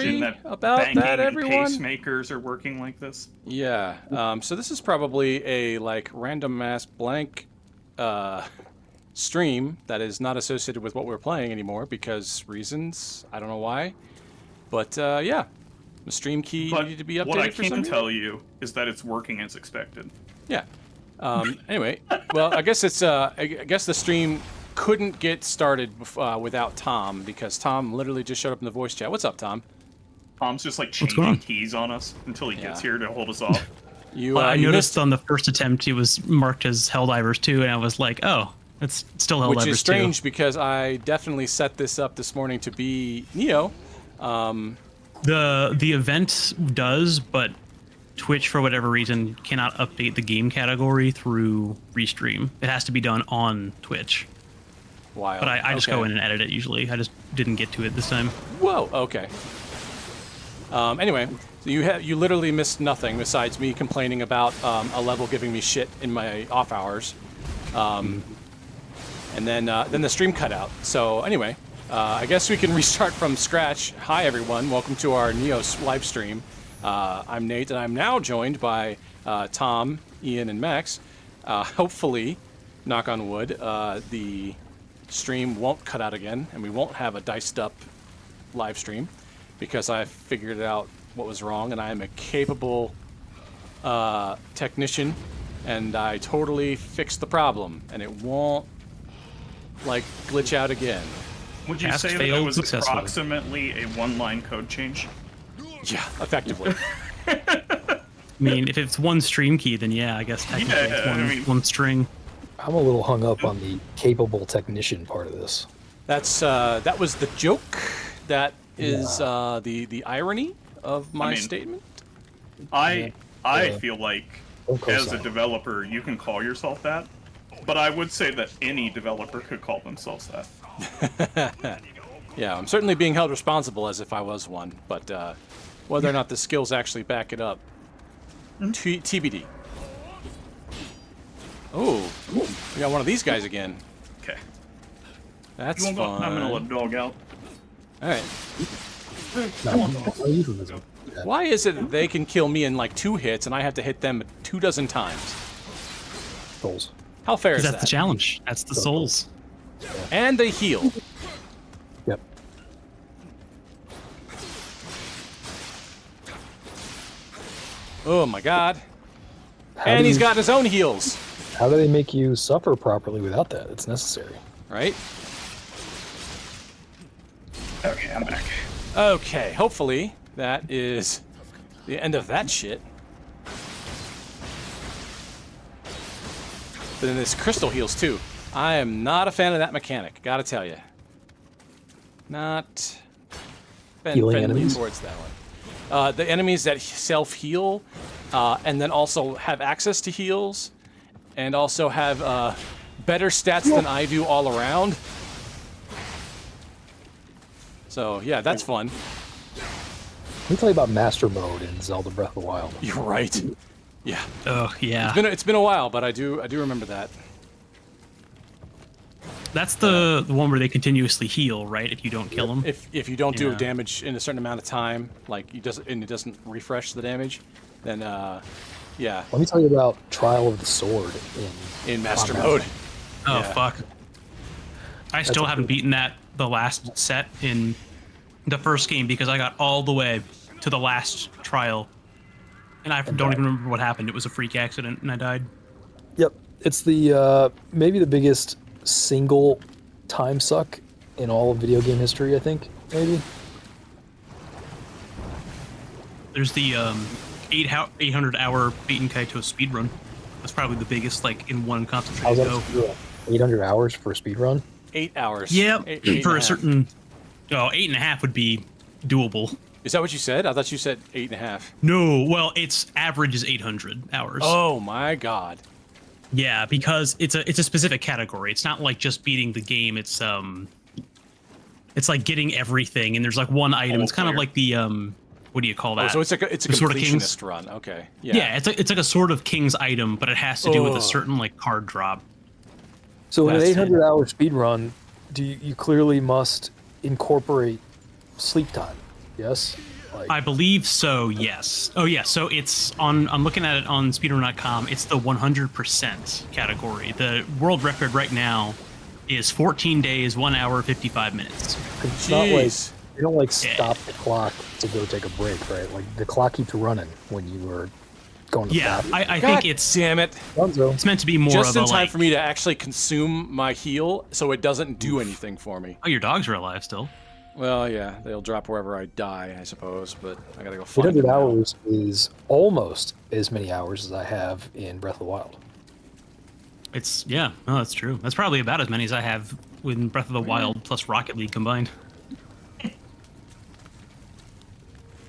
sorry about that, everyone. Pacemakers are working like this. Yeah. So this is probably a like random mass blank stream that is not associated with what we're playing anymore because reasons. I don't know why. But yeah, the stream key needed to be updated. What I for some can reason. tell you is that it's working as expected. Yeah. Anyway, well, I guess it's I guess the stream couldn't get started without Tom because Tom literally just showed up in the voice chat. What's up, Tom? Tom's just like changing keys on us until he gets here to hold us off. I noticed on the first attempt it was marked as Helldivers 2, and I was like, oh, it's still Helldivers 2. Which is strange because I definitely set this up this morning to be Nioh. The event does, but Twitch, for whatever reason, cannot update the game category through Restream. It has to be done on Twitch. Wild. But I just go in and edit it usually. I just didn't get to it this time. Whoa, okay. Anyway, so you literally missed nothing besides me complaining about a level giving me shit in my off hours. And then the stream cut out. So anyway, I guess we can restart from scratch. Hi everyone, welcome to our Nioh live stream. I'm Nate, and I'm now joined by Tom, Ian, and Max. Hopefully, knock on wood, the stream won't cut out again, and we won't have a diced up live stream because I figured out what was wrong, and I am a capable technician, and I totally fixed the problem, and it won't like glitch out again. Would you say that it was approximately a one-line code change? Yeah, effectively. I mean, if it's one stream key, then yeah, I guess technically it's one string. I'm a little hung up on the capable technician part of this. That's that was the joke. That is the irony of my statement. I feel like as a developer, you can call yourself that, but I would say that any developer could call themselves that. Yeah, I'm certainly being held responsible as if I was one, but whether or not the skills actually back it up, TBD. Oh, we got one of these guys again. Okay. That's fun. I'm gonna let dog out. All right. Why is it that they can kill me in like 2 hits and I have to hit them 24 times? Souls. How fair is that? That's the challenge. That's the souls. And they heal. Yep. Oh my god. And he's got his own heals. How do they make you suffer properly without that? It's necessary. Right? Okay, I'm back. Okay, hopefully that is the end of that shit. But then this crystal heals too. I am not a fan of that mechanic, gotta tell you. Not friendly towards that one. The enemies that self-heal and then also have access to heals and also have better stats than I do all around. So yeah, that's fun. Let me tell you about Master Mode in Zelda Breath of the Wild. You're right. Yeah. Oh yeah. It's been a while, but I do remember that. That's the one where they continuously heal, right? If you don't kill them. If you don't do damage in a certain amount of time, like it doesn't refresh the damage, then yeah. Let me tell you about Trial of the Sword in Master Mode. Oh fuck. I still haven't beaten the last set in the first game because I got all the way to the last trial. And I don't even remember what happened. It was a freak accident and I died. Yep. It's the maybe the biggest single time suck in all of video game history, I think, maybe. There's the 800 hour beaten Kaito speedrun. That's probably the biggest, like, in one concentrated go. 800 hours for a speedrun? 8 hours. Yep. For a certain... Oh, 8.5 would be doable. Is that what you said? I thought you said 8.5. No, well, its average is 800 hours. Oh my god. Yeah, because it's a specific category. It's not like just beating the game. It's like getting everything, and there's like one item. It's kind of like the what do you call that? Oh, so it's a completionist run. Okay. Yeah. Yeah, it's like a sort of King's item, but it has to do with a certain like card drop. So in an 800-hour speed run, you clearly must incorporate sleep time. Yes. Like, I believe so. Yes. Oh yeah. So it's on. I'm looking at it on speedrun.com. It's the 100% category. The world record right now is 14 days, 1 hour, 55 minutes. it's not like Jeez. you don't like stop the clock to go take a break, right? Like the clock keeps running when you are going to the Yeah, bathroom. I God think it's damn it. it's meant to be more Just of in a time like. for me to actually consume my heal, so it doesn't do anything for me. Oh, your dogs are alive still. Well, yeah, they'll drop wherever I die, I suppose, but I gotta go find 800 them now. hours is almost as many hours as I have in Breath of the Wild. It's no, that's true. That's probably about as many as I have with Breath of the Wild plus Rocket League combined.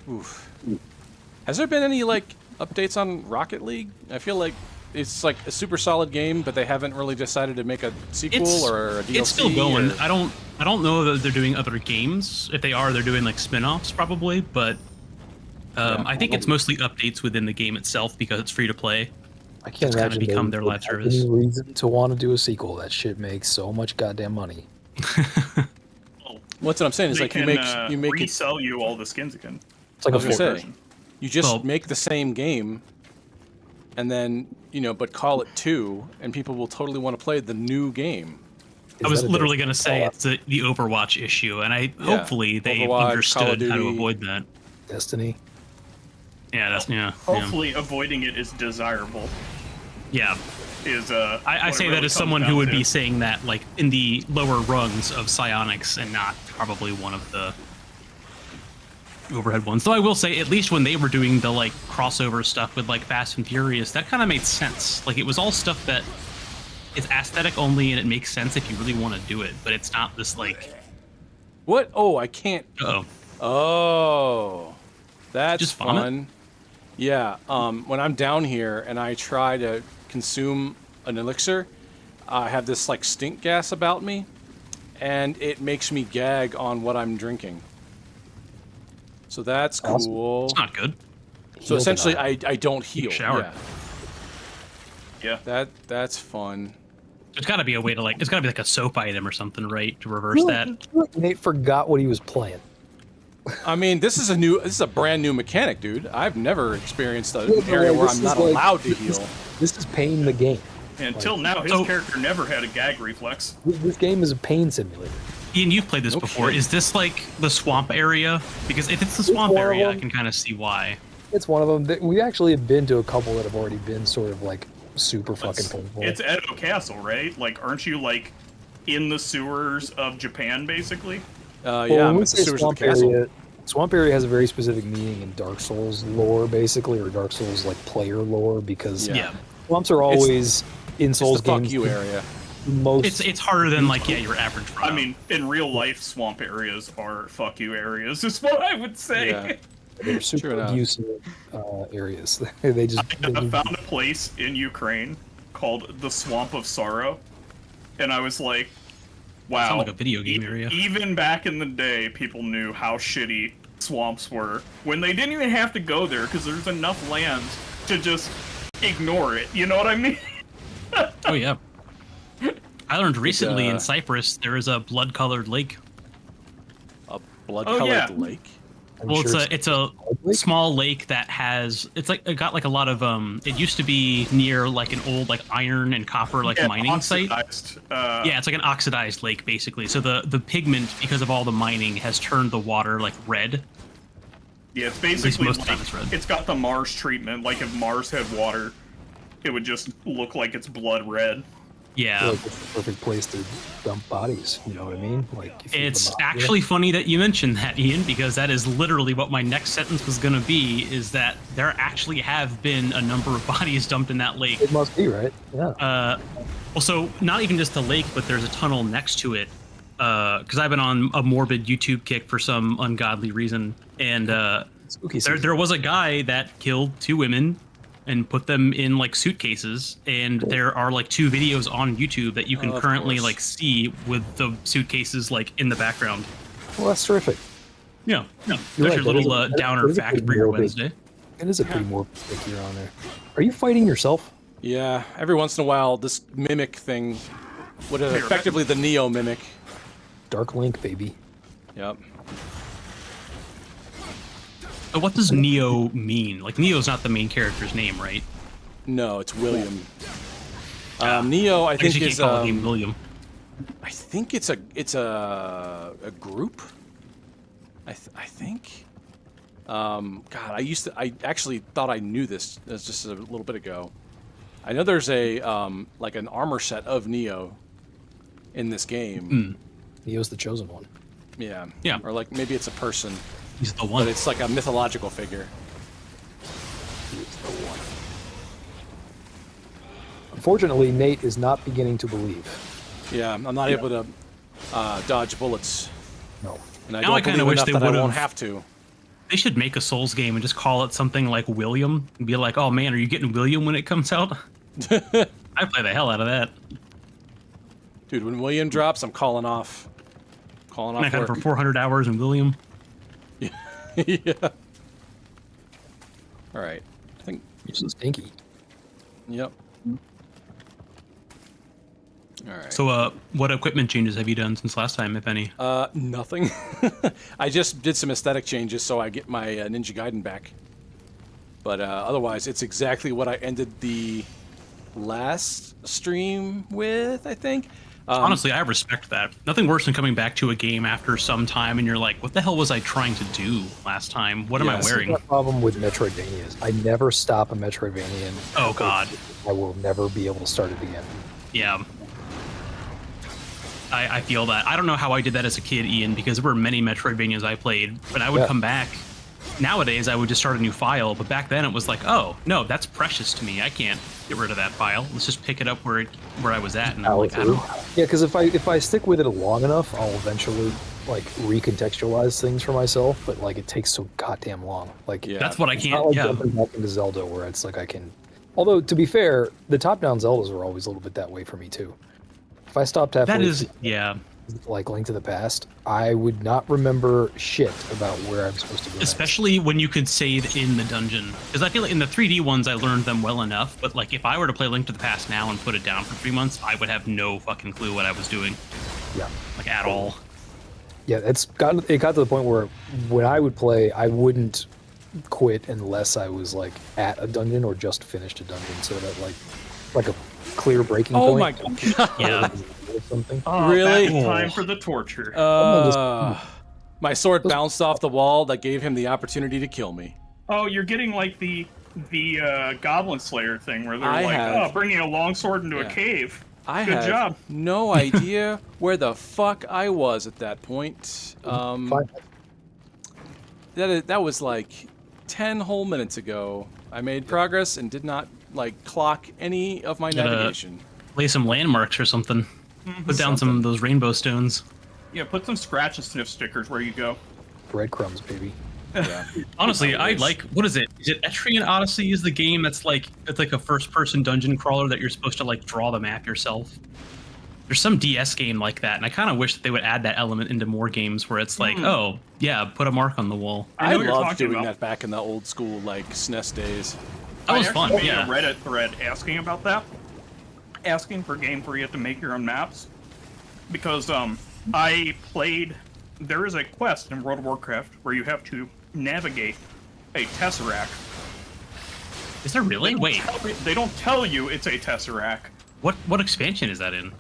Oof. Has there been any, like, updates on Rocket League? I feel like it's, like, a super solid game, but they haven't really decided to make a sequel or a DLC. It's still going. or- I don't know that they're doing other games. If they are, they're doing like spin-offs probably, but I think it's mostly updates within the game itself because it's free to play. I can't It's kinda imagine become they their would live have service. any reason to want to do a sequel. That shit makes so much goddamn money. Well, What's what I'm saying is, they like, can you make it. resell you all the skins again. It's like I a was gonna full say, you just Well- make the same game, and then but call it 2, and people will totally want to play the new game. I was that a literally different going to say call-out? it's the Overwatch issue, and hopefully they Overwatch, Call of understood how to Duty. avoid that. Destiny. Yeah, that's yeah. Hopefully, avoiding it is desirable. Yeah. Is I what it say really that as comes someone down who would to. be saying that like in the lower rungs of psionics and not probably one of the overhead ones. Though I will say, at least when they were doing the like crossover stuff with like Fast and Furious, that kind of made sense. Like it was all stuff that is aesthetic only, and it makes sense if you really want to do it. But it's not this like, What? Oh, I can't. oh, Oh, that's Just vomit? fun. Yeah. When I'm down here and I try to consume an elixir, I have this like stink gas about me, and it makes me gag on what I'm drinking. So that's Awesome. cool. it's not good. So Heal essentially, denial. I don't heal. shower. Yeah. Yeah. That's fun. There's got to be a way to like, it's got to be like a soap item or something, right, to reverse that. I feel like Nate forgot what he was playing. I mean, this is a brand new mechanic, dude. I've never experienced an Yeah, but, area like, where this I'm is not like- allowed to this- heal. This is pain the game. Until now, his So- character never had a gag reflex. This game is a pain simulator. Ian, you've played this No before. kidding. Is this like the swamp area? Because if it's the swamp one of area, I them. can kind of see why. It's one of them. We actually have been to a couple that have already been sort of like super fucking painful. It's Edo Castle, right? Like, aren't you like in the sewers of Japan, basically? Well, Yeah, when I'm we at the say sewers of the castle. Swamp area has a very specific meaning in Dark Souls lore, basically, or Dark Souls like player lore, because Yeah. Yeah. swamps are always in It's Souls the fuck games. you area. Most It's harder than like your average route. I mean, in real life, swamp areas are fuck you areas, is what I would say. Yeah. they're True super enough. abusive areas. they just I found a place in Ukraine called the Swamp of Sorrow, and I was like, wow. Sounds like a video game area. Even back in the day, people knew how shitty swamps were when they didn't even have to go there because there's enough land to just ignore it. You know what I mean? Oh yeah. I learned recently uh, in Cyprus there is a blood-colored lake. A blood-colored yeah. lake. I'm Well, sure it's a lake? small lake that has it got like a lot of It used to be near like an old like iron and copper like Yeah, mining site. oxidized, Yeah, it's like an oxidized lake basically. So the pigment because of all the mining has turned the water like red. Yeah, it's basically most of the like, time it's red. it's got the Mars treatment. Like if Mars had water, it would just look like it's blood red. I feel Yeah. like it's the perfect place to dump bodies. You know what I mean? Like you feed It's them out. actually funny that you mentioned that, Ian, because that is literally what my next sentence was going to be, is that there actually have been a number of bodies dumped in that lake. It must be right. Yeah. Well, so not even just the lake, but there's a tunnel next to it. Because I've been on a morbid YouTube kick for some ungodly reason. And Spooky season. there was a guy that killed 2 women and put them in like suitcases, and there are like 2 videos on YouTube that you can Of currently course. like see with the suitcases like in the background. Well, that's terrific. Yeah, You're there's right, your that is little a- that downer is a fact pretty for your morbid- Wednesday. It is a pretty morbid stick here on there. Are you fighting yourself? Yeah, every once in a while, this mimic thing, what is effectively the Nioh mimic. Dark Link, baby. Yep. But what does Nioh mean? Like, Neo's not the main character's name, right? No, it's William. Nioh, I think you is can't call him William. I think it's a group. I think. God, I actually thought I knew this just a little bit ago. I know there's a like an armor set of Nioh in this game. Neo's the chosen one. Yeah. Yeah. Or like maybe it's a person, He's the one. but it's like a mythological figure. He's the one. Unfortunately, Nate is not beginning to believe. Yeah, I'm not able to dodge bullets, No. and I Now don't I kinda believe wish enough they that I would've- won't have to. They should make a Souls game and just call it something like William and be like, "Oh man, are you getting William when it comes out?" I play the hell out of that. Dude, when William drops, I'm calling off. Calling And I off got it work. for 400 hours in William. Yeah. All right. I think. He's stinky. Yep. All right. So, what equipment changes have you done since last time, if any? Nothing. I just did some aesthetic changes so I get my Ninja Gaiden back. But otherwise, it's exactly what I ended the last stream with, I think. Honestly, I respect that. Nothing worse than coming back to a game after some time and you're like, what the hell was I trying to do last time? What am I Yes. wearing? The problem with Metroidvanias, I never stop a Metroidvania. And Oh, God. I will never be able to start it again. Yeah. I feel that. I don't know how I did that as a kid, Ian, because there were many Metroidvanias I played, but I would Yeah. come back. Nowadays, I would just start a new file, but back then it was like, oh, no, that's precious to me. I can't get rid of that file. Let's just pick it up where I was at. And I'm like, I don't Yeah, because if I stick with it long enough, I'll eventually like recontextualize things for myself. But like it takes so goddamn long. Like Yeah. That's what I it's can't. not like Yeah. jumping back into Zelda where it's like I can. Although to be fair, the top-down Zeldas were always a little bit that way for me too. If I stopped halfway, That is, yeah. like Link to the Past, I would not remember shit about where I'm supposed to go. next. Especially when you could save in the dungeon. Because I feel like in the 3D ones, I learned them well enough. But like, if I were to play Link to the Past now and put it down for 3 months, I would have no fucking clue what I was doing, Yeah. like at all. Yeah, it got to the point where when I would play, I wouldn't quit unless I was like at a dungeon or just finished a dungeon, so that like a clear breaking Oh point. my god. Yeah. Or something. Oh, Really? back in time for the torture. My sword bounced off the wall that gave him the opportunity to kill me. Oh, you're getting like the Goblin Slayer thing where they're I like, have- oh, bringing a longsword into Yeah. a cave. I Good have job. no idea where the fuck I was at that point. Fine. That was like 10 whole minutes ago. I made progress and did not like clock any of my Gotta- navigation. Lay some landmarks or something. Put down some of those rainbow stones. Yeah, put some scratch and sniff stickers where you go. Breadcrumbs, baby. Yeah. Honestly, I wish. like, what is it? Is it Etrian Odyssey is the game that's like, it's like a first-person dungeon crawler that you're supposed to like draw the map yourself. There's some DS game like that, and I kind of wish that they would add that element into more games where it's like, oh, yeah, put a mark on the wall. I I know what you're loved talking doing about. that back in the old school like SNES days. That was I fun, actually made yeah. a Reddit thread asking about that, asking for games where you have to make your own maps, because I played. There is a quest in World of Warcraft where you have to navigate a tesseract. Is there really? Wait, They don't tell you it's a tesseract. what expansion is that in?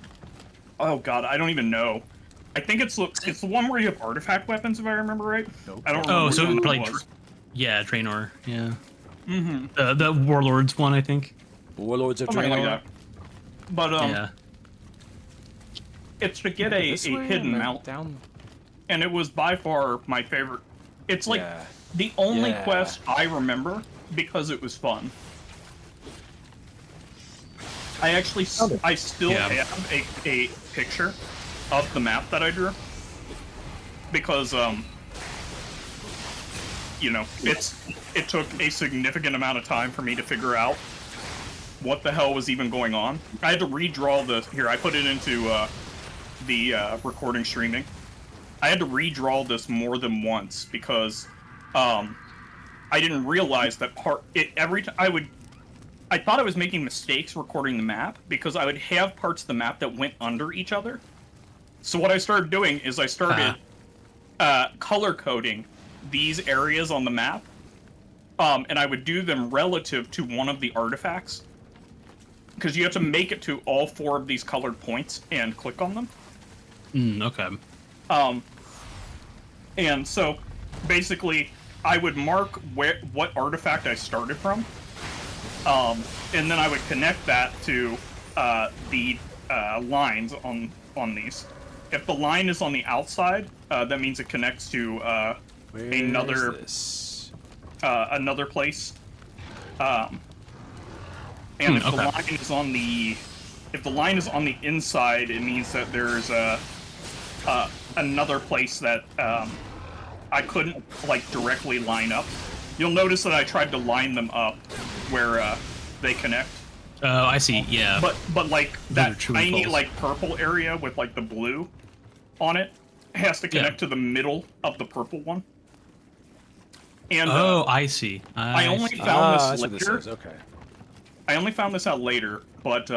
Oh god, I don't even know. I think it's the one where you have artifact weapons, if I remember right. Nope. I don't remember. Oh, so which one probably, it was. yeah, Draenor, yeah. Mm-hmm. The Warlords one, I think. Warlords of Something like Draenor. that. But Yeah. it's to get a This way, hidden or mount, down. and it was by far my favorite. It's like Yeah. the only Yeah. quest I remember because it was fun. I actually, I still Yeah. have a picture of the map that I drew because, you know, it took a significant amount of time for me to figure out what the hell was even going on. I had to redraw here, I put it into the recording streaming. I had to redraw this more than once because I didn't realize that every time I thought I was making mistakes recording the map because I would have parts of the map that went under each other. So what I started doing is I started color coding these areas on the map and I would do them relative to one of the artifacts. Because you have to make it to all 4 of these colored points and click on them. Okay. And so, basically, I would mark what artifact I started from, and then I would connect that to the lines on these. If the line is on the outside, that means it connects to another place. And if the line is on the inside, it means that there's another place that I couldn't like directly line up. You'll notice that I tried to line them up where they connect. Oh, I see. Yeah. But like that tiny false. like purple area with like the blue on it has to connect to the middle of the purple one. And I see. I only found this what later. this is. Okay. I only found this out later, but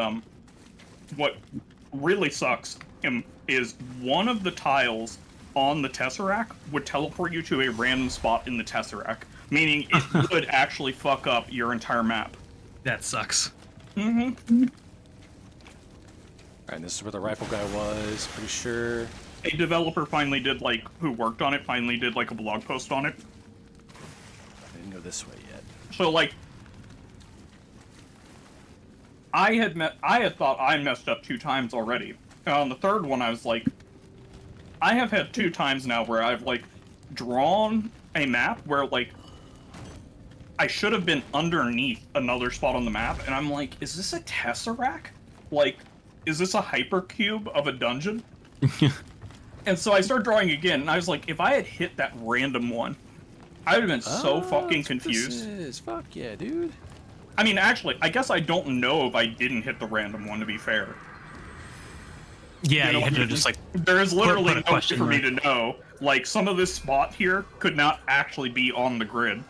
what really sucks is one of the tiles on the Tesseract would teleport you to a random spot in the Tesseract, meaning it would actually fuck up your entire map. That sucks. Mm-hmm. Alright, this is where the rifle guy was, pretty sure. A developer who worked on it finally did like a blog post on it. I didn't go this way yet. So like, I had thought I messed up 2 times already. And on the third one, I was like, I have had 2 times now where I've like drawn a map where like I should have been underneath another spot on the map, and I'm like, is this a Tesseract? Like, is this a hypercube of a dungeon? And so I started drawing again, and I was like, if I had hit that random one, I would have been so fucking confused. Fuck yeah, dude. I mean, actually, I guess I don't know if I didn't hit the random one, to be fair. Yeah, You know, you had to just like. There is literally put a no way question for me mark. to know. Like, some of this spot here could not actually be on the grid.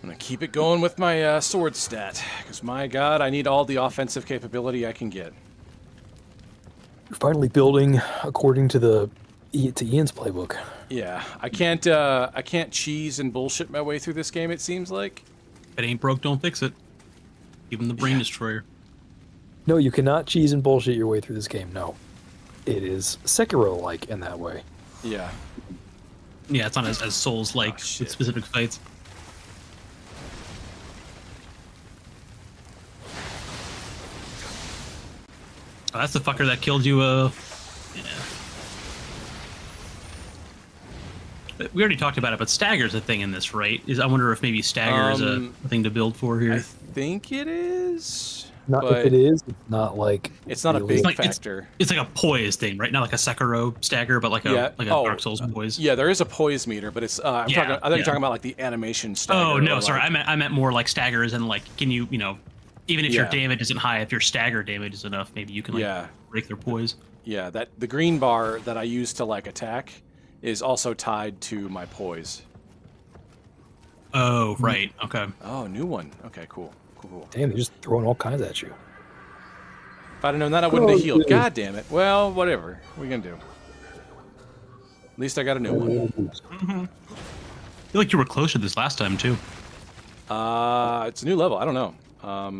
I'm gonna keep it going with my sword stat, because my god, I need all the offensive capability I can get. You're finally building according to Ian's playbook. Yeah, I can't cheese and bullshit my way through this game, it seems like. If it ain't broke, don't fix it. Even the brain destroyer. No, you cannot cheese and bullshit your way through this game. No, it is Sekiro-like in that way. Yeah. Yeah, it's not as Souls-like shit. with specific fights. Oh, that's the fucker that killed you, yeah. We already talked about it, but stagger's a thing in this, right? I wonder if maybe stagger is a thing to build for here. I think it is. Not but if it is, it's not like It's not a really- big like- factor. It's like a poise thing, right? Not like a Sekiro stagger, but like a Dark Souls poise. Yeah, there is a poise meter, but it's. I think you're talking about like the animation stagger. Oh no, or, sorry, like- I meant more like staggers and like, can you know, even if your Yeah. damage isn't high, if your stagger damage is enough, maybe you can like Yeah. break their poise. Yeah, that the green bar that I use to like attack is also tied to my poise. Oh right, okay. Oh, new one. Okay, cool. Cool. Damn, they're just throwing all kinds at you. If I'd have known that, I wouldn't have Oh, healed. dude. God damn it. Well, whatever. What are you gonna do? At least I got a new one. I feel like you were closer this last time too. It's a new level. I don't know. I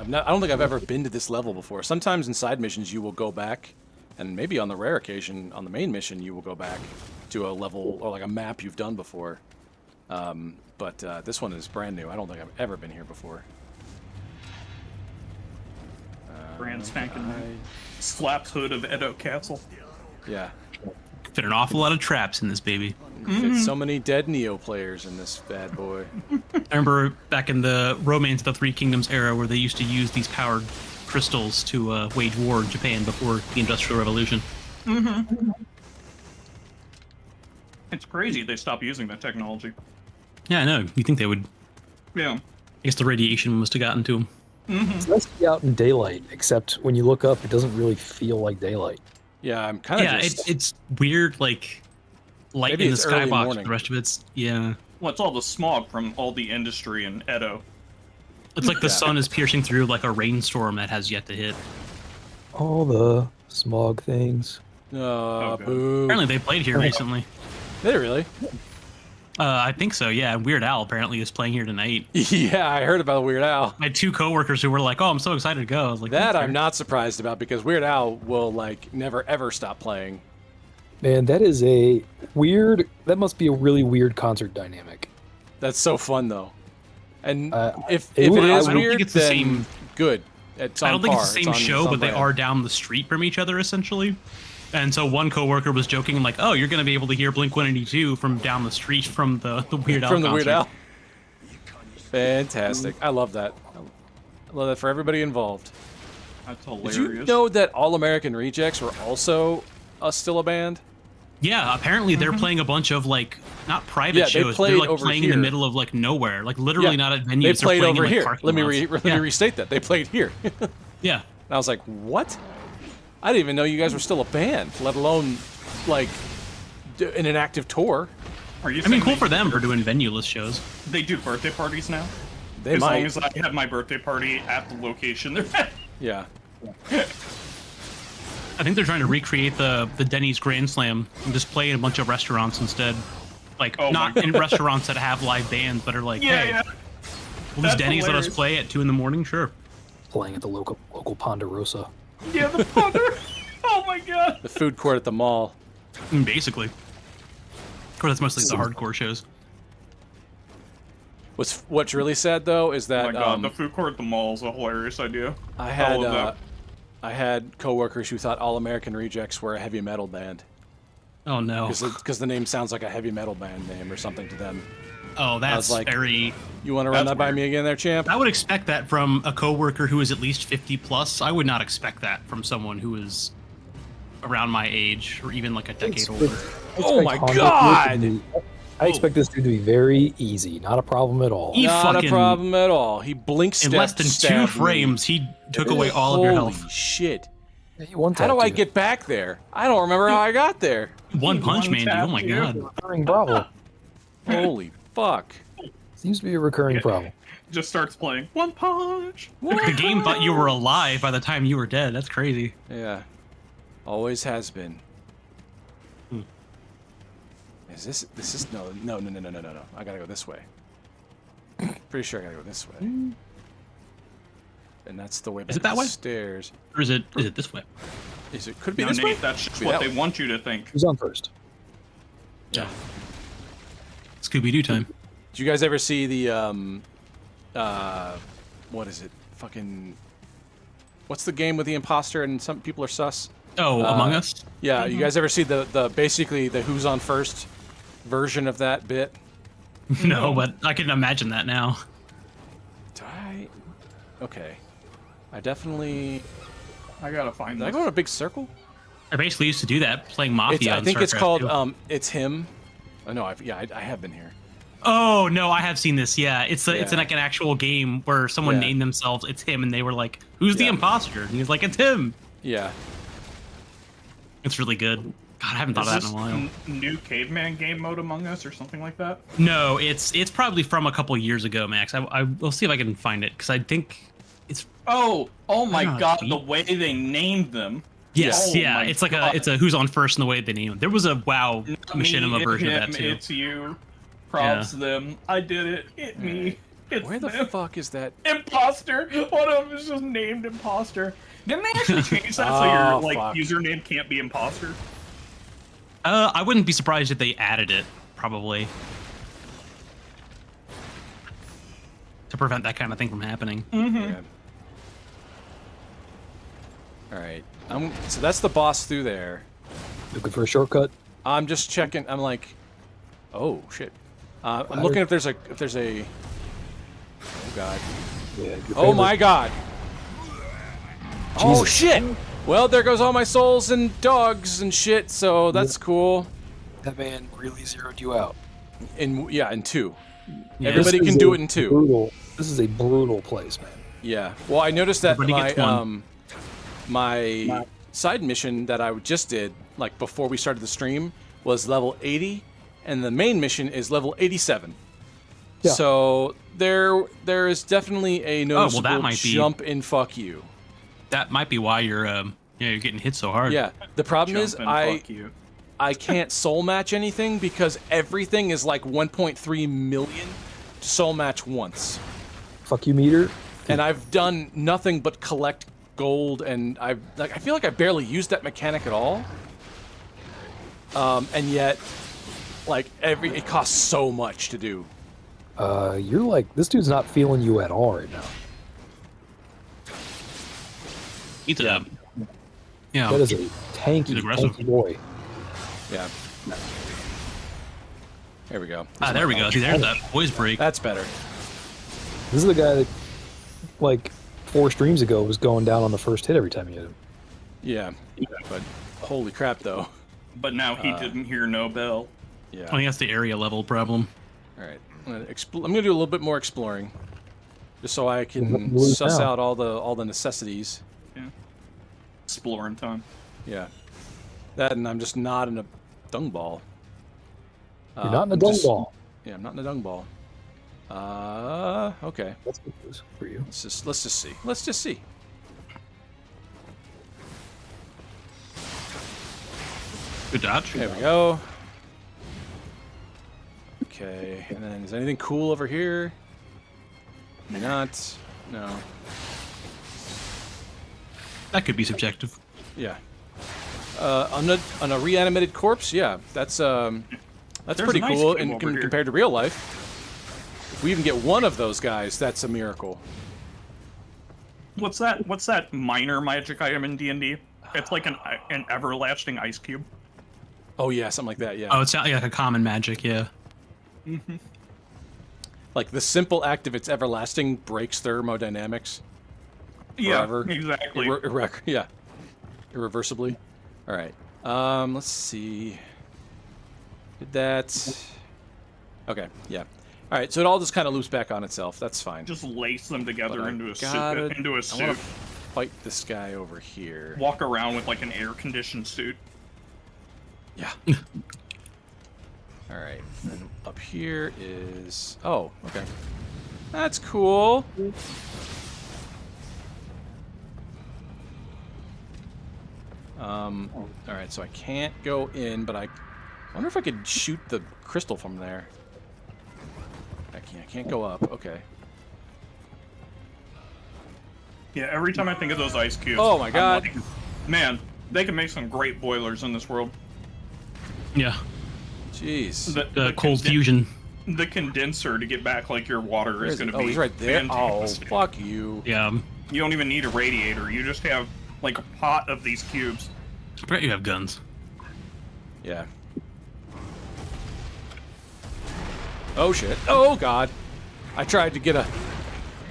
don't think I've ever been to this level before. Sometimes in side missions you will go back, and maybe on the rare occasion on the main mission you will go back to a level or like a map you've done before. But this one is brand new. I don't think I've ever been here before. Brand spanking slaps hood of Edo Castle. Yeah. Fit an awful lot of traps in this baby. Fit so many dead Nioh players in this bad boy. I remember back in the Romance of the Three Kingdoms era where they used to use these powered crystals to wage war in Japan before the Industrial Revolution. It's crazy they stopped using that technology. Yeah, I know. You think they would? Yeah. I guess the radiation must have gotten to them. It's nice to be out in daylight, except when you look up, it doesn't really feel like daylight. Yeah, I'm kind of Yeah, just... it's weird, like light Maybe in the it's early skybox. morning. The rest of it's yeah. Well, it's all the smog from all the industry in Edo. It's like the Yeah. sun is piercing through like a rainstorm that has yet to hit. All the smog things. good. Boo. Apparently they played here recently. Did it really? I think so, yeah. Weird Al apparently is playing here tonight. Yeah, I heard about Weird Al. I had 2 coworkers who were like, "Oh, I'm so excited to go." I was like, That "That's I'm not surprised about because Weird Al will like never ever stop playing. Man, that is a weird. That must be a really weird concert dynamic. That's so fun though. And if it it would- is I don't weird, think it's the then same- good. It's on I don't think par. it's the same on- show, on but they brand. are down the street from each other essentially. And so one coworker was joking like, "Oh, you're going to be able to hear Blink-182 from down the street from the Weird Al from the concert." Weird Al. Fantastic. I love that. I love that for everybody involved. That's Did hilarious. you know that All American Rejects were also still a band? Yeah, apparently they're playing a bunch of like not private Yeah, they shows. played They're like over playing in the here. middle of like nowhere, like literally Yeah, not at They venues. played they're playing over in, like, here. parking Let me lots. let me restate that. They played here. And Yeah. I was like, what? I didn't even know you guys were still a band, let alone like in an active tour. Are you I mean, saying cool they- for them for doing venue-less shows. They do birthday parties now? They As long might. as I have my birthday party at the location they're at. Yeah. I think they're trying to recreate the Denny's Grand Slam and just play in a bunch of restaurants instead. Like, Oh my not in restaurants that have live bands, but are like, Yeah, hey, yeah. will That's these Denny's let us hilarious. play at 2 in the morning? Sure. Playing at the local Ponderosa. Yeah, the ponder. Oh my god. The food court at the mall. Basically. Of course, that's mostly the hardcore shows. What's really sad though is Oh that my god, the food court at the mall is a hilarious idea. I had love that. I had coworkers who thought All American Rejects were a heavy metal band Oh, no. because the name sounds like a heavy metal band name or something to them. Oh, that's like- very... You want to run That's that by weird. me again, there, champ? I would expect that from a coworker who is at least 50 plus. I would not expect that from someone who is around my age or even like a decade older. Oh my God! I expect this dude to be very easy, not a problem at all. He Not a fucking- problem at all. He blinks In less than 2 frames, he took away all of your health. Holy shit! Yeah, you want How that, do I dude. get back there? I don't remember how I got there. One punch man, dude. Oh my tapped you. god. Recurring problem. Holy fuck! Seems to be a recurring problem. Just starts playing One Punch. The game thought you were alive by the time you were dead. That's crazy. Yeah, always has been. Is this? This is no. I gotta go this way. Pretty sure I gotta go this way. And that's the way back it that to the way? stairs. Or is it this way? Is it? Could it be No, this way? Nate, that's just Could be what that they way. want you to think. Who's on first? Yeah. Scooby-Doo time. Did you guys ever see the what is it? Fucking what's the game with the imposter and some people are sus? Oh, Among Us? Yeah, you guys ever see the basically the who's on first version of that bit? No, but I can imagine that now. Okay. I definitely I gotta find did I this. go in a big circle? I basically used to do that, playing Mafia. I on think it's StarCraft called 2. it's him. Oh no, I have been here. Oh no, I have seen this. Yeah, it's Yeah. like an actual game where someone Yeah. named themselves "It's him," and they were like, "Who's the Yeah. imposter?" And he's like, "It's him." Yeah. It's really good. God, I haven't thought Is of that this in a while. new caveman game mode Among Us or something like that? No, it's probably from a couple years ago, Max. I'll see if I can find it because I think it's Oh my Ah, god, sweet. the way they named them. yes, Oh yeah. my It's like God. it's a who's on first in the way they name it. There was a WoW machinima Me, version him, of that too. It's you. Props them. I did it. It me. It's Where the them. fuck is that? Imposter. One of them is just named Imposter. Didn't they actually change that so Oh, your fuck. username can't be Imposter? I wouldn't be surprised if they added it, probably, to prevent that kind of thing from happening. Yeah. All right. So that's the boss through there. Looking for a shortcut? I'm just checking. I'm like, oh shit. I'm looking if there's a Oh god. Yeah. your Oh favorite. my god. Oh Jesus. shit. Well, there goes all my souls and dogs and shit. So that's cool. That man really zeroed you out. In 2. Yeah. Everybody This can is do a it in 2. Brutal. This is a brutal place, man. Yeah. Well, I noticed that Everybody gets one. my side mission that I just did, like before we started the stream, was level 80, and the main mission is level 87. Yeah. So there is definitely a noticeable that might be- jump in fuck you. That might be why your Yeah, you're getting hit so hard. Yeah. The problem is Jumping, fuck you. I can't soul match anything because everything is like 1.3 million to soul match once. Fuck you, meter. And I've done nothing but collect gold, and I feel like I barely used that mechanic at all. And yet, like it costs so much to do. You're like, this dude's not feeling you at all right now. Eat it up. Yeah. That is a tanky, aggressive. tanky boy. Yeah. There we go. Ah, there we go. See, there's that voice break. That's better. This is the guy that, like, 4 streams ago was going down on the first hit every time you hit him. Yeah. But holy crap, though. But now he didn't hear no bell. Yeah. I think that's the area level problem. All right. I'm gonna do a little bit more exploring, just so I can Lose suss now. out all the necessities. Yeah. Exploring time. Yeah. That, and I'm just not in a dung ball. You're not in a dung ball. Yeah, I'm not in a dung ball. Okay. That's good news for you. Let's just see. Let's just see. Good dodge. There we go. Okay, and then is anything cool over here? Not. No. That could be subjective. Yeah. On a reanimated corpse, yeah, that's There's pretty an ice cool cube over here. compared to real life. If we even get one of those guys, that's a miracle. What's that minor magic item in D&D? It's like an everlasting ice cube. Oh yeah, something like that. Yeah. Oh, it's not like a common magic, yeah. Like the simple act of its everlasting breaks thermodynamics. Yeah, Forever. exactly. Yeah. Irreversibly. All right. Let's see. Did that? Okay. Yeah. All right. So it all just kind of loops back on itself. That's fine. Just lace them together But I into a suit. gotta- I I want suit. to fight this guy over here. Walk around with like an air-conditioned suit. Yeah. All right. And up here is. Oh. Okay. That's cool. All right. So I can't go in, but I wonder if I could shoot the crystal from there. I can't go up. Okay. Yeah, every time I think of those ice cubes, Oh my I'm God. like, man, they can make some great boilers in this world. Yeah. Jeez. The cold conden- fusion. The condenser to get back like your water is going to be. Oh, he's right there. Oh, fantastic. fuck you. Yeah. You don't even need a radiator. You just have like a pot of these cubes. I forgot you have guns. Yeah. Oh shit. Oh god. I tried to get a.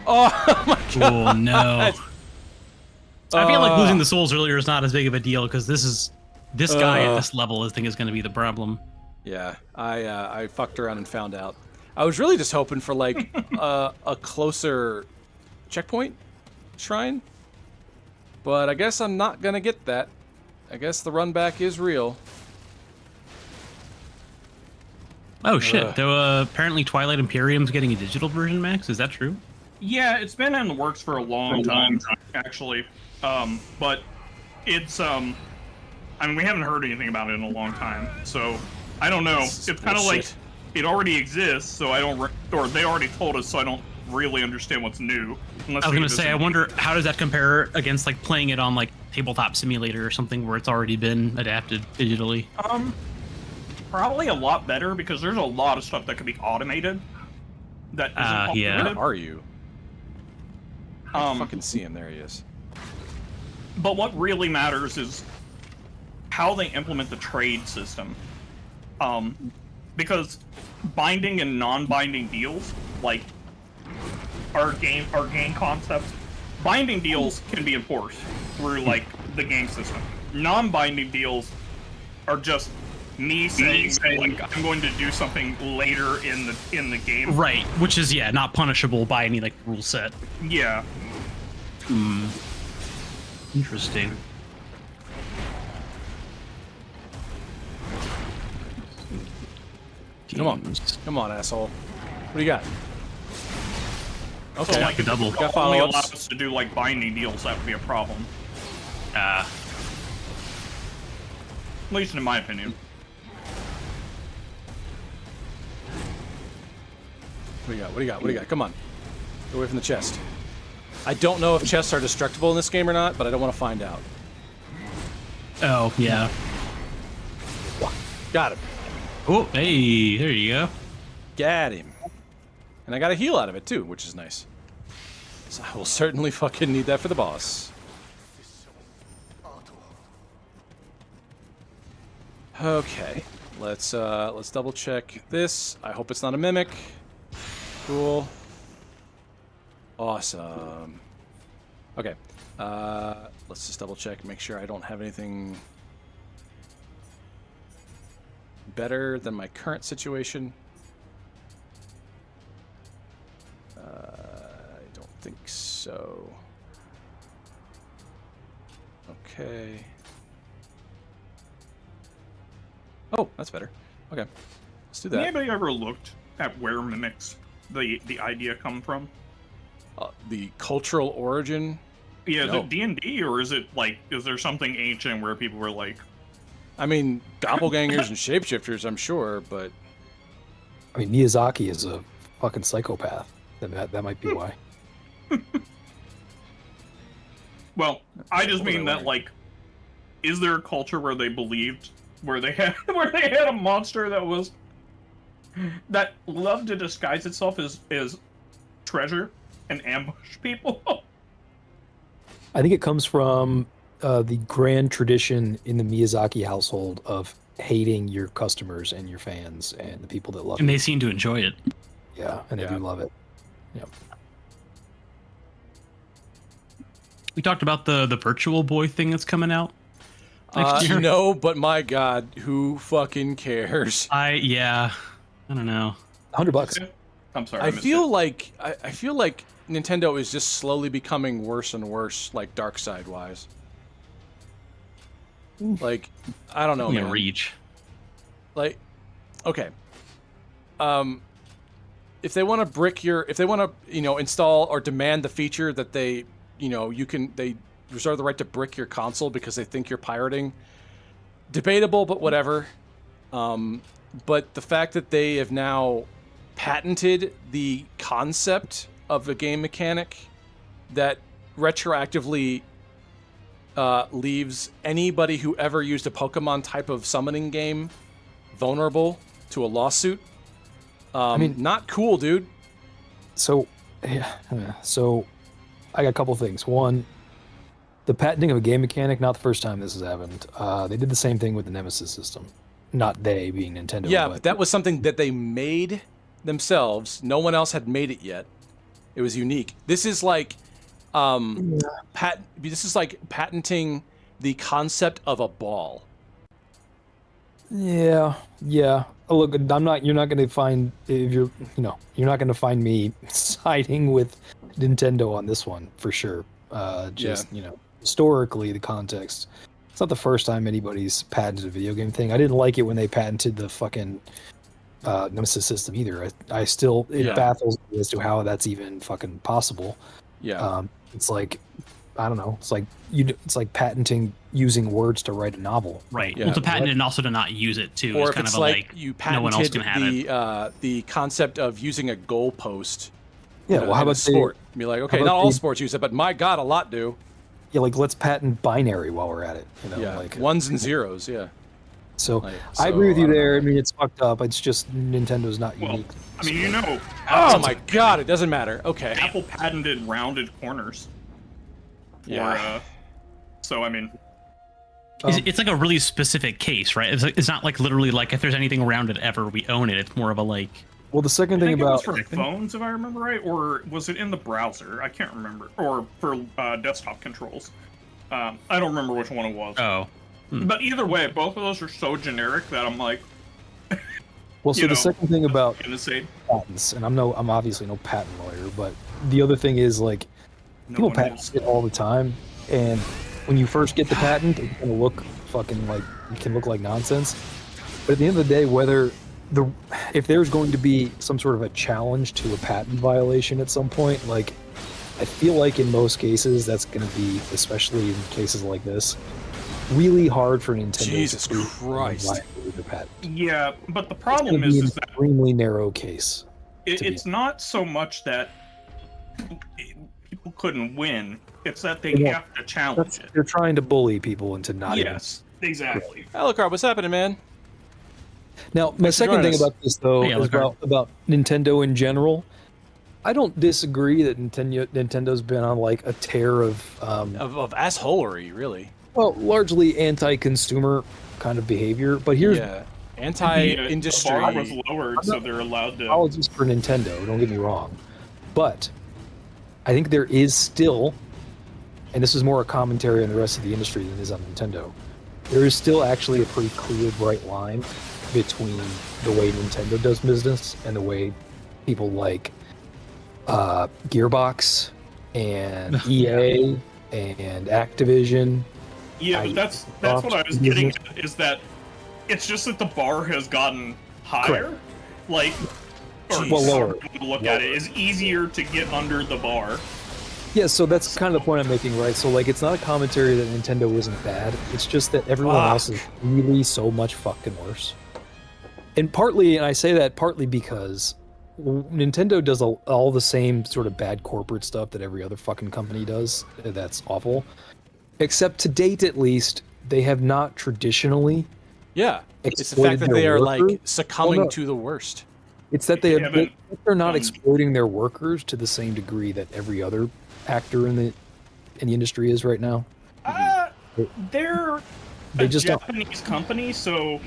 Oh my god. Oh no. I feel like losing the souls earlier is not as big of a deal because this guy at this level I think is going to be the problem. Yeah, I fucked around and found out. I was really just hoping for like a closer checkpoint shrine, but I guess I'm not gonna get that. I guess the run back is real. Oh shit! Though apparently Twilight Imperium's getting a digital version, Max. Is that true? Yeah, it's been in the works for a long time, actually. But it's I mean, we haven't heard anything about it in a long time, so I don't know. It's kind of like bullshit. it already exists, so I don't, or they already told us, so I don't really understand what's new. Unless I was they gonna just- say, I wonder how does that compare against like playing it on like Tabletop Simulator or something where it's already been adapted digitally. Probably a lot better because there's a lot of stuff that could be automated. That isn't yeah. automated. Where are you? I fucking see him. There he is. But what really matters is how they implement the trade system. Because binding and non-binding deals, like our game concepts, binding deals can be enforced through like the game system. Non-binding deals are just me saying like I'm going to do something later in the game. Right, which is not punishable by any like rule set. Yeah. Interesting. Come on, asshole. What do you got? So Okay. like if double. it Got only follow-ups. allows us to do like binding deals, that would be a problem. At least in my opinion. What do you got? What do you got? What do you got? Come on. Get away from the chest. I don't know if chests are destructible in this game or not, but I don't want to find out. Oh, yeah. Got him. Oh, hey, there you go. Got him. And I got a heal out of it too, which is nice. So I will certainly fucking need that for the boss. Okay. Let's double check this. I hope it's not a mimic. Cool. Awesome. Okay. Let's just double check, make sure I don't have anything better than my current situation. I don't think so. Okay. Oh, that's better. Okay. Let's do that. Anybody ever looked at where mimics the idea come from? The cultural origin? Yeah, No. is it D&D, or is it like, is there something ancient where people were like, I mean, doppelgangers and shapeshifters, I'm sure, but I mean, Miyazaki is a fucking psychopath. That might be why. well, I just What was mean I that wearing? like, is there a culture where they believed, where they had a monster that loved to disguise itself as treasure and ambush people? I think it comes from the grand tradition in the Miyazaki household of hating your customers and your fans and the people that love And you. they seem to enjoy it. Yeah, and they Yeah. do love it. Yep. We talked about the virtual boy thing that's coming out next year. no, but my god, who fucking cares? I don't know. $100. I'm sorry. I missed feel it. like I feel like Nintendo is just slowly becoming worse and worse, like dark side wise. Like, I don't know, I'm gonna man. reach. Like, okay. If they want to install or demand the feature that they reserve the right to brick your console because they think you're pirating. Debatable, but whatever. But the fact that they have now patented the concept of a game mechanic that retroactively leaves anybody who ever used a Pokemon type of summoning game vulnerable to a lawsuit. I mean, not cool, dude. So, yeah. So, I got a couple things. One, the patenting of a game mechanic, not the first time this has happened. They did the same thing with the Nemesis system. Not they, being Nintendo. Yeah, but that was something that they made themselves. No one else had made it yet. It was unique. This is like This is like patenting the concept of a ball. Yeah. Oh, look, you're not going to find, you're not going to find me siding with Nintendo on this one for sure. Historically, the context. It's not the first time anybody's patented a video game thing. I didn't like it when they patented the fucking Nemesis system either. It baffles me as to how that's even fucking possible. Yeah. It's like, I don't know. It's like patenting using words to write a novel. Right. Yeah. Well, to patent it and also to not use it too. Or is if kind it's of like like you no one else patented can have it. the concept of using a goalpost. Yeah. Well, how in a about sport? Be like, okay, about not all the- sports use it, but my god, a lot do. Yeah, like let's patent binary while we're at it. Yeah, like ones and zeros. Yeah. So Like, I agree with so, you I don't there. know. I mean, it's fucked up. It's just Nintendo's not Well, unique. I mean, Oh my god, it doesn't matter. Okay. Apple patented rounded corners. Yeah. So I mean, It's like a really specific case, right? It's not like literally like if there's anything around it ever, we own it. It's more of a like. Well, the second I thing think it was about for phones, if I remember right, or was it in the browser? I can't remember. Or for desktop controls. I don't remember which one it was. Oh. But either way, both of those are so generic that I'm like, the second thing about gonna say patents, and I'm obviously no patent lawyer, but the other thing is like no people one patent is. shit all the time, and when you first get the patent, it's gonna look fucking like it can look like nonsense. But at the end of the day, if there's going to be some sort of a challenge to a patent violation at some point, like I feel like in most cases that's going to be, especially in cases like this, really hard for Nintendo Jesus to prove Christ. liability of their patent. Yeah, but the It's problem gonna be an is that extremely narrow case. it's not so much that people couldn't win; it's that they Yeah. have to challenge it. They're trying to bully people into not even. Yes, exactly. Alucard, what's happening, man? Now, my Thanks for second joining thing us. about this, though, Hey, is Alucard. about Nintendo in general. I don't disagree that Nintendo's been on like a tear of Of assholery, really. well, largely anti-consumer kind of behavior. But here's Yeah. Anti-industry. The bar was lowered, so they're allowed to. apologies for Nintendo. Don't get me wrong, but I think there is still, and this is more a commentary on the rest of the industry than it is on Nintendo. There is still actually a pretty clear, bright line between the way Nintendo does business and the way people like Gearbox and EA and Activision. Yeah, I- but that's what I was getting at, is that it's just that the bar has gotten higher. Correct. Like, or Well, lower. however you look at it, is easier to get under the bar. Yeah, so that's kind of the point I'm making, right? So, like, it's not a commentary that Nintendo isn't bad. It's just that everyone Fuck. else is really so much fucking worse. And partly, and I say that partly because Nintendo does all the same sort of bad corporate stuff that every other fucking company does. That's awful. Except to date, at least, they have not traditionally. Yeah. It's the exploited fact that their they are workers. like succumbing Well, no. to the worst. It's that Yeah, but, they're not exploiting their workers to the same degree that every other actor in the industry is right now. They're They a just don't. Japanese company, so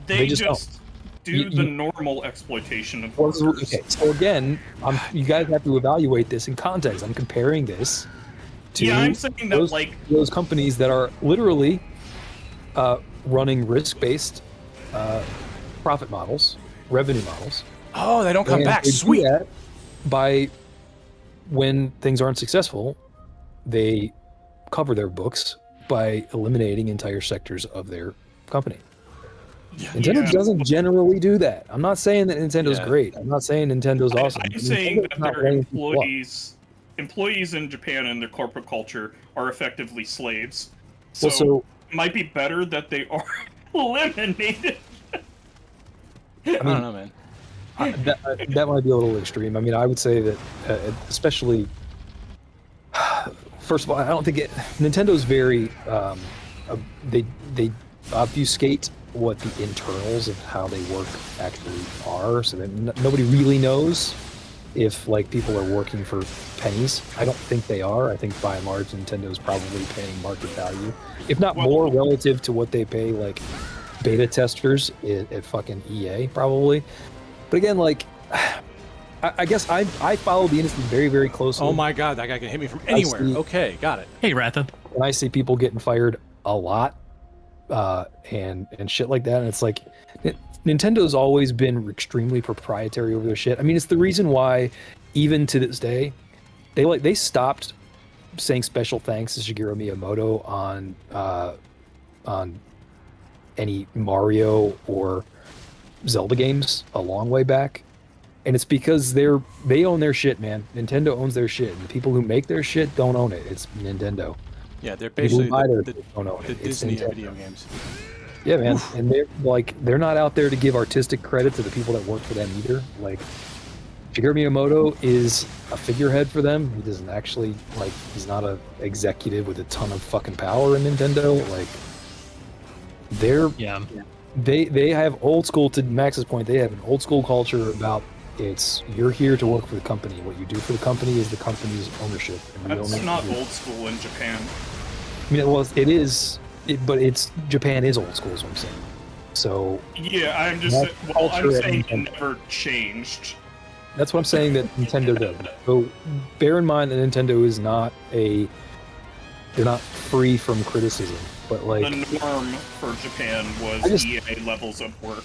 They they just just do You- the you- normal exploitation of Well, workers. okay, so again, you guys have to evaluate this in context. I'm comparing this to Yeah, I'm saying that, like, those companies that are literally running risk-based profit models, revenue models. Oh, they don't come And back. they do Sweet. that by when things aren't successful, they cover their books by eliminating entire sectors of their company. Nintendo Yeah. doesn't generally do that. I'm not saying that Nintendo's Yeah. great. I'm not saying Nintendo's awesome. I'm saying Nintendo's that not their laying people up. employees in Japan and their corporate culture are effectively slaves. Well, so it might be better that they are eliminated. I don't know, man. that might be a little extreme. I mean, I would say that, especially, first of all, I don't think Nintendo's very they obfuscate what the internals of how they work actually are, so that nobody really knows if like people are working for pennies. I don't think they are. I think by and large, Nintendo's probably paying market value, if not Well- more, relative to what they pay like beta testers at fucking EA, probably. But again, like, I guess I follow the industry very, very closely. Oh my god, that guy can hit me from anywhere. see- Okay, got it. Hey, Ratha. And I see people getting fired a lot, and shit like that. And it's like, Nintendo's always been extremely proprietary over their shit. I mean, it's the reason why, even to this day, they stopped saying special thanks to Shigeru Miyamoto on any Mario or Zelda games a long way back. And it's because they own their shit, man. Nintendo owns their shit, and the people who make their shit don't own it. It's Nintendo. Yeah, they're People basically who buy their the shit don't own it. It's Disney Nintendo. video games. Yeah, man. And they're not out there to give artistic credit to the people that work for them either. Like, Shigeru Miyamoto is a figurehead for them. He doesn't actually, like, he's not a executive with a ton of fucking power in Nintendo. Like, Yeah. they have old school, to Max's point, they have an old school culture about you're here to work for the company. What you do for the company is the company's ownership. And we That's own it. not old school in Japan. I mean, it is, but Japan is old school, is what I'm saying. So Yeah, I'm That's I'm culture saying it and- never changed. that's what I'm saying that Nintendo does. So bear in mind that Nintendo is not they're not free from criticism, but like, The norm for Japan I was just- EA levels of work.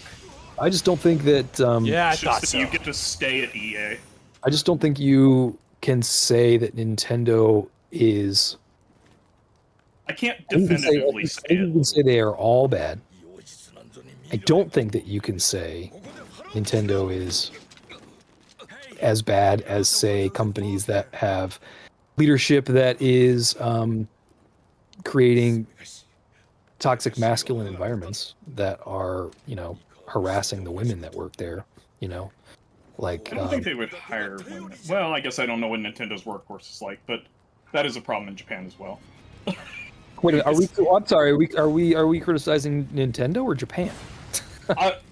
I just don't think that, Yeah, I It's just thought that so. you get to stay at E EA. I just don't think you can say that Nintendo is, I can't I think you can say, definitively I say think you it. can say they are all bad. I don't think that you can say Nintendo is as bad as, say, companies that have leadership that is creating toxic masculine environments that are, harassing the women that work there. Like I don't think they would hire women. Well, I guess I don't know what Nintendo's workforce is like, but that is a problem in Japan as well. wait a minute, are we? Oh, I'm sorry. Are we criticizing Nintendo or Japan?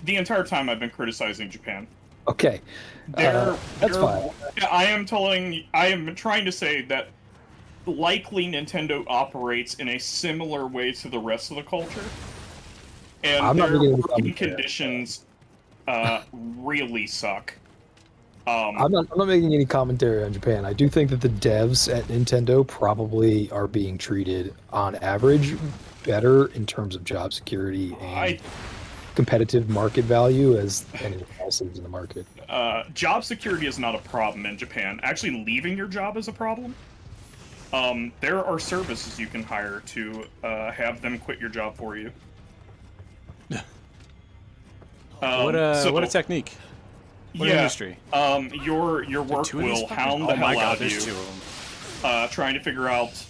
The entire time I've been criticizing Japan. Okay, that's fine. I am trying to say that likely Nintendo operates in a similar way to the rest of the culture, and I'm not their making any working comment there. conditions really suck. I'm not making any commentary on Japan. I do think that the devs at Nintendo probably are being treated, on average, better in terms of job security and competitive market value as anyone else is in the market. Job security is not a problem in Japan. Actually, leaving your job is a problem. There are services you can hire to have them quit your job for you. What a technique. What industry? Your work will hound the hell out of you, there's 2 of them. trying to figure out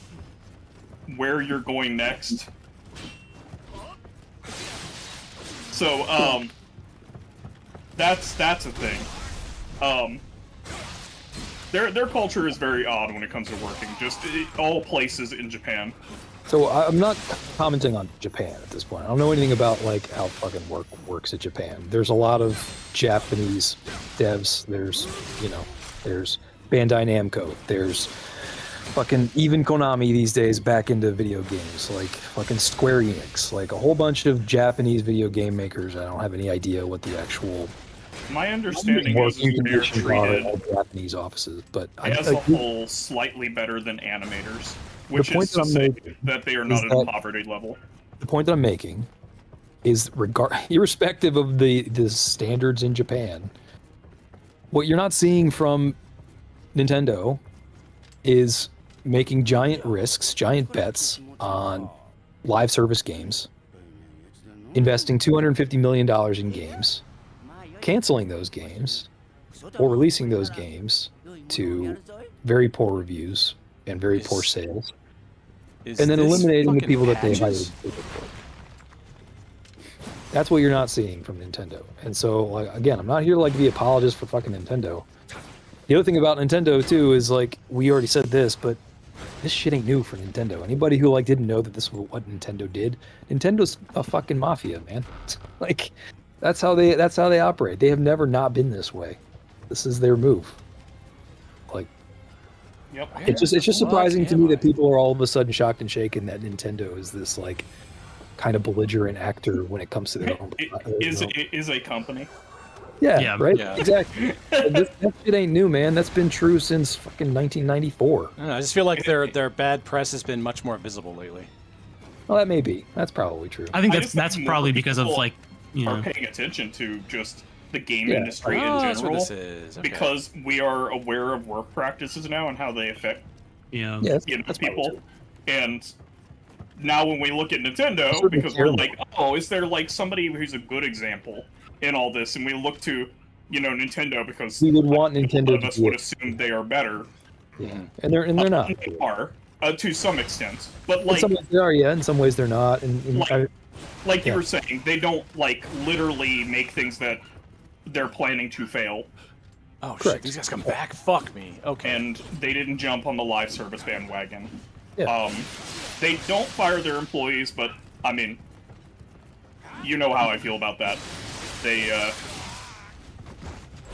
where you're going next. So, that's a thing. Their culture is very odd when it comes to working. Just all places in Japan. So I'm not commenting on Japan at this point. I don't know anything about like how fucking works at Japan. There's a lot of Japanese devs. There's Bandai Namco. There's fucking even Konami these days back into video games, like fucking Square Enix, like a whole bunch of Japanese video game makers. I don't have any idea what the actual My understanding is working they're conditions are treated at Japanese offices, but as a whole slightly better than animators, which is to say that they are not at a poverty level. The point that I'm making is, irrespective of the standards in Japan, what you're not seeing from Nintendo is making giant risks, giant bets on live service games, investing $250 million in games, canceling those games, or releasing those games to very poor reviews and very poor sales, and then eliminating the people that they hired. That's what you're not seeing from Nintendo. And so, like, again, I'm not here to be apologist for fucking Nintendo. The other thing about Nintendo too is, like, we already said this, but this shit ain't new for Nintendo. Anybody who didn't know that this was what Nintendo did, Nintendo's a fucking mafia, man. Like, that's how they operate. They have never not been this way. This is their move. Like, yep. It's just surprising to me that people are all of a sudden shocked and shaken that Nintendo is this like kind of belligerent actor when it comes to their own. It is a company. Yeah, right. Yeah. Exactly. That shit ain't new, man. That's been true since fucking 1994. I just feel like their bad press has been much more visible lately. Well, that may be. That's probably true. I think I just that's think probably more because of people like are paying attention to just the game Yeah. industry in That's what general, this is. Okay. because we are aware of work practices now and how they affect Yeah. Yeah, that's probably people. true. And now when we look at Nintendo, Certainly because we're terrible. like, oh, is there like somebody who's a good example in all this? And we look to, Nintendo because We would want a lot Nintendo of to us be would it. assume they are better. Yeah, and they're not. They are, to some extent. But In like, some ways they are, yeah. In some ways they're not. And like you yeah. were saying, they don't like literally make things that they're planning to fail. Oh shit! Correct. These guys come back. Fuck me. Okay. And they didn't jump on the live service bandwagon. Yeah. They don't fire their employees, but I mean, you know how I feel about that. They,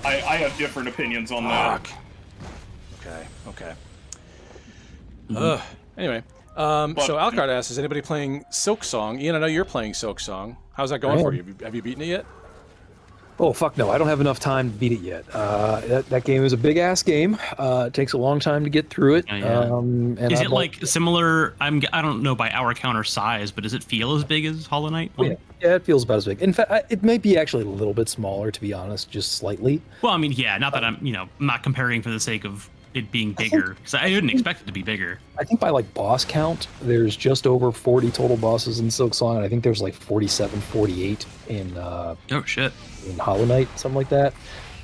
I have different opinions on that. Fuck. Okay. Anyway, so Alcard asks, is anybody playing Silk Song? Ian, I know you're playing Silk Song. How's that going I for am. you? Have you beaten it yet? Oh fuck no! I don't have enough time to beat it yet. That game is a big ass game. It takes a long time to get through it. Yeah. And Is I'd it like similar? I don't know by our counter size, but does it feel as big as Hollow Knight? Yeah, it feels about as big. In fact, it may be actually a little bit smaller, to be honest, just slightly. Well, I mean, yeah. Not that I'm not comparing for the sake of it being bigger, because I didn't expect it to be bigger. I think by like boss count, there's just over 40 total bosses in Silk Song, and I think there's like 47, 48 in Oh shit. in Hollow Knight, something like that.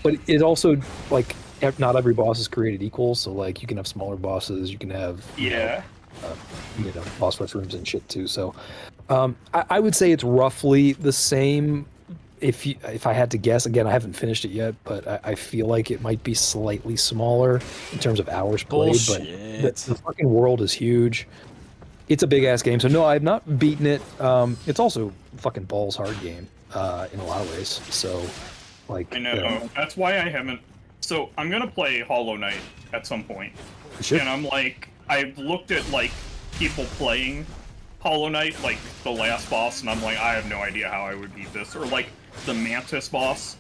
But it also, like, not every boss is created equal, so like you can have smaller bosses, you can have Yeah. boss rush rooms and shit too. So I would say it's roughly the same. If I had to guess, again, I haven't finished it yet, but I feel like it might be slightly smaller in terms of hours played. Bullshit. But the fucking world is huge. It's a big ass game. So no, I've not beaten it. It's also a fucking balls hard game in a lot of ways. So like I know. That's why I haven't. So I'm gonna play Hollow Knight at some point, and I'm like, I've looked at like people playing Hollow Knight, like the last boss, and I'm like, I have no idea how I would beat this, or like the Mantis boss.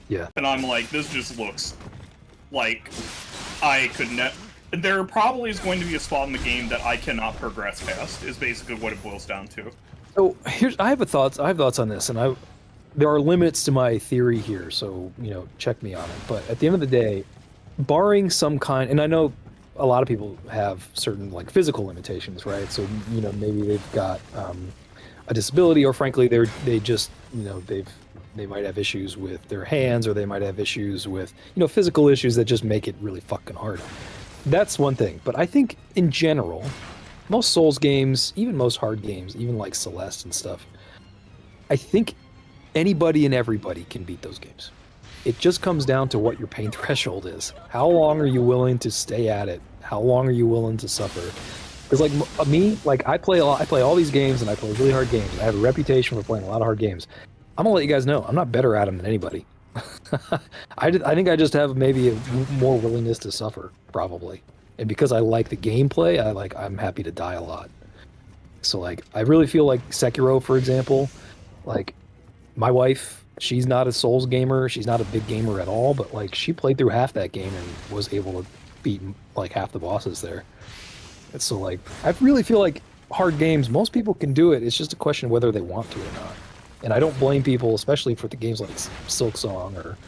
Yeah. And I'm like, this just looks like I could there probably is going to be a spot in the game that I cannot progress past, is basically what it boils down to. So I have thoughts on this, and there are limits to my theory here, so check me on it. But at the end of the day, barring some kind, and I know a lot of people have certain like physical limitations, right? So maybe they've got a disability, or frankly they might have issues with their hands, or they might have issues with physical issues that just make it really fucking hard. That's one thing. But I think in general, most Souls games, even most hard games, even like Celeste and stuff, I think anybody and everybody can beat those games. It just comes down to what your pain threshold is. How long are you willing to stay at it? How long are you willing to suffer? Because like me, like I play all these games, and I play really hard games. I have a reputation for playing a lot of hard games. I'm gonna let you guys know, I'm not better at them than anybody. I think I just have maybe a more willingness to suffer, probably. And because I like the gameplay, I'm happy to die a lot. So like I really feel like Sekiro, for example, like my wife, she's not a Souls gamer, she's not a big gamer at all, but like she played through half that game and was able to beat like half the bosses there. And so like I really feel like hard games, most people can do it. It's just a question of whether they want to or not. And I don't blame people, especially for the games like Silksong or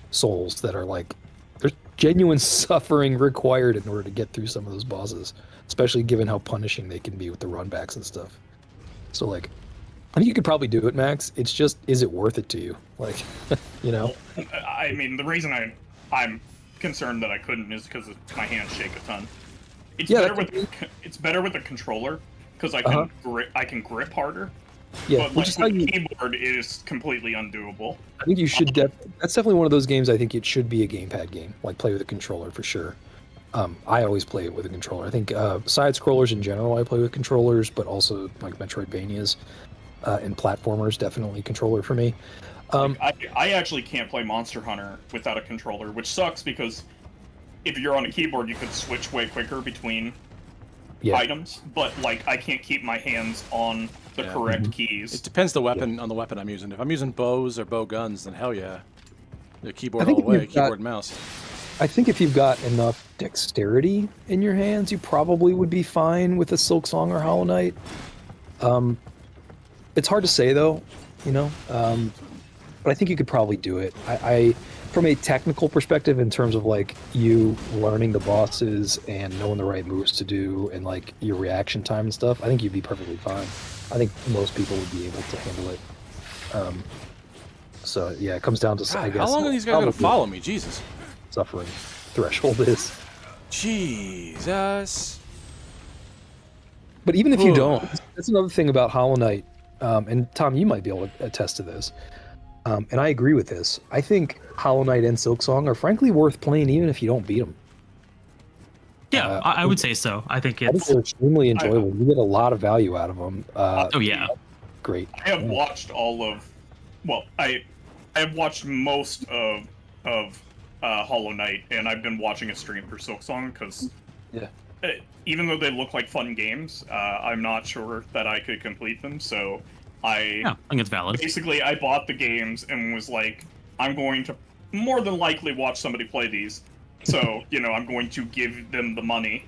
Souls, that are like, there's genuine suffering required in order to get through some of those bosses, especially given how punishing they can be with the runbacks and stuff. So like, I think you could probably do it, Max. It's just, is it worth it to you? Like, I mean, the reason I'm concerned that I couldn't is because my hands shake a ton. It's better with a controller, because I can grip harder. Yeah, but like with keyboard, it is completely undoable. I think you should. That's definitely one of those games. I think it should be a gamepad game, like play with a controller for sure. I always play it with a controller. I think side scrollers in general, I play with controllers, but also like Metroidvanias and platformers, definitely controller for me. I actually can't play Monster Hunter without a controller, which sucks because if you're on a keyboard, you could switch way quicker between items, but like I can't keep my hands on the correct keys. It depends on the weapon I'm using. If I'm using bows or bow guns, then hell yeah, the keyboard all the way, keyboard and mouse. I think if you've got enough dexterity in your hands, you probably would be fine with a Silksong or Hollow Knight. It's hard to say though, but I think you could probably do it. I from a technical perspective, in terms of like you learning the bosses and knowing the right moves to do and like your reaction time and stuff, I think you'd be perfectly fine. I think most people would be able to handle it. So yeah, it comes down to, I guess. How long are these guys going to follow me? Jesus. Suffering threshold is. Jesus. But even if you don't, that's another thing about Hollow Knight. And Tom, you might be able to attest to this. And I agree with this. I think Hollow Knight and Silksong are frankly worth playing even if you don't beat them. Yeah, I would say so. I think they're extremely enjoyable. You get a lot of value out of them. Oh yeah, great. I have watched I have watched most of Hollow Knight, and I've been watching a stream for Silksong because even though they look like fun games, I'm not sure that I could complete them. So I think it's valid. Basically, I bought the games and was like, I'm going to more than likely watch somebody play these. So, I'm going to give them the money.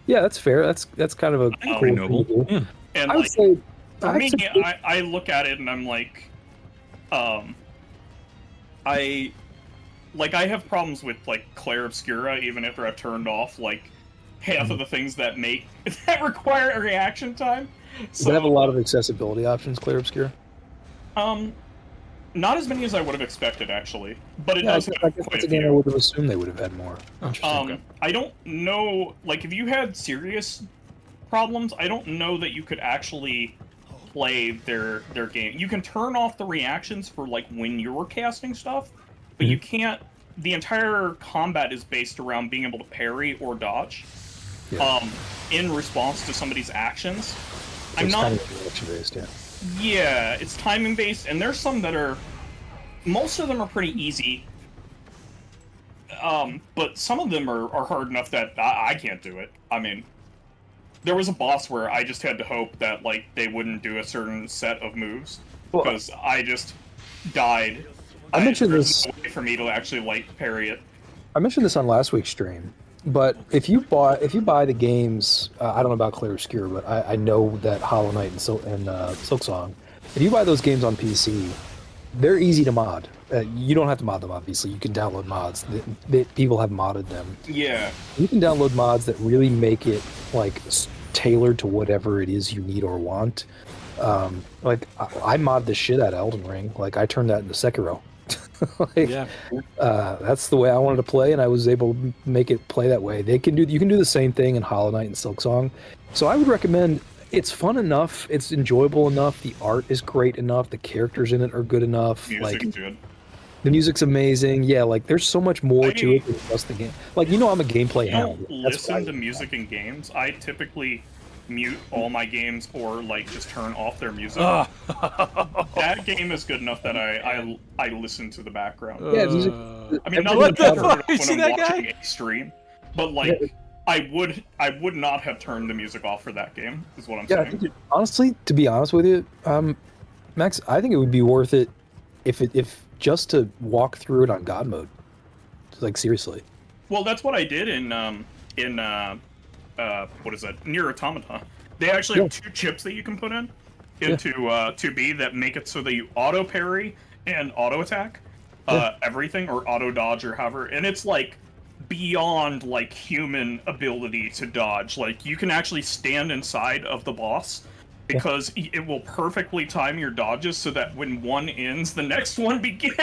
Yeah, that's fair. That's kind of a cool noble. Yeah. And I would say, for me, I look at it and I'm like, I have problems with like Clair Obscura even after I've turned off like half of the things that require a reaction time. So they have a lot of accessibility options, Clair Obscura. Not as many as I would have expected, actually, but it does have quite a few. I would have assumed they would have had more. Interesting. I don't know, like, if you had serious problems, I don't know that you could actually play their game. You can turn off the reactions for like when you're casting stuff, but you can't. The entire combat is based around being able to parry or dodge, in response to somebody's actions. I'm It's not. kind of reaction based, yeah. Yeah, it's timing based, and there's some that are. Most of them are pretty easy. But some of them are hard enough that I can't do it. I mean, there was a boss where I just had to hope that like they wouldn't do a certain set of moves because I just died. I mentioned there's this. no way for me to actually like parry it. I mentioned this on last week's stream, but if you buy the games, I don't know about Clear Obscure, but I know that Hollow Knight and Silksong, if you buy those games on PC, they're easy to mod. You don't have to mod them, obviously. You can download mods. People have modded them. Yeah. You can download mods that really make it like tailored to whatever it is you need or want. Like I mod the shit out of Elden Ring. Like I turned that into Sekiro. Like, that's the way I wanted to play, and I was able to make it play that way. You can do the same thing in Hollow Knight and Silksong. So I would recommend. It's fun enough. It's enjoyable enough. The art is great enough. The characters in it are good enough. Music's good. The music's amazing. Yeah, like there's so much more to it than just the game. Like I'm a gameplay hound. I don't listen to music in games. I typically mute all my games or like just turn off their music. That game is good enough that I listen to the background. Yeah, music. I mean, not What that the I turn it fuck? off You when see I'm that watching guy? a stream, but like I would not have turned the music off for that game. Is what I'm Yeah, saying. honestly, to be honest with you, Max, I think it would be worth it if just to walk through it on God mode. Like seriously. Well, that's what I did in what is that? Nier Automata. They actually have 2 chips that you can put in into 2B that make it so that you auto parry and auto attack everything, or auto dodge, or however. And it's like beyond like human ability to dodge. Like you can actually stand inside of the boss because it will perfectly time your dodges so that when one ends, the next one begins.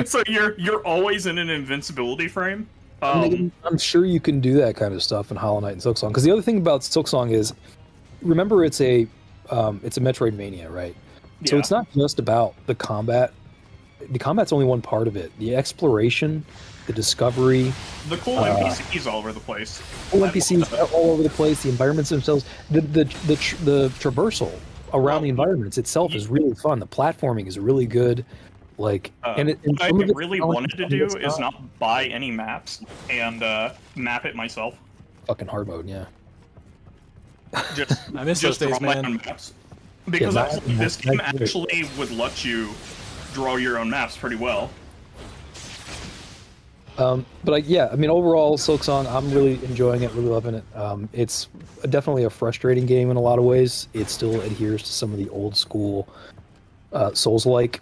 So you're always in an invincibility frame. I'm sure you can do that kind of stuff in Hollow Knight and Silksong. Because the other thing about Silksong is, remember, it's a Metroidvania, right? So it's not just about the combat. The combat's only one part of it. The exploration, the discovery, the cool NPCs all over the place. Cool NPCs all over the place. The environments themselves, the traversal around the environments itself is really fun. The platforming is really good. Like, what I really wanted to do is not buy any maps and map it myself. Fucking hard mode, yeah. Just I miss those days, draw my man. own maps. Because this game actually would let you draw your own maps pretty well. But yeah, I mean, overall, Silksong, I'm really enjoying it, really loving it. It's definitely a frustrating game in a lot of ways. It still adheres to some of the old school Souls-like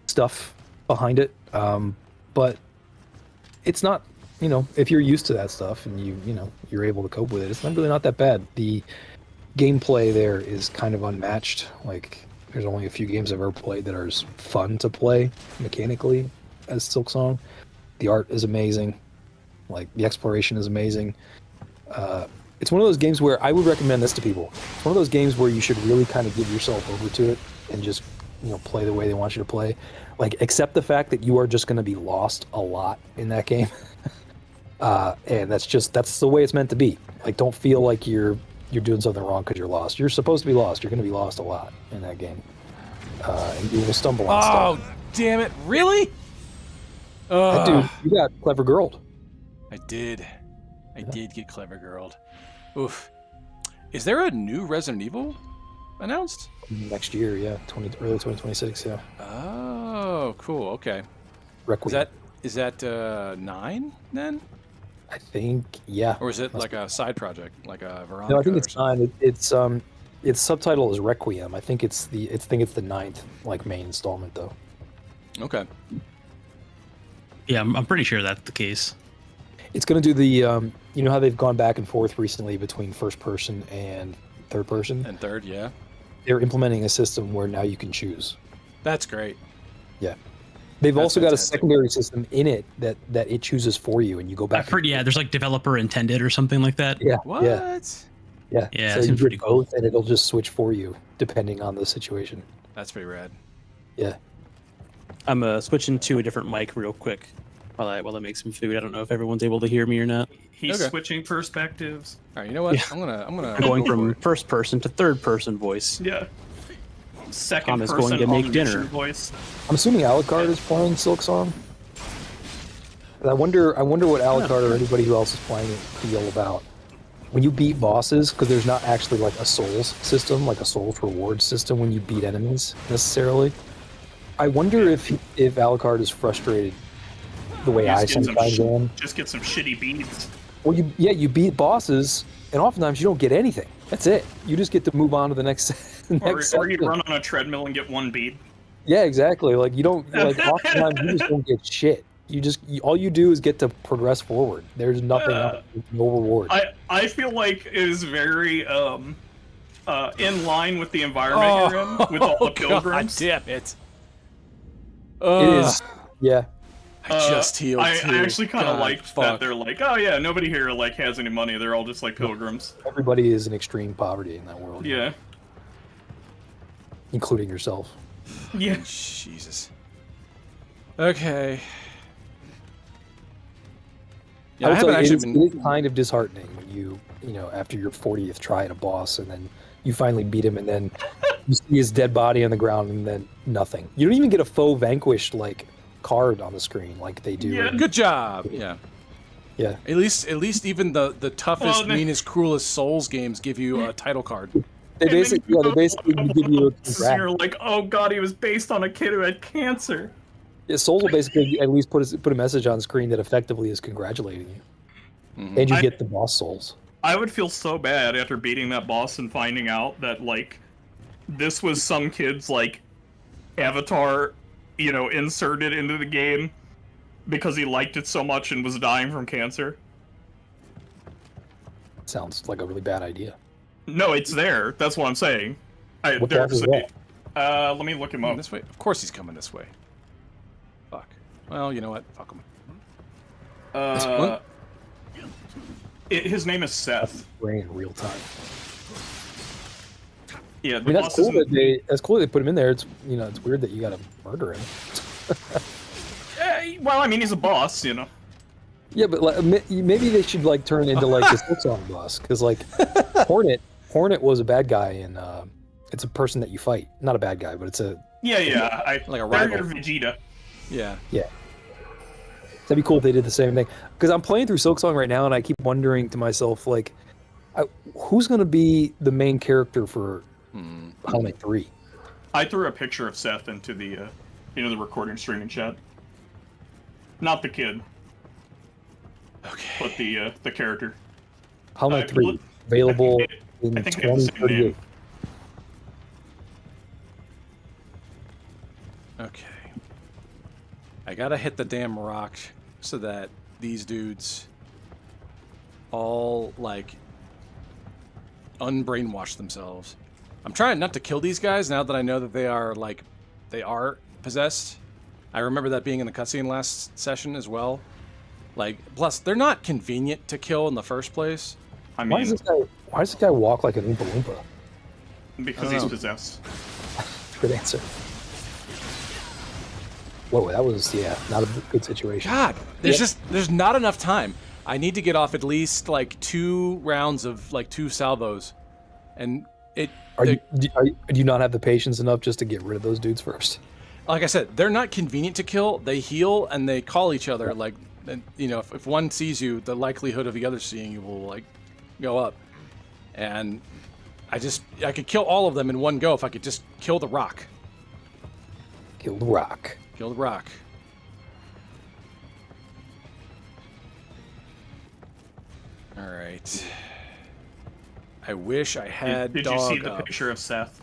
stuff behind it, but it's not, if you're used to that stuff and you're able to cope with it, it's really not that bad. The gameplay there is kind of unmatched. Like, there's only a few games I've ever played that are as fun to play mechanically as Silksong. The art is amazing, like the exploration is amazing. It's one of those games where I would recommend this to people. It's one of those games where you should really kind of give yourself over to it and just play the way they want you to play. Like, accept the fact that you are just going to be lost a lot in that game. And that's the way it's meant to be. Like, don't feel like you're doing something wrong because you're lost. You're supposed to be lost. You're going to be lost a lot in that game. And you will stumble on stuff. Oh, damn it. Really? Dude, you got Clever Girl. I did get Clever Girl. Oof. Is there a new Resident Evil announced? Next year, yeah. Early 2026, yeah. Oh, cool. Okay. Requiem. Is that 9 then? I think, yeah. Or is it like a side project, like a Veronica? No, I think it's 9. Its subtitle is Requiem. I think it's the 9th like main installment though. Okay. Yeah, I'm pretty sure that's the case. It's going to do the how they've gone back and forth recently between first person and third person. And third, yeah. They're implementing a system where now you can choose. That's great. Yeah. They've That's also got a fantastic. secondary system in it that it chooses for you, and you go back. I've heard, yeah, there's like developer intended or something like that. Yeah. What? Yeah. Yeah. Yeah, So it you seems pretty get cool. both, and it'll just switch for you depending on the situation. That's pretty rad. Yeah. I'm switching to a different mic real quick while I make some food. I don't know if everyone's able to hear me or not. He's Okay. switching perspectives. All right, you know what? Yeah. I'm gonna I'm going go for from it. first person to third person voice. Yeah. Second Tom is person going to make omniscient dinner. voice. I'm assuming Alucard is playing Silksong. I wonder what Alucard or anybody who else is playing it feel about when you beat bosses, because there's not actually like a souls system, like a souls reward system when you beat enemies necessarily. I wonder if Alucard is frustrated the way I Just get some sometimes am. Just get some shitty beats. Well, you beat bosses, and oftentimes you don't get anything. That's it. You just get to move on to the next. Or you section. run on a treadmill and get one beat. Yeah, exactly. Like you don't like oftentimes you just don't get shit. All you do is get to progress forward. There's nothing else, no reward. I feel like it is very in line with the environment you're in, with all the pilgrims. God damn it. It is, yeah. I just healed I too. actually kind of God, liked fuck. that they're like, oh yeah, nobody here like has any money. They're all just like pilgrims. Everybody is in extreme poverty in that world. Yeah. Including yourself. Yeah. Jesus. Okay. I Yeah, I would haven't say actually it been. is kind of disheartening when you know, after your 40th try at a boss, and then you finally beat him, and then you see his dead body on the ground, and then nothing. You don't even get a faux vanquished like card on the screen like they do. Yeah. Good job. Yeah. Yeah. At least even the toughest, Well, meanest, cruelest Souls games give you a title card. They basically give you a congrats. You're like, oh god, he was based on a kid who had cancer. Yeah, Souls will basically at least put a message on screen that effectively is congratulating you, and you get the boss souls. I would feel so bad after beating that boss and finding out that like this was some kid's like avatar, you know, inserted into the game because he liked it so much and was dying from cancer. Sounds like a really bad idea. No, it's there. That's what I'm saying. What boss is that? Let me look him up. This way. Of course he's coming this way. Fuck. Well, you know what? Fuck him. His name is Seth. Brain in real time. Yeah, I mean, that's cool that they put him in there. It's it's weird that you got to murder him. Well, I mean, he's a boss, you know. Yeah, but like, maybe they should like turn into like the Silksong boss, because like Hornet was a bad guy, and it's a person that you fight. Not a bad guy, but it's a Yeah. Like a they're rival. your Vegeta. Yeah. That'd be cool if they did the same thing. Because I'm playing through Silksong right now, and I keep wondering to myself, like, who's going to be the main character for Helmet 3? I threw a picture of Seth into the, the recording streaming chat. Not the kid, Okay. but the character. Helmet 3, available in I think they have the same 2038. name. Okay. I gotta hit the damn rock so that these dudes all, like, unbrainwash themselves. I'm trying not to kill these guys now that I know that they are possessed. I remember that being in the cutscene last session as well. Like, plus, they're not convenient to kill in the first place. I Why mean, does this guy walk like an Oompa Loompa? because I he's don't know. possessed. Good answer. Whoa, that was not a good situation. God, there's not enough time. I need to get off at least like 2 rounds of like 2 salvos, and Do you not have the patience enough just to get rid of those dudes first? like I said, they're not convenient to kill. They heal and they call each other. Like, and, if one sees you, the likelihood of the other seeing you will like go up. And I could kill all of them in one go if I could just kill the rock. Kill the rock. Kill the rock. All right. I wish I had Did you dog see the up. picture of Seth?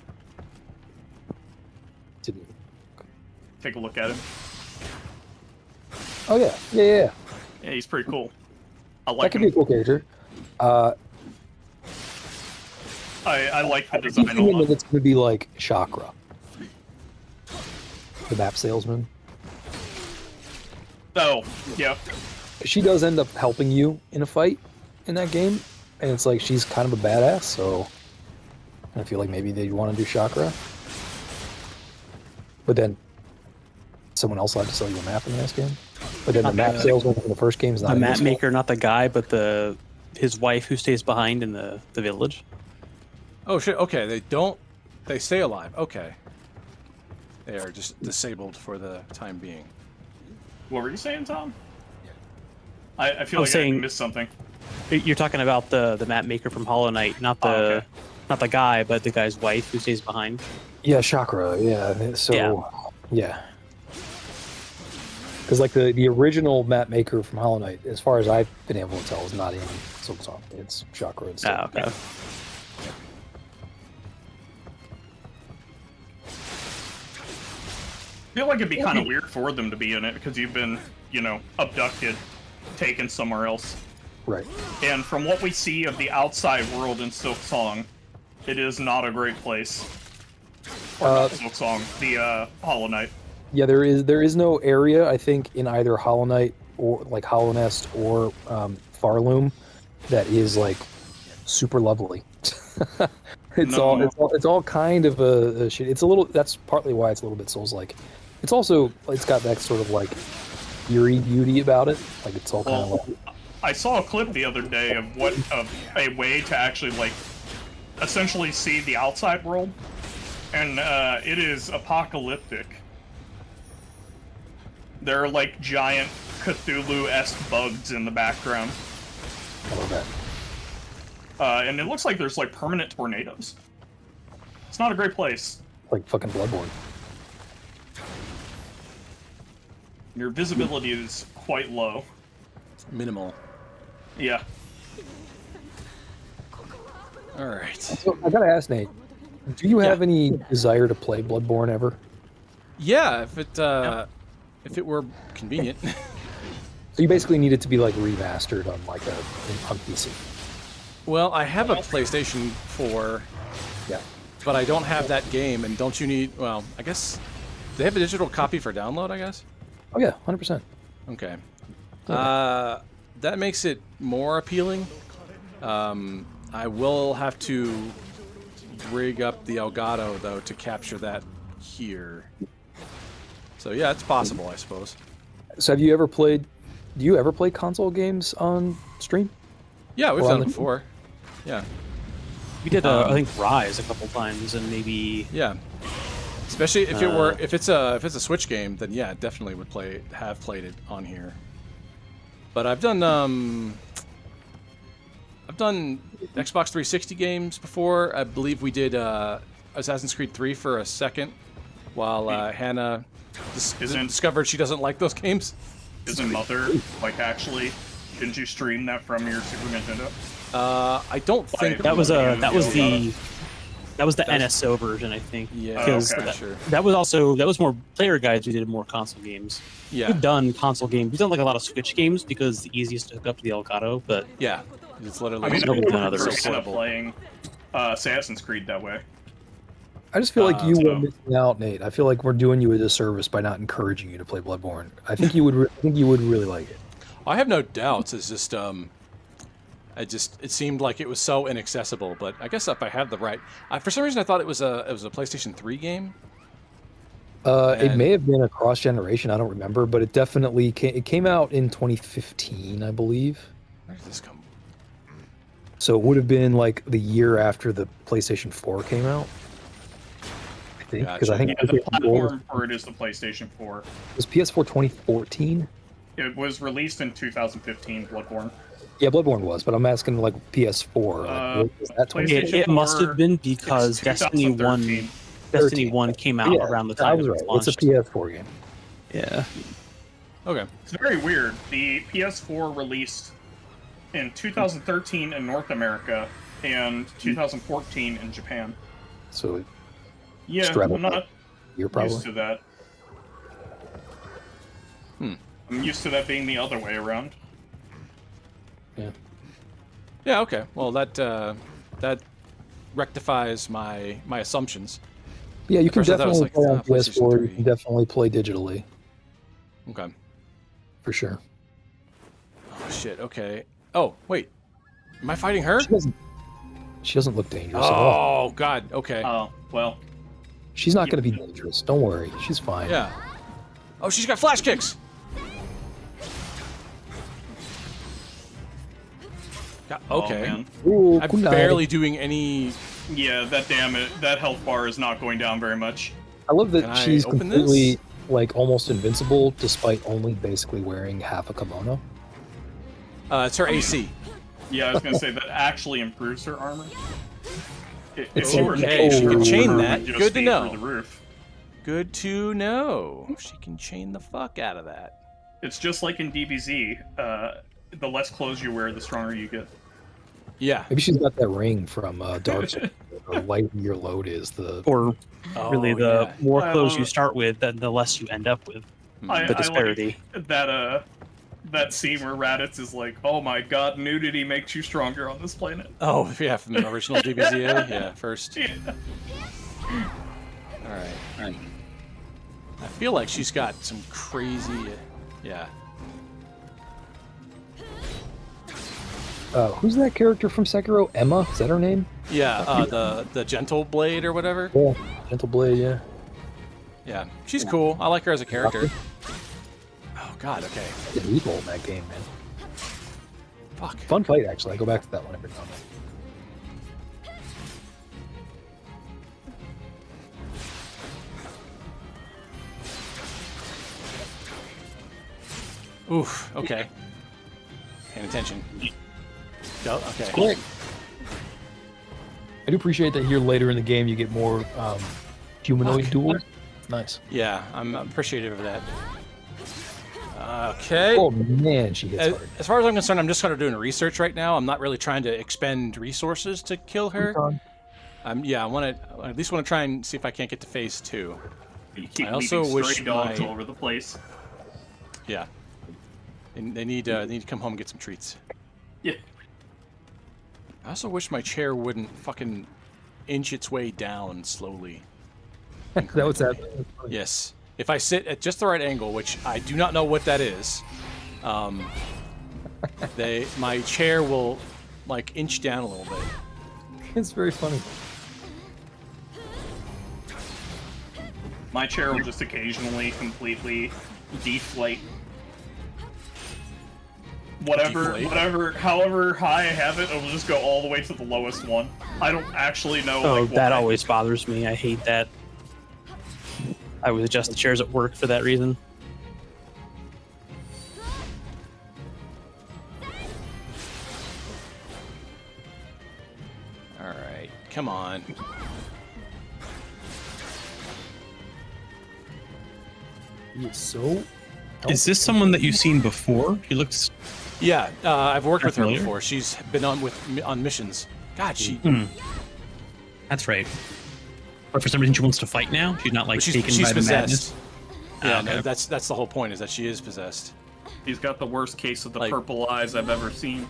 Didn't. Take a look at him. Oh yeah. Yeah, he's pretty cool. I That like could be a him. cool character. I like the I keep design a thinking lot. that it's going to be like Chakra, the map salesman. Oh, yeah. She does end up helping you in a fight in that game, and it's like she's kind of a badass. So I feel like maybe they want to do Chakra, but then someone else will have to sell you a map in the next game. But then the map salesman from the first game is not The in map this one. maker, not the guy, but his wife who stays behind in the village. Oh shit. Okay, they stay alive. Okay. They are just disabled for the time being. What were you saying, Tom? I feel I like was saying- I missed something. You're talking about the map maker from Hollow Knight, not the okay. not the guy, but the guy's wife who stays behind. Yeah, Chakra. Yeah. So yeah. Because like the original map maker from Hollow Knight, as far as I've been able to tell, is not in Silksong. It's Chakra instead. Ah, okay. I feel like it'd be kind of weird for them to be in it because you've been, abducted, taken somewhere else. Right. And from what we see of the outside world in Silk Song, it is not a great place. Or not Silk Song, the Hollow Knight. Yeah, there is no area, I think, in either Hollow Knight or like Hollow Nest or Farloom that is like super lovely. It's all kind of a shit. It's a little. That's partly why it's a little bit Souls-like. It's got that sort of like eerie beauty about it. Like it's all kind of like. I saw a clip the other day of a way to actually like essentially see the outside world, and it is apocalyptic. There are like giant Cthulhu-esque bugs in the background. I love that. And it looks like there's like permanent tornadoes. It's not a great place. Like fucking Bloodborne. Your visibility is quite low. Minimal. Yeah. All right. So I gotta ask Nate, do you have any desire to play Bloodborne ever? Yeah, if it were convenient. So you basically need it to be like remastered on like on PC. Well, I have a PlayStation 4, Yeah. but I don't have that game. And don't you need? Well, I guess they have a digital copy for download. I guess. Oh yeah, 100%. Okay. That makes it more appealing. I will have to rig up the Elgato though to capture that here. So yeah, it's possible, I suppose. So have you ever played? Do you ever play console games on stream? Yeah, we've Well, done it before. Yeah. We did, I think, Rise a couple times, and maybe Yeah. Especially if it's a Switch game, then yeah, definitely would have played it on here. But I've done Xbox 360 games before. I believe we did Assassin's Creed 3 for a second, while Hannah discovered she doesn't like those games. Isn't Mother like actually? Didn't you stream that from your Super Nintendo? I don't think that was the NSO version, I think. Yeah, because okay, sure. that was more player guides. We did more console games. Yeah, We've done console games. We've done like a lot of Switch games because it's the easiest to hook up to the Elgato. But yeah, it's literally. I mean, Nobody's done I other ended so up playing Assassin's Creed that way. I just feel like you so- were missing out, Nate. I feel like we're doing you a disservice by not encouraging you to play Bloodborne. I think you would. I think you would really like it. I have no doubts. It's just it seemed like it was so inaccessible. But I guess if I had the right, for some reason I thought it was a PlayStation 3 game. It may have been a cross generation. I don't remember, but it definitely came out in 2015, I believe. Where did this come? So it would have been like the year after the PlayStation 4 came out. I think because I think Yeah, the PlayStation 4 platform for it is the PlayStation 4. was PS4 2014. It was released in 2015, Bloodborne. Yeah, Bloodborne was, but I'm asking like PS4. Like, was that 2015? it must have been because It's Destiny 2013. 1. Destiny 1 came out Yeah, around the I time was it right. was It's a launched. PS4 game. Yeah. Okay. It's very weird. The PS4 released in 2013 in North America and 2014 in Japan. So Yeah, Straddle I'm not you're probably. used to that. I'm used to that being the other way around. Yeah. Yeah. Okay. Well, that rectifies my assumptions. Yeah, you can First I thought it was definitely like, play on PlayStation PS4. 3. You can definitely play digitally Okay. for sure. Oh shit. Okay. Oh wait. Am I fighting her? She doesn't look dangerous at all. Oh God. Okay. Oh, well. She's not going to be dangerous. Don't worry. She's fine. Yeah. Oh, she's got flash kicks. Okay. Oh, man. Ooh, I'm kunai. barely doing any. Yeah, that health bar is not going down very much. I love that Can I she's open completely, like, almost invincible despite only basically wearing half a kimono. It's her AC. Yeah, I was gonna say that actually improves her armor. If It's she were okay, naked, she can her chain armor that. would just Good to be know. through the roof. Good to know. She can chain the fuck out of that. It's just like in DBZ. The less clothes you wear, the stronger you get. Yeah. Maybe she's got that ring from Dark Souls. The lighter your load is, the Or really, Oh, the yeah. more I clothes love you it. start with, then the less you end up with. I The disparity. like that scene where Raditz is like, "Oh my God, nudity makes you stronger on this planet." Oh, yeah, from the original DBZA? Yeah, first. Yeah. Alright. I feel like she's got some crazy... Yeah. who's that character from Sekiro? Emma? Is that her name? Yeah, the Gentle Blade or whatever. Yeah. Gentle Blade, yeah. Yeah, she's cool. I like her as a character. Oh, God, okay. She's evil in that game, man. Fuck. Fun fight, actually. I go back to that one every now and then. Oof, okay. Paying attention. Go, okay. Quick. I do appreciate that here later in the game you get more humanoid Fuck. duels. Nice. Yeah, I'm appreciative of that. Okay. Oh man, she hits hard. As far as I'm concerned, I'm just kind of doing research right now. I'm not really trying to expend resources to kill her. Yeah, I at least want to try and see if I can't get to phase 2. You keep I also leaving wish stray dogs my- all over the place. Yeah. And they need to come home and get some treats. Yeah. I also wish my chair wouldn't fucking inch its way down slowly. That was happening. Yes. If I sit at just the right angle, which I do not know what that is, my chair will like inch down a little bit. It's very funny. My chair will just occasionally completely deflate. However high I have it, it'll just go all the way to the lowest one. I don't actually know. Oh, like, that why. always bothers me. I hate that. I would adjust the chairs at work for that reason. Alright, come on. He is so. Is this someone that you've seen before? He looks. Yeah, I've worked with her Familiar? before. She's been on missions. God, she That's right. But for some reason, she wants to fight now. She's not like she's taken by the madness. possessed. Yeah, okay. no, that's the whole point, is that she is possessed. He's got the worst case of the Like- purple eyes I've ever seen.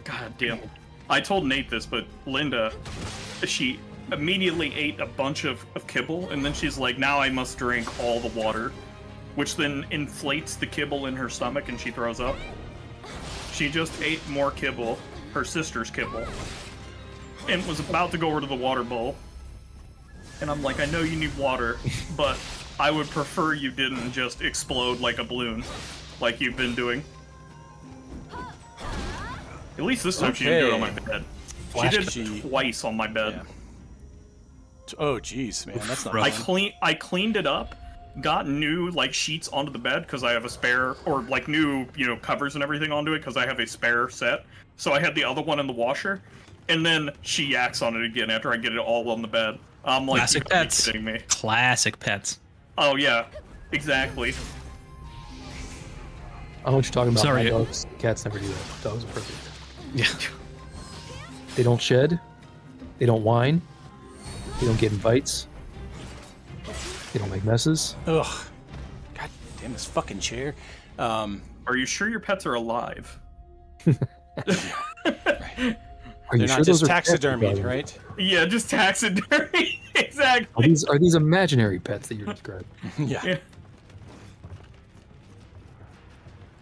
God damn. I told Nate this, but Linda, she immediately ate a bunch of kibble, and then she's like, now I must drink all the water, which then inflates the kibble in her stomach and she throws up. She just ate more kibble, her sister's kibble, and was about to go over to the water bowl. And I'm like, I know you need water, but I would prefer you didn't just explode like a balloon, like you've been doing. At least this time she didn't do it on my bed. She did it twice on my bed. Yeah. Oh, jeez, man, that's not Rough. fun. I cleaned it up, got new like sheets onto the bed because I have a spare, or like new covers and everything onto it because I have a spare set. So I had the other one in the washer, and then she yaks on it again after I get it all on the bed. I'm like, Classic you gotta be pets. kidding me? Classic pets. Oh yeah, exactly. I don't know what you're talking about. Sorry. My dogs, cats never do that. Dogs are perfect. Yeah. They don't shed. They don't whine. They don't get in fights. They don't make messes. Ugh. God damn this fucking chair. Are you sure your pets are alive? Are you They're sure not just those are pets you're taxidermied, talking right? Yeah, just taxidermy. about? Exactly. Are these imaginary pets that you're describing? Yeah. Yeah.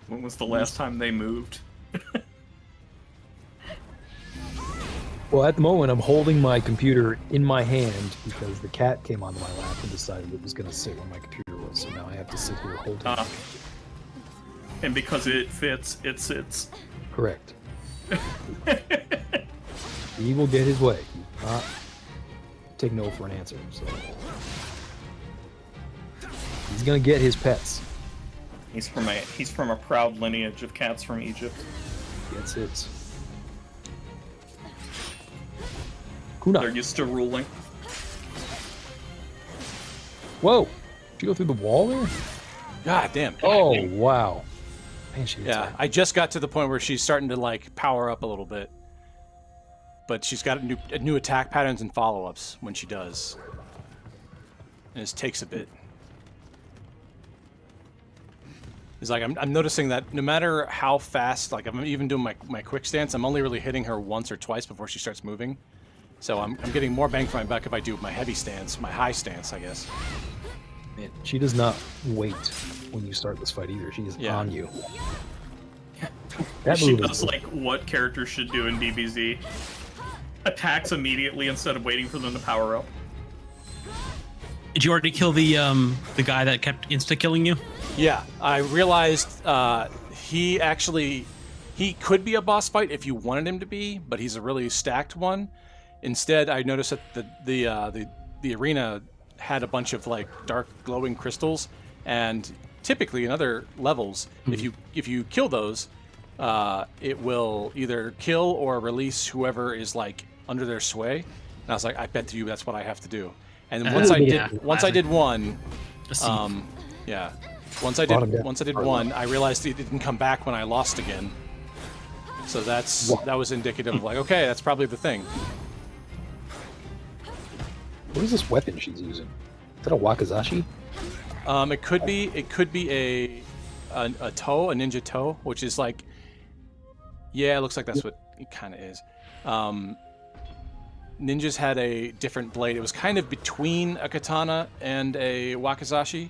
When was the last time they moved? Well, at the moment, I'm holding my computer in my hand because the cat came onto my lap and decided it was going to sit where my computer was. So now I have to sit here holding it. And because it fits, it sits. Correct. He will get his way. He will not take no for an answer. So he's going to get his pets. He's from a proud lineage of cats from Egypt. Gets his. Kuna. They're used to ruling. Whoa! Did you go through the wall there? God damn. Oh, wow. Man, she hits Yeah, hard. I just got to the point where she's starting to like power up a little bit, but she's got new attack patterns and follow-ups when she does, and it takes a bit. It's like I'm noticing that no matter how fast, like I'm even doing my quick stance, I'm only really hitting her once or twice before she starts moving. So I'm getting more bang for my buck if I do my heavy stance, my high stance, I guess. Man, she does not wait when you start this fight either. She is Yeah. on you. That She move does is like what characters should do in DBZ. Attacks immediately instead of waiting for them to power up. Did you already kill the guy that kept insta-killing you? Yeah, I realized he could be a boss fight if you wanted him to be, but he's a really stacked one. Instead, I noticed that the arena had a bunch of like dark glowing crystals, and typically in other levels, if you kill those, it will either kill or release whoever is like under their sway. And I was like, I bet you that's what I have to do. And then once I did one, yeah, once I did one, I realized it didn't come back when I lost again. So that was indicative of like, okay, that's probably the thing. What is this weapon she's using? Is that a wakizashi? It could be a toe, a ninja toe, which is like, yeah, it looks like that's what it kind of is. Ninjas had a different blade. It was kind of between a katana and a wakizashi.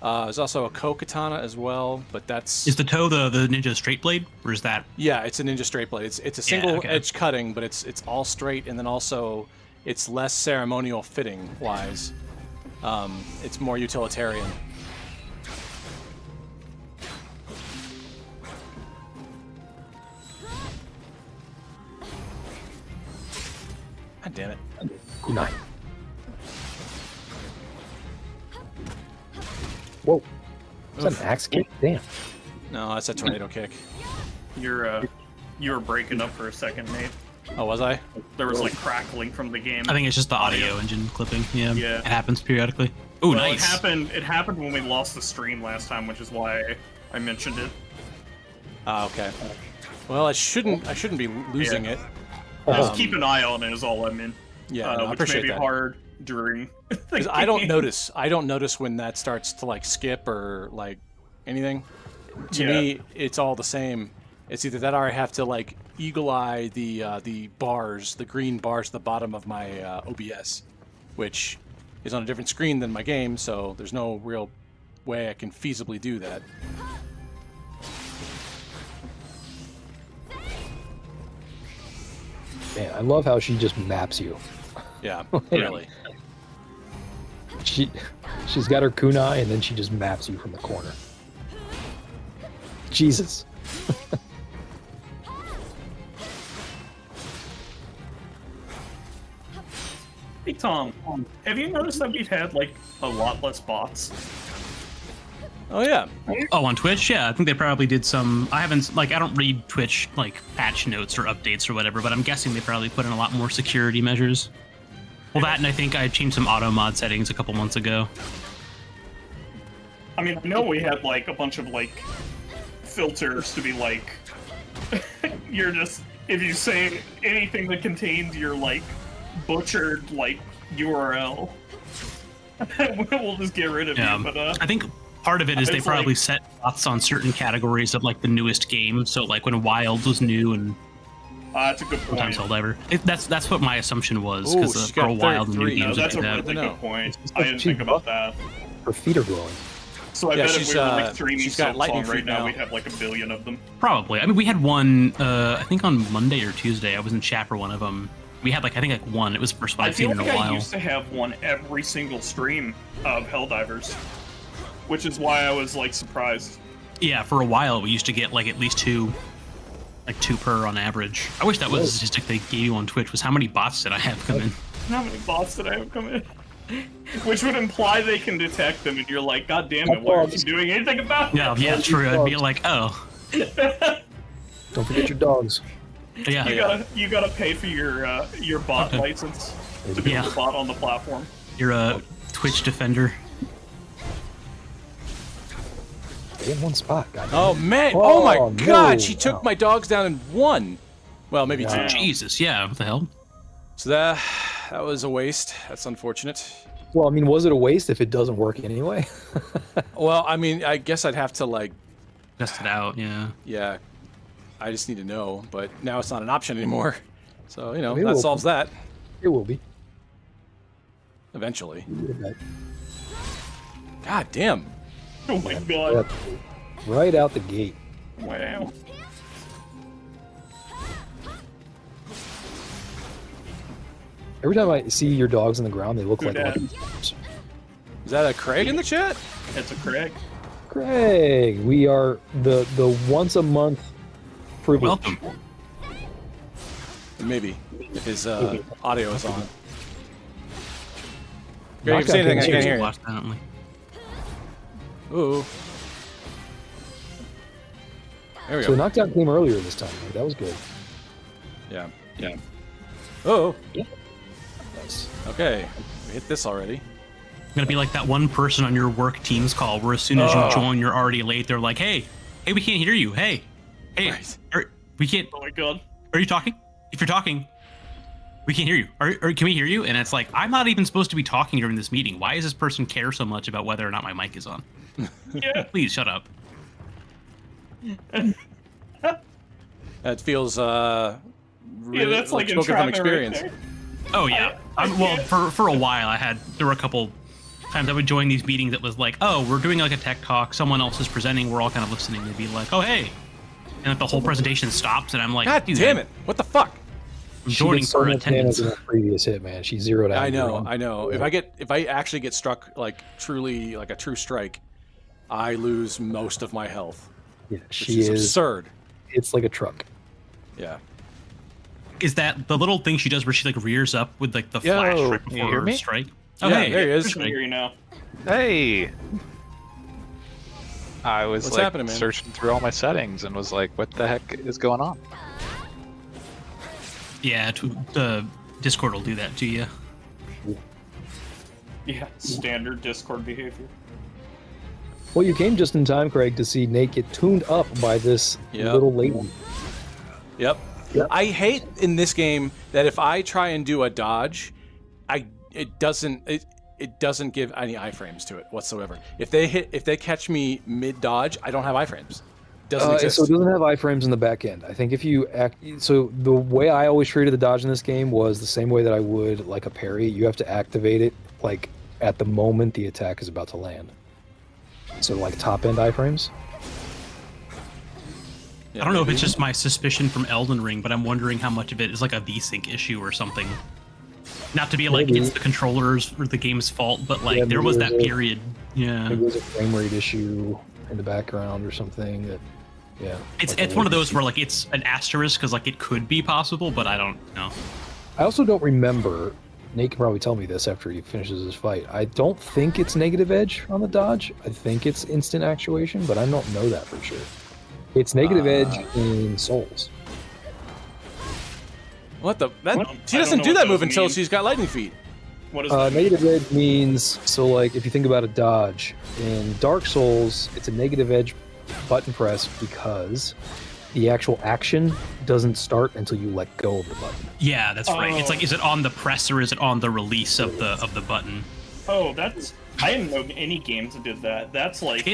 There's also a ko-katana as well, but that's... Is the toe the ninja straight blade, or is that... Yeah, it's a ninja straight blade. It's a single edge cutting, but it's all straight, and then also it's less ceremonial fitting wise. It's more utilitarian. God damn it. Kunai. Whoa. Is that an axe kick? Damn. No, that's a tornado kick. You were breaking up for a second, Nate. Oh, was I? There was like crackling from the game. I think it's just the audio engine clipping. Yeah, Yeah. It happens periodically. Ooh, Well, nice. It happened when we lost the stream last time, which is why I mentioned it. Okay. Well, I shouldn't be losing it. Just keep an eye on it is all I mean. Yeah, no, I which appreciate may be that. hard during. Because I don't notice when that starts to like skip or like anything. To me, it's all the same. It's either that or I have to like eagle eye the bars, the green bars at the bottom of my OBS, which is on a different screen than my game, so there's no real way I can feasibly do that. Man, I love how she just maps you. Yeah, really. She's got her kunai and then she just maps you from the corner. Jesus. Hey Tom, have you noticed that we've had like a lot less bots? Oh yeah. Oh, on Twitch? Yeah, I think they probably did some... I don't read Twitch, like, patch notes or updates or whatever, but I'm guessing they probably put in a lot more security measures. Well, that, and I think I changed some auto mod settings a couple months ago. I mean, I know we had like a bunch of like filters to be like, you're just, if you say anything that contains your like butchered like URL, we'll just get rid of you. But I think part of it is they it's probably like- set bots on certain categories of like the newest games. So like when Wild was new and That's a good point. Sometimes Helldiver. That's what my assumption was Ooh, because she's for a got while the new 33. games No, would that's do a that. really No. good point. It's I didn't cheap think about that. Her feet are glowing. So I Yeah, bet if she's, we were like streaming she's got Silk lightning Song right feet now, now. we'd have like a billion of them. Probably. I mean, we had one. I think on Monday or Tuesday. I was in chat for one of them. We had like I think like one. It was the first one I I've seen feel in like a I while. used to have one every single stream of Helldivers, which is why I was like surprised. Yeah, for a while we used to get like at least two, like 2 per on average. I wish that was a statistic they gave you on Twitch. Was how many bots did I have come in? How many bots did I have come in? Which would imply they can detect them, and you're like, God damn it, why aren't you doing anything about it? Yeah, true. I'd be like, oh, Don't forget your dogs. yeah, You gotta pay for your bot license to be Yeah. a bot on the platform. you're a Twitch defender. Stay in one spot. God damn. Oh man! Oh, my Oh, God! no. She took Wow. my dogs down in one. Well, maybe Yeah. two. Jesus, yeah, what the hell? So that was a waste. That's unfortunate. Well, I mean, was it a waste if it doesn't work anyway? Well, I mean, I guess I'd have to like, Test it out, yeah. yeah. I just need to know, but now it's not an option anymore. So Maybe that we'll- solves that It will be. eventually. God damn! Oh my god. Right out the gate. Wow. Every time I see your dogs on the ground, they look Good like dad. lucky charms. Is that a Craig in the chat? That's a Craig. Craig, we are the once a month privilege. Welcome. Maybe if his audio is on. Greg, if Knockout you say anything, I games can't are hear you. Watch that, only. Ooh. There we So go. the knockdown came earlier this time. Right? That was good. Yeah. Yeah. Oh. Nice. Okay. We hit this already. I'm gonna be like that one person on your work Teams call where as soon as you join, you're already late. They're like, "Hey, we can't hear you. Hey, Right. we can't. Oh my god. Are you talking? If you're talking, we can't hear you. Or can we hear you?" And it's like, I'm not even supposed to be talking during this meeting. Why does this person care so much about whether or not my mic is on? Yeah. Please shut up. That feels Yeah, that's like spoken from entrapment experience. right Oh yeah. Well, for a while, there were a couple times I would join these meetings that was like, oh, we're doing like a tech talk. Someone else is presenting. We're all kind of listening. They'd be like, oh hey, and like the whole presentation stops, and I'm like, God dude, damn it! What the fuck? I'm She joining gets so for much damage attendance. in that previous hit, man. She zeroed out. I know, everyone. I know. If I actually get struck like truly like a true strike, I lose most of my health. Yeah, Which she is is. absurd. It's like a truck. Yeah. Is that the little thing she does where she like rears up with like the Yo, flash right can you before hear her me? strike? Yeah, hey, there he is. I can hear you now. Hey! I was What's like happening, man? searching through all my settings and was like, what the heck is going on? Yeah, the Discord will do that to you. Yeah, standard Discord behavior. Well, you came just in time, Craig, to see Nate get tuned up by this Yep. little lady. Yep. Yep. I hate in this game that if I try and do a dodge, it doesn't give any iframes to it whatsoever. If they catch me mid dodge, I don't have iframes. Doesn't exist. So it doesn't have iframes in the back end. I think if you so the way I always treated the dodge in this game was the same way that I would like a parry. You have to activate it like at the moment the attack is about to land. So like top end iframes. Yeah, I don't know if maybe. it's just my suspicion from Elden Ring, but I'm wondering how much of it is like a VSync issue or something. Not to be like Maybe. it's the controllers or the game's fault, but like Yeah, there maybe was there's that a- period. Yeah, Maybe there's a frame rate issue in the background or something that. Yeah. it's like a one of latency. those where like it's an asterisk because like it could be possible, but I don't know. I also don't remember. Nate can probably tell me this after he finishes his fight. I don't think it's negative edge on the dodge. I think it's instant actuation, but I don't know that for sure. It's negative edge in Souls. What the? That, What? She I don't doesn't know do what that those move until mean. she's got lightning feet. What is that? Negative edge means, so like if you think about a dodge, in Dark Souls, it's a negative edge button press because the actual action doesn't start until you let go of the button. Yeah, that's right. It's Oh. like, is it on the press or is it on the release of the button? Oh, that's I didn't know any games that did that. That's like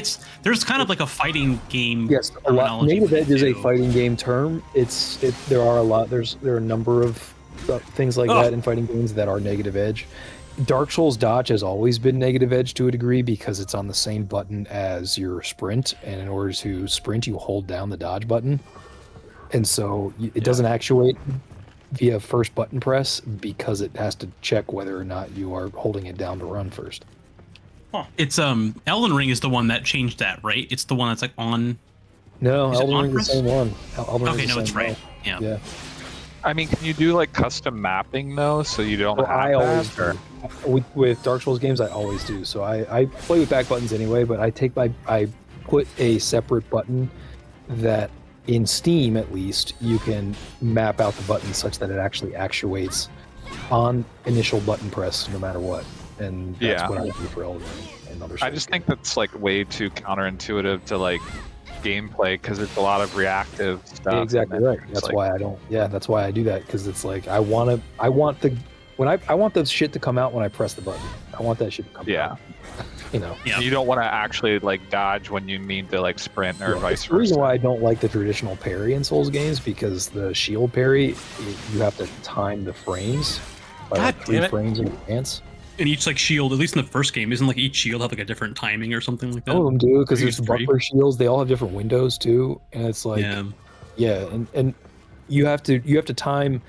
there's kind of like a fighting game. Yes, a lot. terminology Negative with edge it, is a too. fighting game term. There are a lot. There are a number of things like Oh. that in fighting games that are negative edge. Dark Souls dodge has always been negative edge to a degree because it's on the same button as your sprint, and in order to sprint, you hold down the dodge button, and so it doesn't actuate via first button press because it has to check whether or not you are holding it down to run first. It's Elden Ring is the one that changed that, right? It's the one that's like on. No, Is it Elden on Ring is the press? same one. Elden Ring's Okay, the no, it's same right. one. Yeah. Yeah. I mean, can you do like custom mapping though, so you don't Well, have I always that? Or... do. With Dark Souls games, I always do. So I play with back buttons anyway, but I put a separate button that in Steam at least you can map out the button such that it actually actuates on initial button press no matter what. And that's Yeah. what I do for Elden Ring and other I Souls just games. think that's like way too counterintuitive to like gameplay because it's a lot of reactive stuff. Yeah, exactly and then right. it's That's like- why I don't. Yeah, that's why I do that because it's like I want the shit to come out when I press the button. I want that shit to come Yeah. out. You know. Yeah. You don't want to actually like dodge when you need to like sprint or Yeah, vice it's the reason versa. why I don't like the traditional parry in Souls games because the shield parry, you have to time the frames by God like 3 damn it. frames in advance. And each like shield, at least in the first game, isn't like each shield have like a different timing or something like that? Some of them do because Maybe there's the 3. buckler shields. They all have different windows too, and it's like Yeah. and you have to time.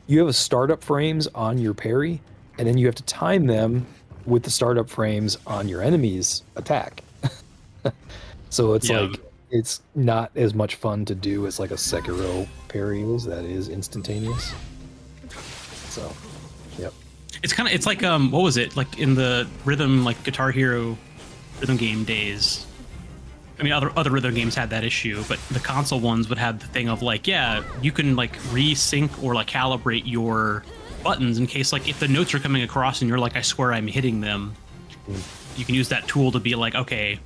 You have a startup frames on your parry, and then you have to time them with the startup frames on your enemy's attack. So it's Yeah. like it's not as much fun to do as like a Sekiro parry is that is instantaneous. So, yep. It's like what was it like in the rhythm like Guitar Hero rhythm game days? I mean, other rhythm games had that issue, but the console ones would have the thing of like, yeah, you can like resync or like calibrate your buttons in case like if the notes are coming across and you're like, I swear I'm hitting them. You can use that tool to be like, okay,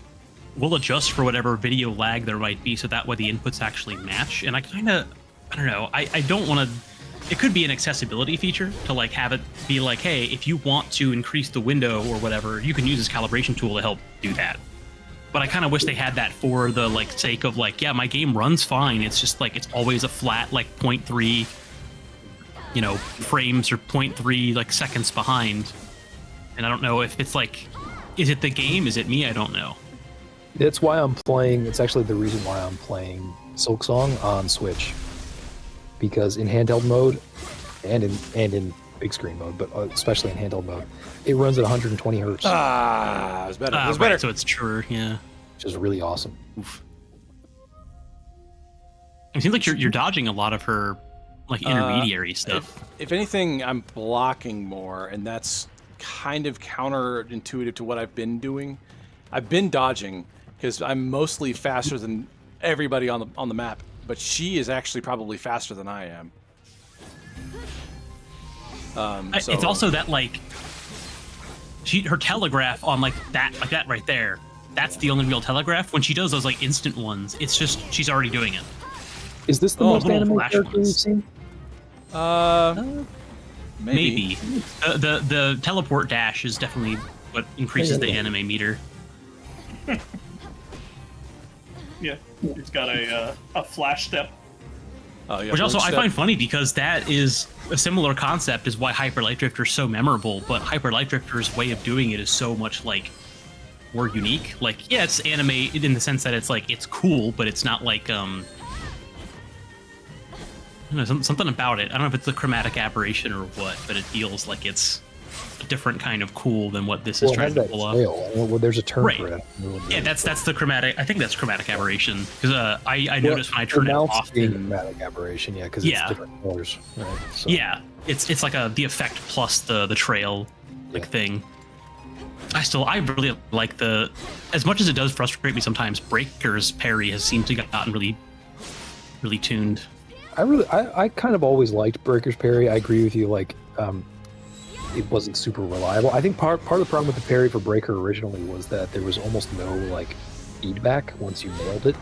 we'll adjust for whatever video lag there might be, so that way the inputs actually match. And I don't know, I don't want to. It could be an accessibility feature to like have it be like, hey, if you want to increase the window or whatever, you can use this calibration tool to help do that. But I kind of wish they had that for the like sake of like, yeah, my game runs fine. It's just like it's always a flat like 0.3, frames or 0.3 like seconds behind. And I don't know if it's like, is it the game? Is it me? I don't know. That's why I'm playing. It's actually the reason why I'm playing Silksong on Switch, because in handheld mode and in big screen mode, but especially in handheld mode, it runs at 120 hertz, It was better. It was Right, better. so it's truer, yeah. which is really awesome. It seems like you're dodging a lot of her like intermediary stuff. If anything, I'm blocking more, and that's kind of counterintuitive to what I've been doing. I've been dodging because I'm mostly faster than everybody on the map, but she is actually probably faster than I am. So- It's also that like her telegraph on like that right there. That's the only real telegraph. When she does those like instant ones, it's just she's already doing it. Is this the Oh, most little anime flash character we've ones. seen? Maybe. The teleport dash is definitely what increases the anime meter. yeah, it's got a flash step. Oh, yeah, Which also blink I step. find funny because that is a similar concept is why Hyper Light Drifter is so memorable, but Hyper Light Drifter's way of doing it is so much like more unique. Like, yeah, it's anime in the sense that it's like it's cool, but it's not like I don't know, something about it. I don't know if it's the chromatic aberration or what, but it feels like it's a different kind of cool than what this is Well, it trying has to that pull off. tail. Well, there's a term Right. for it. Yeah, that's the chromatic. I think that's chromatic aberration because I Well, noticed when I turn it pronounced being often. chromatic aberration, yeah, because Yeah. it's different colors. Right? So, Yeah, it's like the effect plus the trail like Yeah. thing. I really like as much as it does frustrate me sometimes. Breaker's parry has seemed to gotten really tuned. I kind of always liked Breaker's parry. I agree with you. Like, it wasn't super reliable. I think part of the problem with the parry for Breaker originally was that there was almost no like feedback once you nailed it.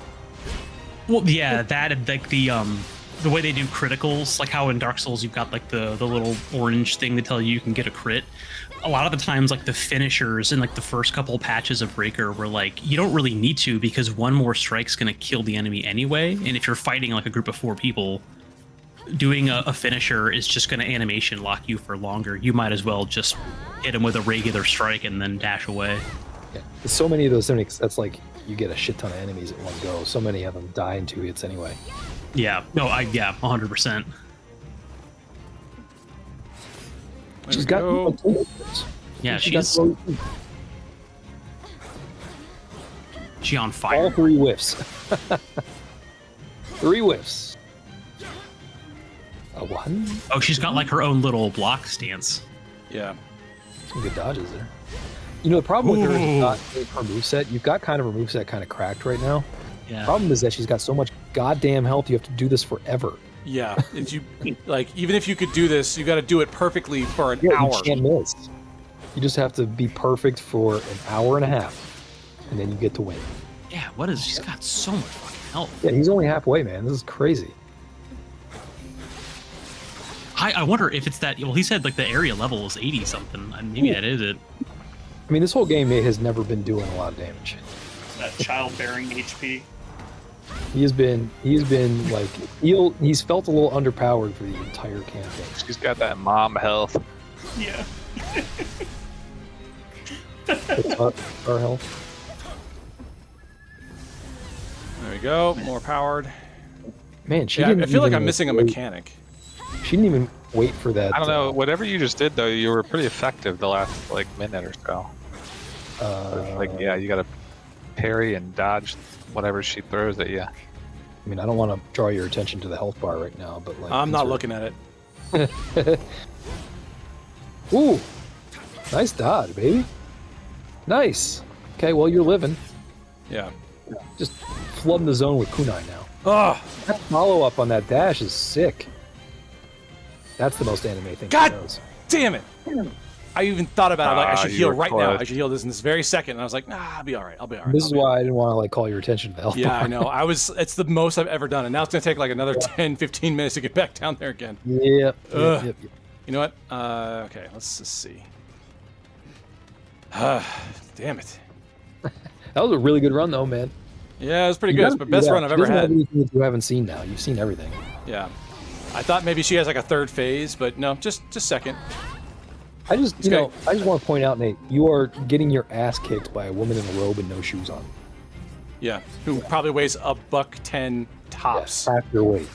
Well, yeah, that and like the the way they do criticals, like how in Dark Souls you've got like the little orange thing to tell you can get a crit. A lot of the times, like the finishers in like the first couple patches of Breaker were like, you don't really need to because one more strike's gonna kill the enemy anyway. And if you're fighting like a group of 4 people, doing a finisher is just gonna animation lock you for longer. You might as well just hit him with a regular strike and then dash away. Yeah. There's so many of those things. That's like you get a shit ton of enemies at one go. So many of them die in 2 hits anyway. Yeah. No. Yeah. 100%. She's got. Yeah. She's She on all fire. 3 whiffs. 3 whiffs. A 1. Oh, she's got like her own little block stance. Yeah. Some good dodges there. You know, the problem with her is not her moveset. You've got kind of her moveset kind of cracked right now. Yeah. The problem is that she's got so much goddamn health, you have to do this forever. Yeah. If you like, even if you could do this, you got to do it perfectly for an Yeah, hour. you can't miss. You just have to be perfect for an hour and a half, and then you get to win. Yeah. What is? She's got so much fucking health. Yeah, he's only halfway, man. This is crazy. I wonder if it's that. Well, he said like the area level is 80 something. Maybe that is it. I mean, this whole game has never been doing a lot of damage. That childbearing HP. He's been like he's felt a little underpowered for the entire campaign. She's got that mom health. Yeah. It's our health. There we go. More powered. Man, she Yeah, didn't I feel like even I'm missing a wait- mechanic. She didn't even wait for that. I don't know. Whatever you just did, though, you were pretty effective the last like minute or so. Like, yeah, you got to parry and dodge whatever she throws at you. I mean, I don't want to draw your attention to the health bar right now, but like I'm these not are- looking at it. Ooh, nice dodge, baby. Nice. Okay, well you're living. Yeah. Just flooding the zone with kunai now. Oh, That follow up on that dash is sick. That's the most anime thing. God she knows. damn it! I even thought about it. Like, I should you heal were right now. close. I should heal this in this very second. And I was like, nah, I'll be all right. I'll be all right. This I'll is be all why I didn't want to like call your attention to the health right. Yeah, bar. I know. It's the most I've ever done, and now it's gonna take like another 10, 15 minutes to get back down there again. Yep. Ugh. Yep. You know what? Okay, let's just see. Damn it. That was a really good run, though, man. Yeah, it was pretty You good. gotta It's the do best that. run I've She ever doesn't have had. anything that you haven't seen now. You've seen everything. Yeah. I thought maybe she has like a third phase, but no, just second. I just, Okay. I just want to point out, Nate, you are getting your ass kicked by a woman in a robe and no shoes on. Yeah. Who probably weighs $110 tops. Half your weight.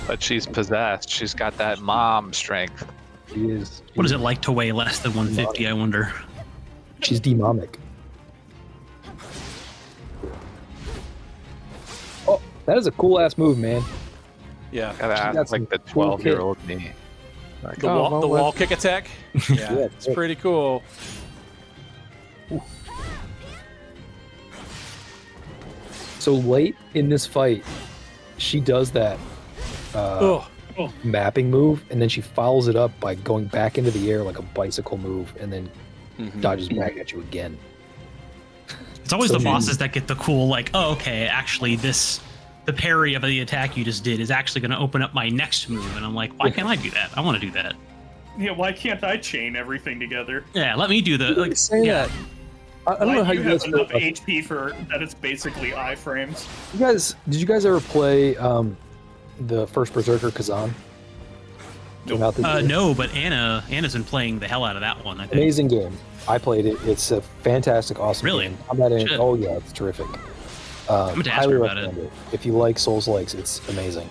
But she's possessed. She's got that mom strength. She is. What is it like to weigh less than 150? I wonder. She's demonic. Oh, that is a cool ass move, man. Yeah. Gotta got ask some like the cool 12-year-old me. Like, The oh, wall, well, the what- wall kick attack. Yeah, it's pretty cool. So late in this fight, she does that Oh, mapping move, and then she follows it up by going back into the air like a bicycle move, and then dodges back at you again. It's always So the she- bosses that get the cool, like, oh, okay, actually, the parry of the attack you just did is actually going to open up my next move. And I'm like, why can't I do that? I want to do that. Yeah, why can't I chain everything together? Yeah, let me do the. Like, Say yeah. that. I don't Why know how do you you guys have feel enough about- HP for that it's basically iframes. You guys, did you guys ever play the first Berserker Kazan? Came out this year. No, but Anna's been playing the hell out of that one. I think. Amazing game. I played it. It's a fantastic, awesome Really? game. Combat in it. Shit. Oh yeah, it's terrific. gonna ask Highly her about recommend it. If you like Souls-likes, it's amazing.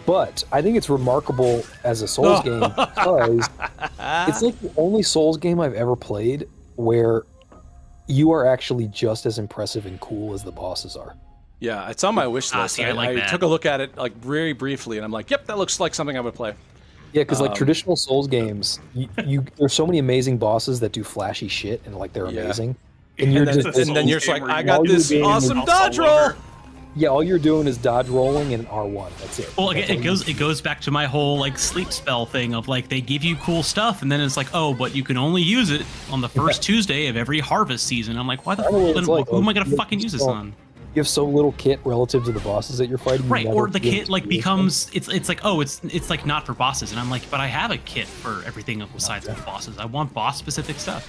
But I think it's remarkable as a Souls game because it's like the only Souls game I've ever played where you are actually just as impressive and cool as the bosses are. yeah, it's on my wish list. see, I like that. took a look at it like very briefly, and I'm like, yep, that looks like something I would play. Yeah, because like traditional Souls games, you there's so many amazing bosses that do flashy shit and like they're Yeah. amazing, and you're And just then, and then you're just like, I got all you're this doing is awesome also dodge roll. lover. yeah, all you're doing is dodge rolling and R1. That's it. Well, That's it goes back to my whole like sleep spell thing of like they give you cool stuff and then it's like, oh, but you can only use it on the first Tuesday of every harvest season. I'm like, why the I know what fuck? it's Then like, who am I like, gonna you fucking use this don't- on? you have so little kit relative to the bosses that you're fighting. you Right, never or the really kit like use them. becomes it's like, oh, it's like not for bosses, and I'm like, but I have a kit for everything besides the bosses. I want boss specific stuff.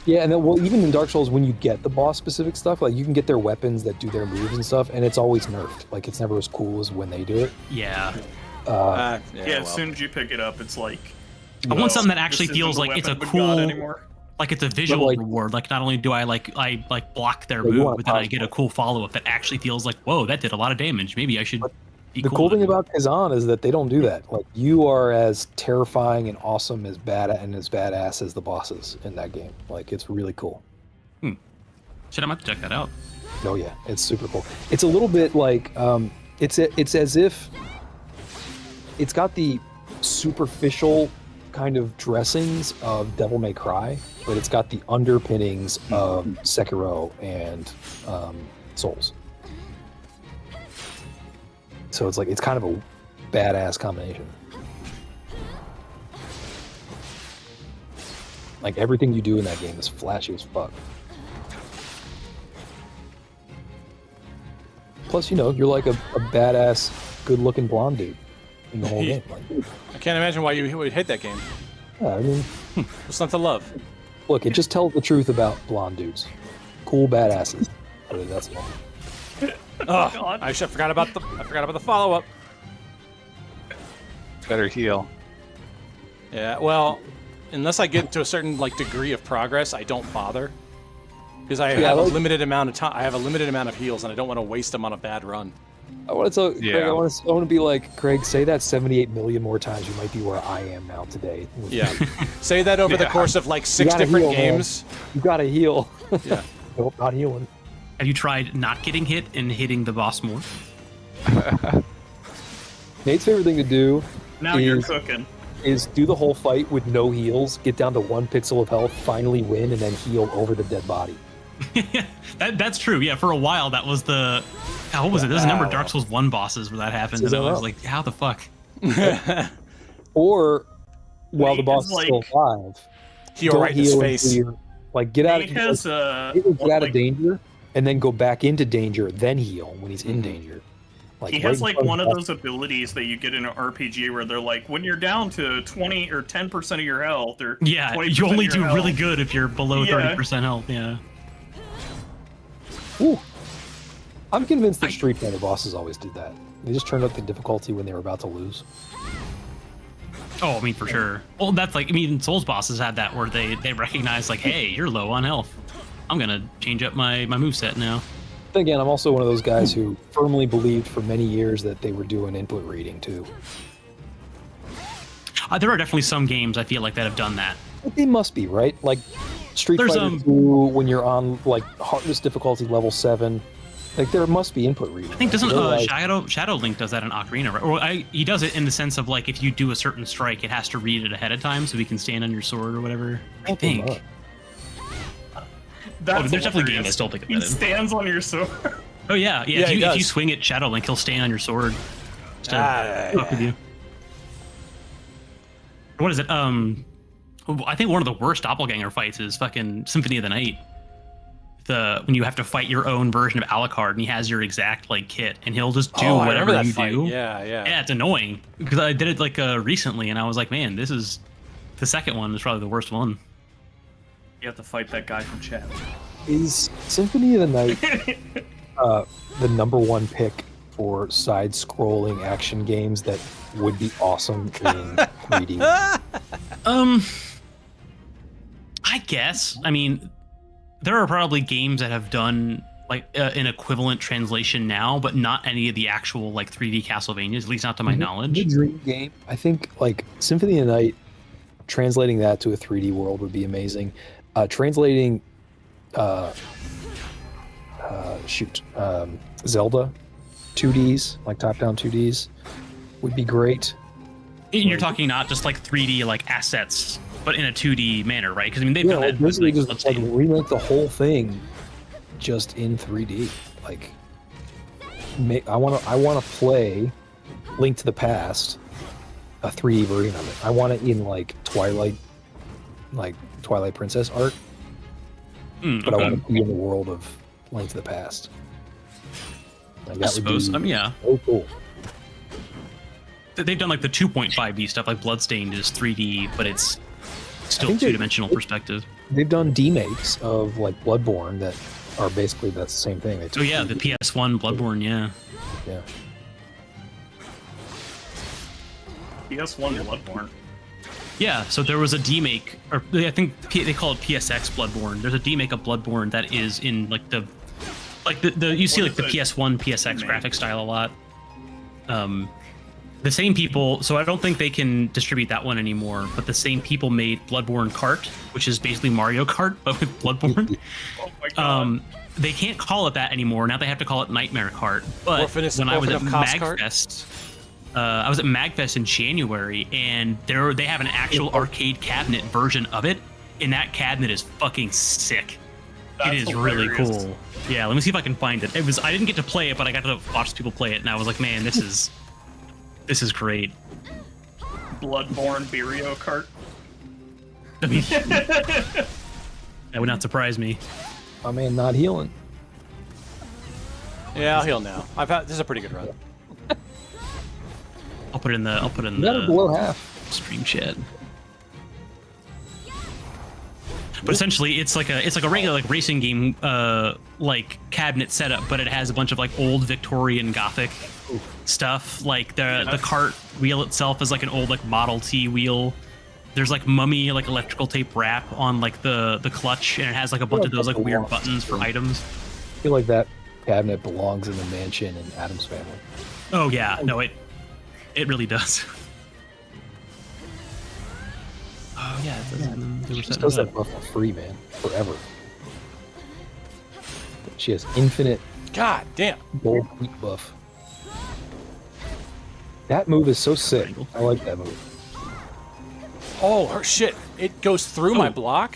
Yeah, and then, well, even in Dark Souls, when you get the boss specific stuff, like you can get their weapons that do their moves and stuff, and it's always nerfed. Like it's never as cool as when they do it. Yeah. Yeah, well. as soon as you pick it up, it's like. I want something that this actually isn't feels the like it's a weapon we got cool, anymore. like it's a visual like- reward. Like not only do I like block their Yeah, you move, want but then I pause get a it. cool follow up that actually feels like, whoa, that did a lot of damage. Maybe I should. Be The cool with thing it. about Kazan is that they don't do that. Like you are as terrifying and awesome as badass as the bosses in that game. Like it's really cool. Shit, I might have to check that out. Oh yeah, it's super cool. It's a little bit like it's as if it's got the superficial kind of dressings of Devil May Cry, but it's got the underpinnings of Sekiro and Souls. So it's like it's kind of a badass combination. Like everything you do in that game is flashy as fuck. Plus, you know, you're like a badass, good-looking blonde dude in the whole game. Like, I can't imagine why you would hate that game. yeah, I mean, What's not to love? look, it just tells the truth about blonde dudes. Cool badasses. I mean, that's all. Oh, I forgot about the follow up. Better heal. Yeah, well, unless I get to a certain like degree of progress, I don't bother because I have a like- limited amount of time. I have a limited amount of heals, and I don't want to waste them on a bad run. I want to tell Craig, Yeah. I want to be like, Craig, say that 78 million more times. You might be where I am now today. Yeah, say that over the Yeah. course of like 6 gotta different heal, man. games. You gotta heal. Yeah. Nope, not healing. Have you tried not getting hit and hitting the boss more? Nate's favorite thing to do Now you're is- cooking. is do the whole fight with no heals, get down to 1 pixel of health, finally win, and then heal over the dead body. That's true. Yeah, for a while that was the. What was it? There's a number of Dark Souls 1 bosses where that happened, and I was like, how the fuck? Or while the Nate boss is is still like- alive, Heal don't right in his heal face. until you're- like get out Nate of has get out of danger and then go back into danger, then heal when he's in danger. Like he right has in like front one of the those abilities that you get in an RPG where they're like, when you're down to 20 or 10% of your health, or Yeah, 20% you only of do your really health. good if you're below Yeah. 30% health. Yeah. Ooh. I'm convinced that Street Fighter bosses always did that. They just turned up the difficulty when they were about to lose. Oh, I mean, for sure. Well, that's like, I mean, Souls bosses had that where they recognize, like, hey, you're low on health. I'm going to change up my moveset now. Then again, I'm also one of those guys who firmly believed for many years that they were doing input reading too. There are definitely some games I feel like that have done that. But they must be, right? Like Street There's, Fighter 2, when you're on like hardest difficulty level 7, like there must be input reading. I think doesn't Otherwise- Shadow Link does that in Ocarina, right? Or he does it in the sense of like if you do a certain strike, it has to read it ahead of time so he can stand on your sword or whatever. I think. Pokemon. That's there's definitely hilarious. games that don't think of He that in. stands on your sword. Oh yeah, Yeah, he if you does. swing at Shadow Link, he'll stand on your sword. Just to Ah, fuck with you. What is it? I think one of the worst doppelganger fights is fucking Symphony of the Night. When you have to fight your own version of Alucard, and he has your exact like kit, and he'll just do Oh, I remember whatever that you fight. do. Yeah. Yeah, it's annoying because I did it like recently, and I was like, man, this is the second one is probably the worst one. You have to fight that guy from chat. Is Symphony of the Night the #1 pick for side-scrolling action games that would be awesome in 3D? I guess. I mean, there are probably games that have done like an equivalent translation now, but not any of the actual like 3D Castlevanias, at least not to my The knowledge. dream game. I think like Symphony of the Night, translating that to a 3D world would be amazing. Translating, Zelda 2Ds, like top-down 2Ds, would be great. And you're talking not just like 3D like assets, but in a 2D manner, right? Because I mean they've done Yeah, that. with, basically like, just like Bloodstain. remake the whole thing just in 3D. Like, I want to play Link to the Past, a 3D version of it. I want it in like Twilight Princess art, but I Okay. want to be in the world of Link to the Past. Like, I that would suppose. be Yeah. so cool. They've done like the 2.5D stuff, like Bloodstained is 3D, but it's still think they- two-dimensional perspective. They've done demakes of like Bloodborne that are basically that's the same thing. They Oh took yeah, the PS1 Bloodborne, yeah. yeah. PS1 Bloodborne. Yeah, so there was a demake, or I think they call it PSX Bloodborne. There's a demake of Bloodborne that is in like the you see like the PS1 PSX graphic style a lot. The same people, so I don't think they can distribute that one anymore, but the same people made Bloodborne Kart, which is basically Mario Kart, but with Bloodborne. Oh my god. They can't call it that anymore. Now they have to call it Nightmare Kart. But when I was at MagFest, I was at MagFest in January, and they have an actual arcade cabinet version of it, and that cabinet is fucking sick. That's it is really hilarious. cool. Yeah, let me see if I can find it. I didn't get to play it, but I got to watch people play it, and I was like, man, this is great. Bloodborne Mario Kart. I mean, that would not surprise me. My man not healing. Yeah, I'll heal now. This is a pretty good run. I'll put it in You got it the below half. stream chat. But essentially, it's like a regular like racing game like cabinet setup, but it has a bunch of like old Victorian Gothic stuff. Like the cart wheel itself is like an old like Model T wheel. There's like mummy like electrical tape wrap on like the clutch, and it has like a bunch of those like weird buttons for items. I feel like that cabinet belongs in the mansion in Adam's family. Oh yeah, no it really does. Oh yeah, they were She setting does it that up. buff for free, man, forever. She has infinite God damn. gold wheat buff. That move is so sick. I like that move. Oh, her shit. It goes through my block.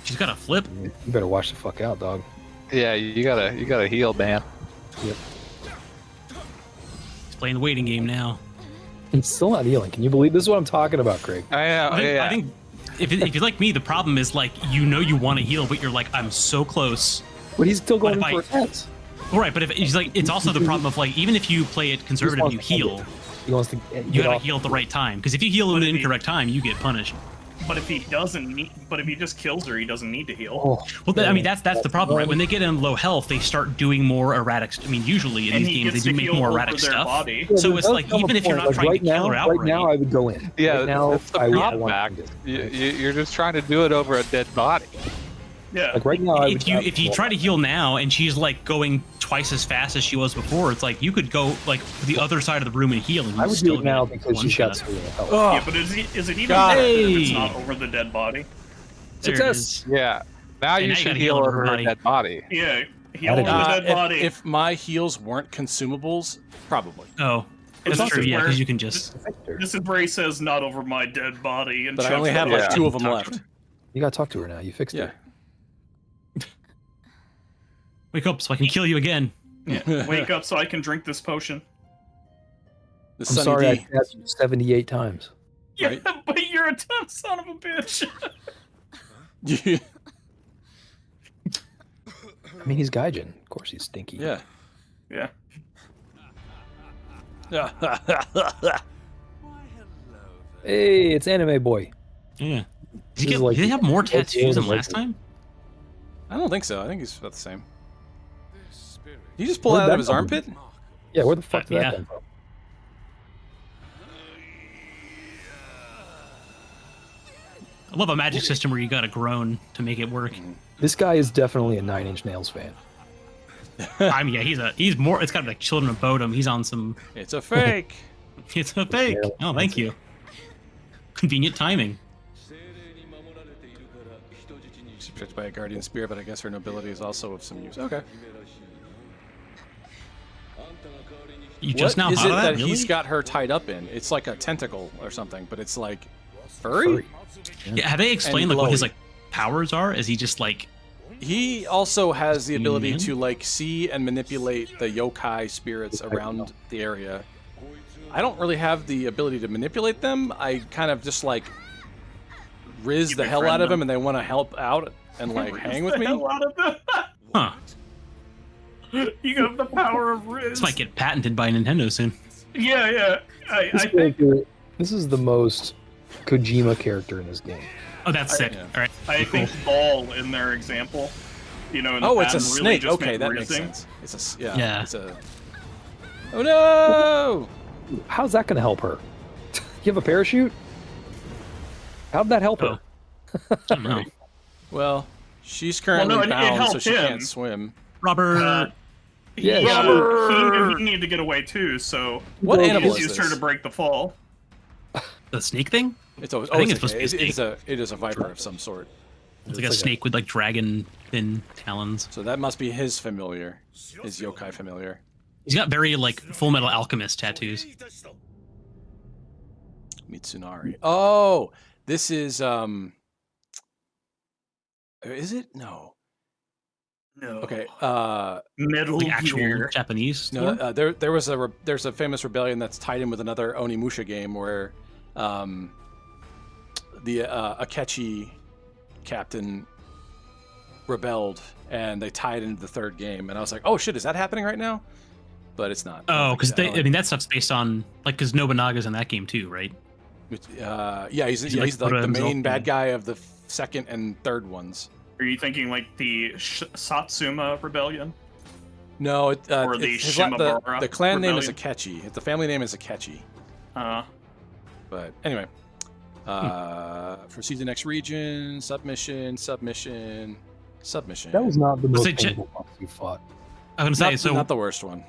She's got a flip. You better watch the fuck out, dog. Yeah, you gotta heal, man. Yep. She's playing the waiting game now. He's still not healing. Can you believe this is what I'm talking about, Craig? I know. I think if you're like me, the problem is like you want to heal, but you're like I'm so close. But he's still going in But for if I- attacks. All right, but if it's like it's also the problem of like even if you play it conservative, you heal. He wants to You get gotta off. heal at the right time because if you heal at the incorrect time, you get punished. But if he just kills her, he doesn't need to heal. Oh, Well, I mean that's the problem, right? When they get in low health, they start doing more erratic. I mean, usually in And these he games gets they to do make heal more over erratic their stuff. body. Yeah, So there it's does like come a even if you're point, not like, trying right to kill her now, outright, right now I would go in. Yeah, right now that's the I problem, want Mac. to do this. You're just trying to do it over a dead body. Yeah. Like right now, I would. if you try to heal now and she's like going twice as fast as she was before, it's like you could go like the other side of the room and heal, and you I would still do it now get because one she's got shot. so little health. Oh, Yeah, but is it even God. better if it's Hey. not over the dead body? There it Success. is. Yeah. Now And you now you should gotta heal heal over a everybody. dead body. Yeah, heal Added over the it. dead body. if my heals weren't consumables, probably. Oh, It's that's true. also Yeah, where- because you can just. This is where he says, "Not over my dead body," and But I shoves only the have body. like Yeah. 2 of them Talk to left. You gotta talk to her now. You fixed Yeah. her. Wake up so I can kill you again. Yeah. Wake up so I can drink this potion. The I'm Sunny sorry I D. stabbed you 78 times. Yeah, Right. but you're a dumb son of a bitch. I mean, he's Gaijin. Of course, he's stinky. Yeah. Yeah. Hey, it's Anime Boy. Yeah. This is like Did he have more the old tattoos than game last time? I don't think so. I think he's about the same. Did he just pull Where'd out that of his come armpit? Yeah, where the fuck did Yeah. that come from? I love a magic system where you gotta groan to make it work. This guy is definitely a Nine Inch Nails fan. I mean, yeah, he's more. It's kind of like Children of Bodom. He's on some. It's a fake. It's a fake. Oh, thank you. Convenient timing. She's protected by a guardian spear, but I guess her nobility is also of some use. Okay. You just What now is thought it of that that? Really? he's got her tied up in? It's like a tentacle or something, but it's like furry? Yeah, have they explained And like what his glowy. like powers are? Is he just like? He also has the ability Mhm. to like see and manipulate the yokai spirits around the area. I don't really have the ability to manipulate them. I kind of just like riz the hell out of them, and they want to help out and like hang with The me. hell out of them. Huh. You have the power of Riz. This might get patented by Nintendo soon. Yeah. I This think character- this is the most Kojima character in this game. Oh, that's sick. yeah. All right. I think Ball in their example. In the Oh, it's a patent really snake. just Okay, meant that makes rizzing. sense. It's a Yeah. It's a. Oh no! How's that going to help her? You have a parachute? How'd that help Oh. her? I don't know. Well, she's currently no, it bound, so helped she him. can't swim. Robert. Yes. He needed to get away too, so What he animal just is used her this? to break the fall. The snake thing? It's always. I think it's it's supposed to be a it is a viper of some sort. It's like a snake with like dragon fin talons. So that must be his familiar, his yokai familiar. He's got very like Full Metal Alchemist tattoos. Mitsunari. Oh, this is Is it? No. No. Okay. Metal Like actual Gear. Japanese. No. lore? There's a famous rebellion that's tied in with another Onimusha game where, the Akechi captain rebelled and they tied into the third game, and I was like, oh shit, is that happening right now? But it's not. Oh, because I mean that stuff's based on like because Nobunaga's in that game too, right? Yeah, he's He, like, he's like put the himself main in- bad guy of the second and third ones. Are you thinking like the Satsuma Rebellion? No, Or the Shimabara the clan name is rebellion? Akechi. The family name is Akechi. But anyway, proceed to the next region. Submission. That was not the Was most it ju- painful boss you fought. I was gonna say so. not the worst one.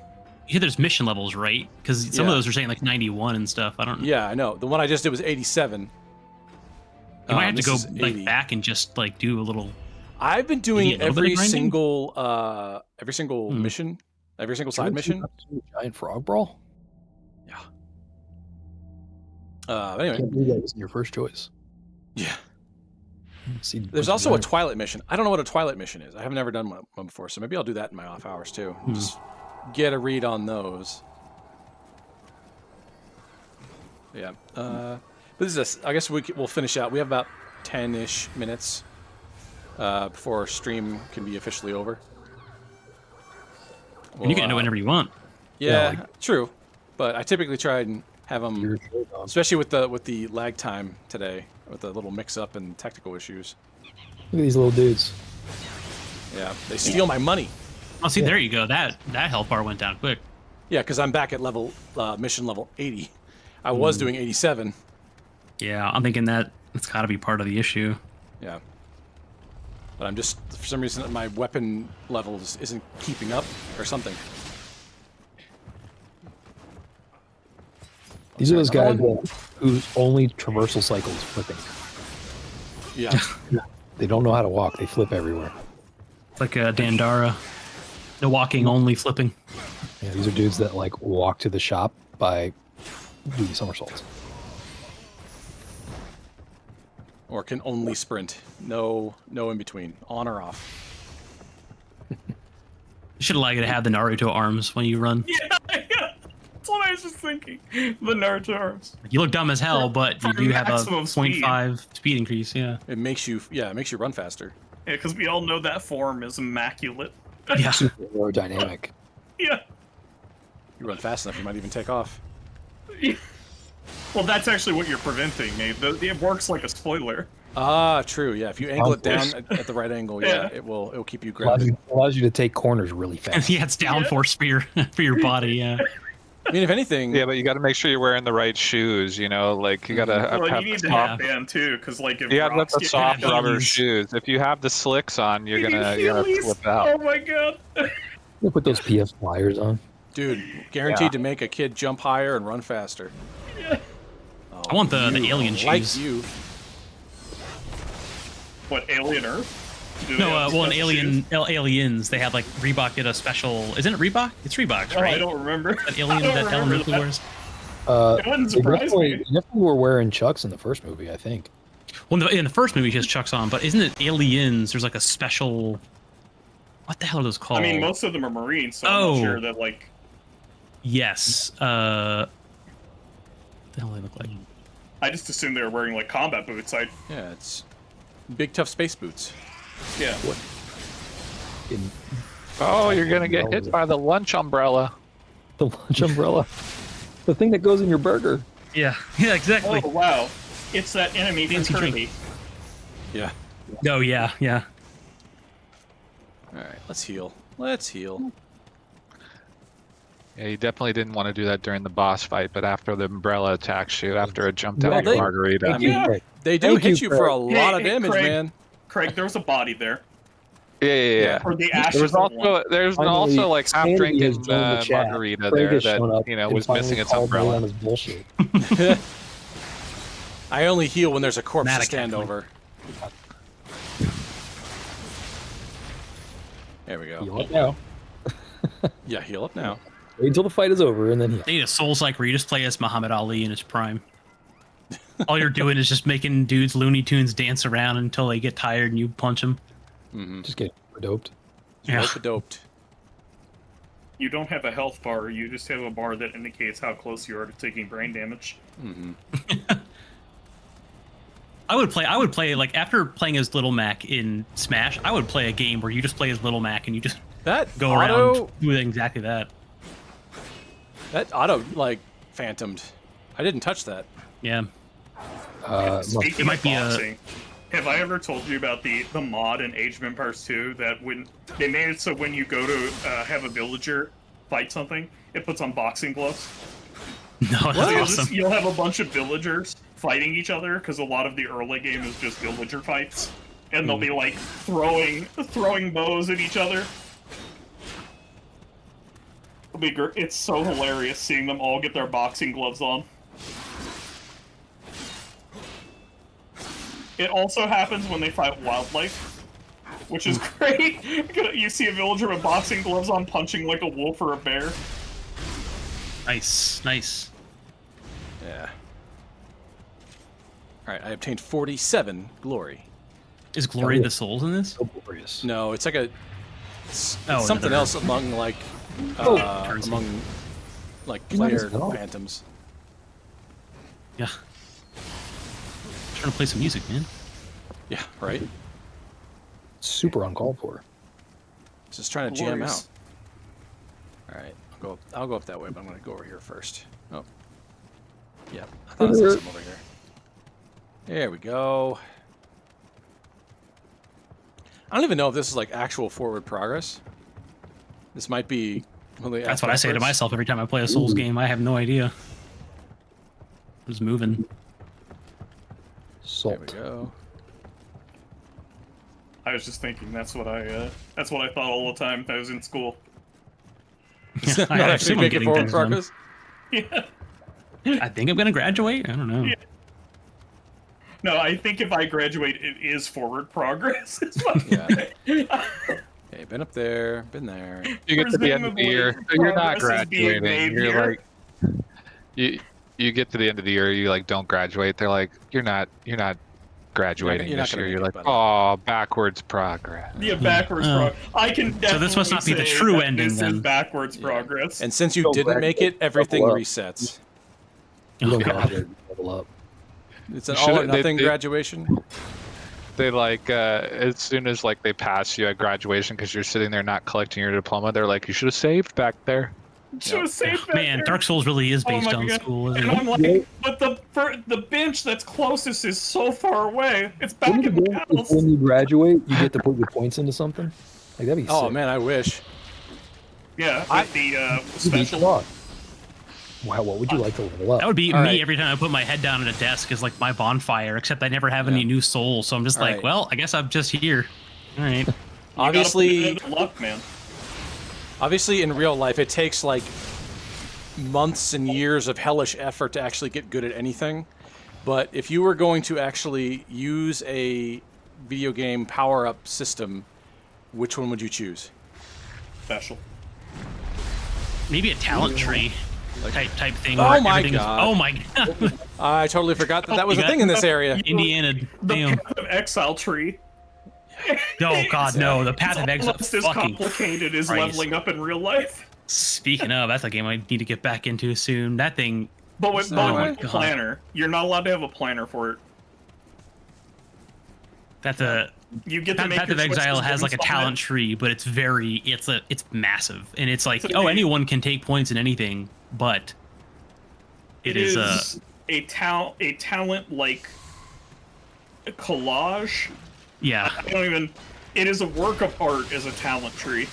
Yeah, there's mission levels, right? Because some Yeah. of those are saying like 91 and stuff. I don't know. Yeah, I know. The one I just did was 87. You might have to This go is 80. like back and just like do a little. I've been You doing need a little bit of every grinding? single Hmm. mission, every single side Didn't you mission. have to do Giant Frog Brawl? I Anyway, can't believe that wasn't your first choice. yeah. See, There's also a Twilight mission. I don't know what a Twilight mission is. I have never done one before, so maybe I'll do that in my off hours too. Just get a read on those. Yeah. But this is I guess we'll finish out. We have about 10-ish minutes before our stream can be officially over. And you can end it whenever you want. Yeah, true. But I typically try and have them, Your show, dog. especially with the lag time today, with the little mix-up and technical issues. Look at these little dudes. Yeah, they steal my money. Oh, see, there you go. That health bar went down quick. Yeah, because I'm back at mission level 80. I was doing 87. Yeah, I'm thinking that's got to be part of the issue. Yeah. But I'm just, for some reason, my weapon level isn't keeping up or something. These are those guys whose only traversal cycle is flipping. Yeah. They don't know how to walk. They flip everywhere. It's like a Dandara. No walking, only flipping. Yeah, these are dudes that like walk to the shop by doing somersaults. Or can only sprint. No in between. On or off. Should allow you to have the Naruto arms when you run. Yeah. That's what I was just thinking. The Naruto arms. You look dumb as hell, but you For do have a maximum speed. 0.5 speed increase. Yeah. It makes you run faster. Yeah, because we all know that form is immaculate. Yeah. Super aerodynamic. Yeah. You run fast enough, you might even take off. Well, that's actually what you're preventing, Nate. It works like a spoiler. Ah, true. Yeah, if you angle it down Downforce. at the right angle, Yeah. it'll keep you Allows grounded. you to take corners really fast. Yeah, it's downforce for your body. Yeah. I mean, if anything, Yeah, but you got to make sure you're wearing the right shoes. You know, like you got to Well, have you need the to soft. have band too, because like if You got to have rocks the get soft hit, rubber heels. shoes. If you have the slicks on, you're you need gonna Heelys. flip out. Oh my god. You put those PS flyers on. dude, guaranteed Yeah. to make a kid jump higher and run faster. Oh, I want the you, alien like shoes. you. What, Alien Earth? Do they No, have well, in special shoes? Aliens, they had like Reebok did a special. Isn't it Reebok? It's Reebok, Oh, right? I don't remember. That alien I don't that Ellen remember Ripley that. wears. It wouldn't They surprise definitely, me. they definitely were wearing Chucks in the first movie, I think. Well, in the first movie, he has Chucks on, but isn't it Aliens? There's like a special. What the hell are those called? I mean, most of them are Marines, so I'm Oh. not sure that like. Yes. What the hell do they look like? I just assumed they were wearing like combat boots. Yeah, it's big tough space boots. Yeah. In Oh, you're gonna get hit by the lunch umbrella. The lunch umbrella. The thing that goes in your burger. Yeah, yeah, exactly. Oh wow, it's that enemy from Fancy drink. Kirby. Yeah. Oh yeah, yeah. All right, let's heal. Let's heal. Yeah, you definitely didn't want to do that during the boss fight, but after the umbrella attacks you, after it jumped Well, out they- your margarita. I mean, Yeah. they do Thank hit you, you for a Craig. lot of Hey, damage, Craig. man. Craig, there was a body there. Yeah. Or the There ashes was of one. there's Finally, also like half Sandy drinking has joined the chat. margarita Craig there has shown up that and was finally missing its called me umbrella. on his bullshit. I only heal when there's a corpse to Dramatic, stand actually. over. There we go. Heal up now. Yeah, heal up now. Wait until the fight is over and then heal. They need a Souls like where you just play as Muhammad Ali in his prime. All you're doing is just making dudes Looney Tunes dance around until they get tired and you punch them. Just get doped. Yeah. Doped. You don't have a health bar, you just have a bar that indicates how close you are to taking brain damage. I would play like after playing as Little Mac in Smash, I would play a game where you just play as Little Mac and you just That go around doing exactly that. That auto like phantomed. I didn't touch that. Yeah. Speaking It might of be a- boxing, have I ever told you about the mod in Age of Empires 2 that when they made it so when you go to have a villager fight something, it puts on boxing gloves? No, So that's you'll, awesome. you'll have a bunch of villagers fighting each other because a lot of the early game is just villager fights, and they'll be like throwing bows at each other. It's so hilarious seeing them all get their boxing gloves on. It also happens when they fight wildlife, which is great. You see a villager with boxing gloves on punching like a wolf or a bear. Nice, nice. Yeah. All right, I obtained 47 glory. Is Glory Oh, yeah. the Souls in this? So glorious. No, it's like a Oh, something another- else among like Currency. among like You might as player well. phantoms. Yeah. Trying to play some music, man. Yeah, right. Super uncalled for. Just trying to jam Glorious. out. All right, I'll go up that way, but I'm gonna go over here first. Oh, yeah. I thought I saw some over here. There we go. I don't even know if this is like actual forward progress. This might be. That's what I say to myself every time I play a Souls game. I have no idea. I'm just moving. There we Salt. go. I was just thinking that's what I thought all the time that I was in school. Yeah, Not I actually assume I'm making getting forward things done. progress. Yeah. I think I'm gonna graduate. I don't know. Yeah. No, I think if I graduate, it is forward progress. It's my Yeah. Okay, been up there, been there. You get to the end of the year, so you're not Progress is being graduating. made You're here. like, you get to the end of the year, you like don't graduate. They're like, you're not graduating You're not this gonna year. make You're it, like, buddy. oh, backwards progress. Yeah, backwards Oh. progress. I can definitely So this must not be the say true that ending, this then. is backwards Yeah. progress. And since you Don't didn't make graduate, it, everything level up. resets. You Oh, don't God. graduate, you level up. It's an You should've- all or nothing they- graduation. They like as soon as like they pass you at graduation because you're sitting there not collecting your diploma. They're like, you should have saved back there. Should have saved that Man, there. Dark Souls really is Oh based my on God. school, And isn't I'm it? like, but the bench that's closest is so far away. It's back Wouldn't in it the be house. when you graduate, you get to put your points into something? Like, that'd be Oh sick. man, I wish. Yeah, I- with the You beat special. Claude. Wow, what would you like to level up? That would be All me right. every time I put my head down at a desk is like my bonfire, except I never have any Yeah. new souls, so I'm just All like, right. well, I guess I'm just here. All right. Obviously, luck, man. obviously, in real life, it takes like months and years of hellish effort to actually get good at anything. But if you were going to actually use a video game power-up system, which one would you choose? Special. Maybe a talent tree type thing. Oh where my everything is- God. oh my god. I totally forgot that that was You a got- thing in this area. Indiana. The Damn. Path of Exile tree. Oh god, no. The Path of It's Exile. almost as Fucking complicated as Christ. leveling up in real life. Speaking of, that's a game I need to get back into soon. That thing. But with, Oh but my with a God. planner, you're not allowed to have a planner for it. That's a You get to make Path your of Exile choices has like a based on talent it. tree, but it's massive, and it's like, It's oh, a- anyone can take points in anything, but It is a talent like a collage. yeah. I don't even. It is a work of art as a talent tree.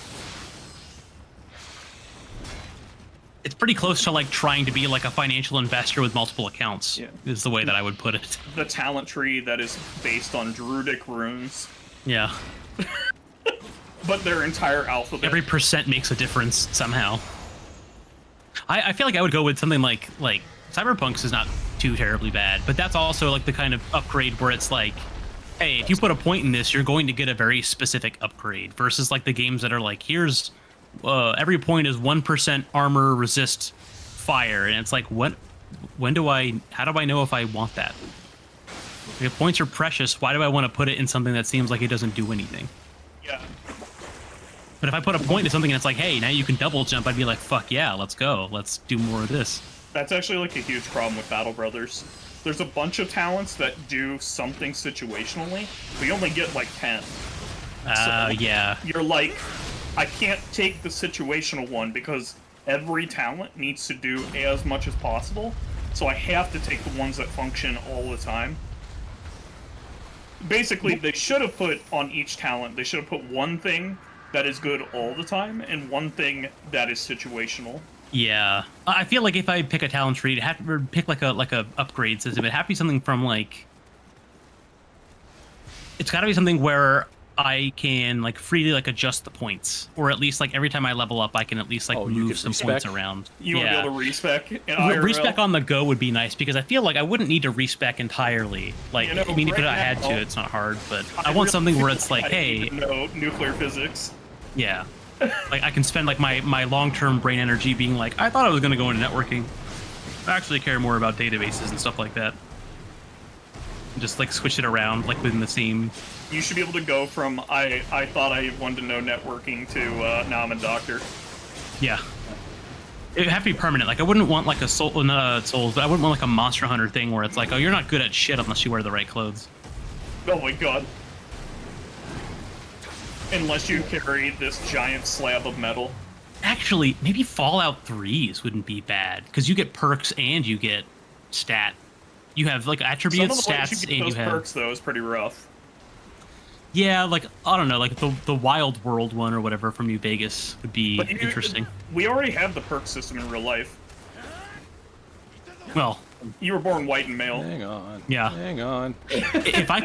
It's pretty close to like trying to be like a financial investor with multiple accounts. Yeah. Is the way that I would put it. The talent tree that is based on druidic runes, Yeah. but their entire alphabet. Every percent makes a difference somehow. I feel like I would go with something like Cyberpunk's is not too terribly bad, but that's also like the kind of upgrade where it's like, hey, if you put a point in this, you're going to get a very specific upgrade versus like the games that are like, here's every point is 1% armor resist fire, and it's like, how do I know if I want that? If points are precious, why do I want to put it in something that seems like it doesn't do anything? Yeah. But if I put a point to something and it's like, hey, now you can double jump, I'd be like, fuck yeah, let's go. Let's do more of this. That's actually like a huge problem with Battle Brothers. There's a bunch of talents that do something situationally, but you only get like 10. Yeah. You're like, I can't take the situational one because every talent needs to do as much as possible, so I have to take the ones that function all the time. Basically, they should have put on each talent, they should have put one thing that is good all the time and one thing that is situational. Yeah. I feel like if I pick a talent tree, it'd have to pick like a upgrade system. It'd have to be something from like, it's got to be something where I can like freely like adjust the points, or at least like every time I level up, I can at least like Oh, you move can some respec? points around. You want to be able to respec in Well, IRL? respec on the go would be nice because I feel like I wouldn't need to respec entirely. Like, You know, I mean, if right I had now, to, it's not hard, but I I want really something where wish it's like, I didn't hey, even know nuclear physics. yeah, like I can spend like my long-term brain energy being like, I thought I was going to go into networking. I actually care more about databases and stuff like that. Just like switch it around like within the same. You should be able to go from I thought I wanted to know networking to now I'm a doctor. Yeah. It would have to be permanent. Like I wouldn't want like a soul, not a souls, but I wouldn't want like a Monster Hunter thing where it's like, oh, you're not good at shit unless you wear the right clothes. Oh my god. Unless you carry this giant slab of metal. Actually, maybe Fallout 3s wouldn't be bad because you get perks and you get stat. You have like attributes, Some of the ways stats, you get and those you have. perks though is pretty rough. Yeah, like I don't know, like the Wild World one or whatever from New Vegas would be But interesting. We already have the perk system in real life. Well, You were born white and male. Hang on. Yeah. Hang on. if I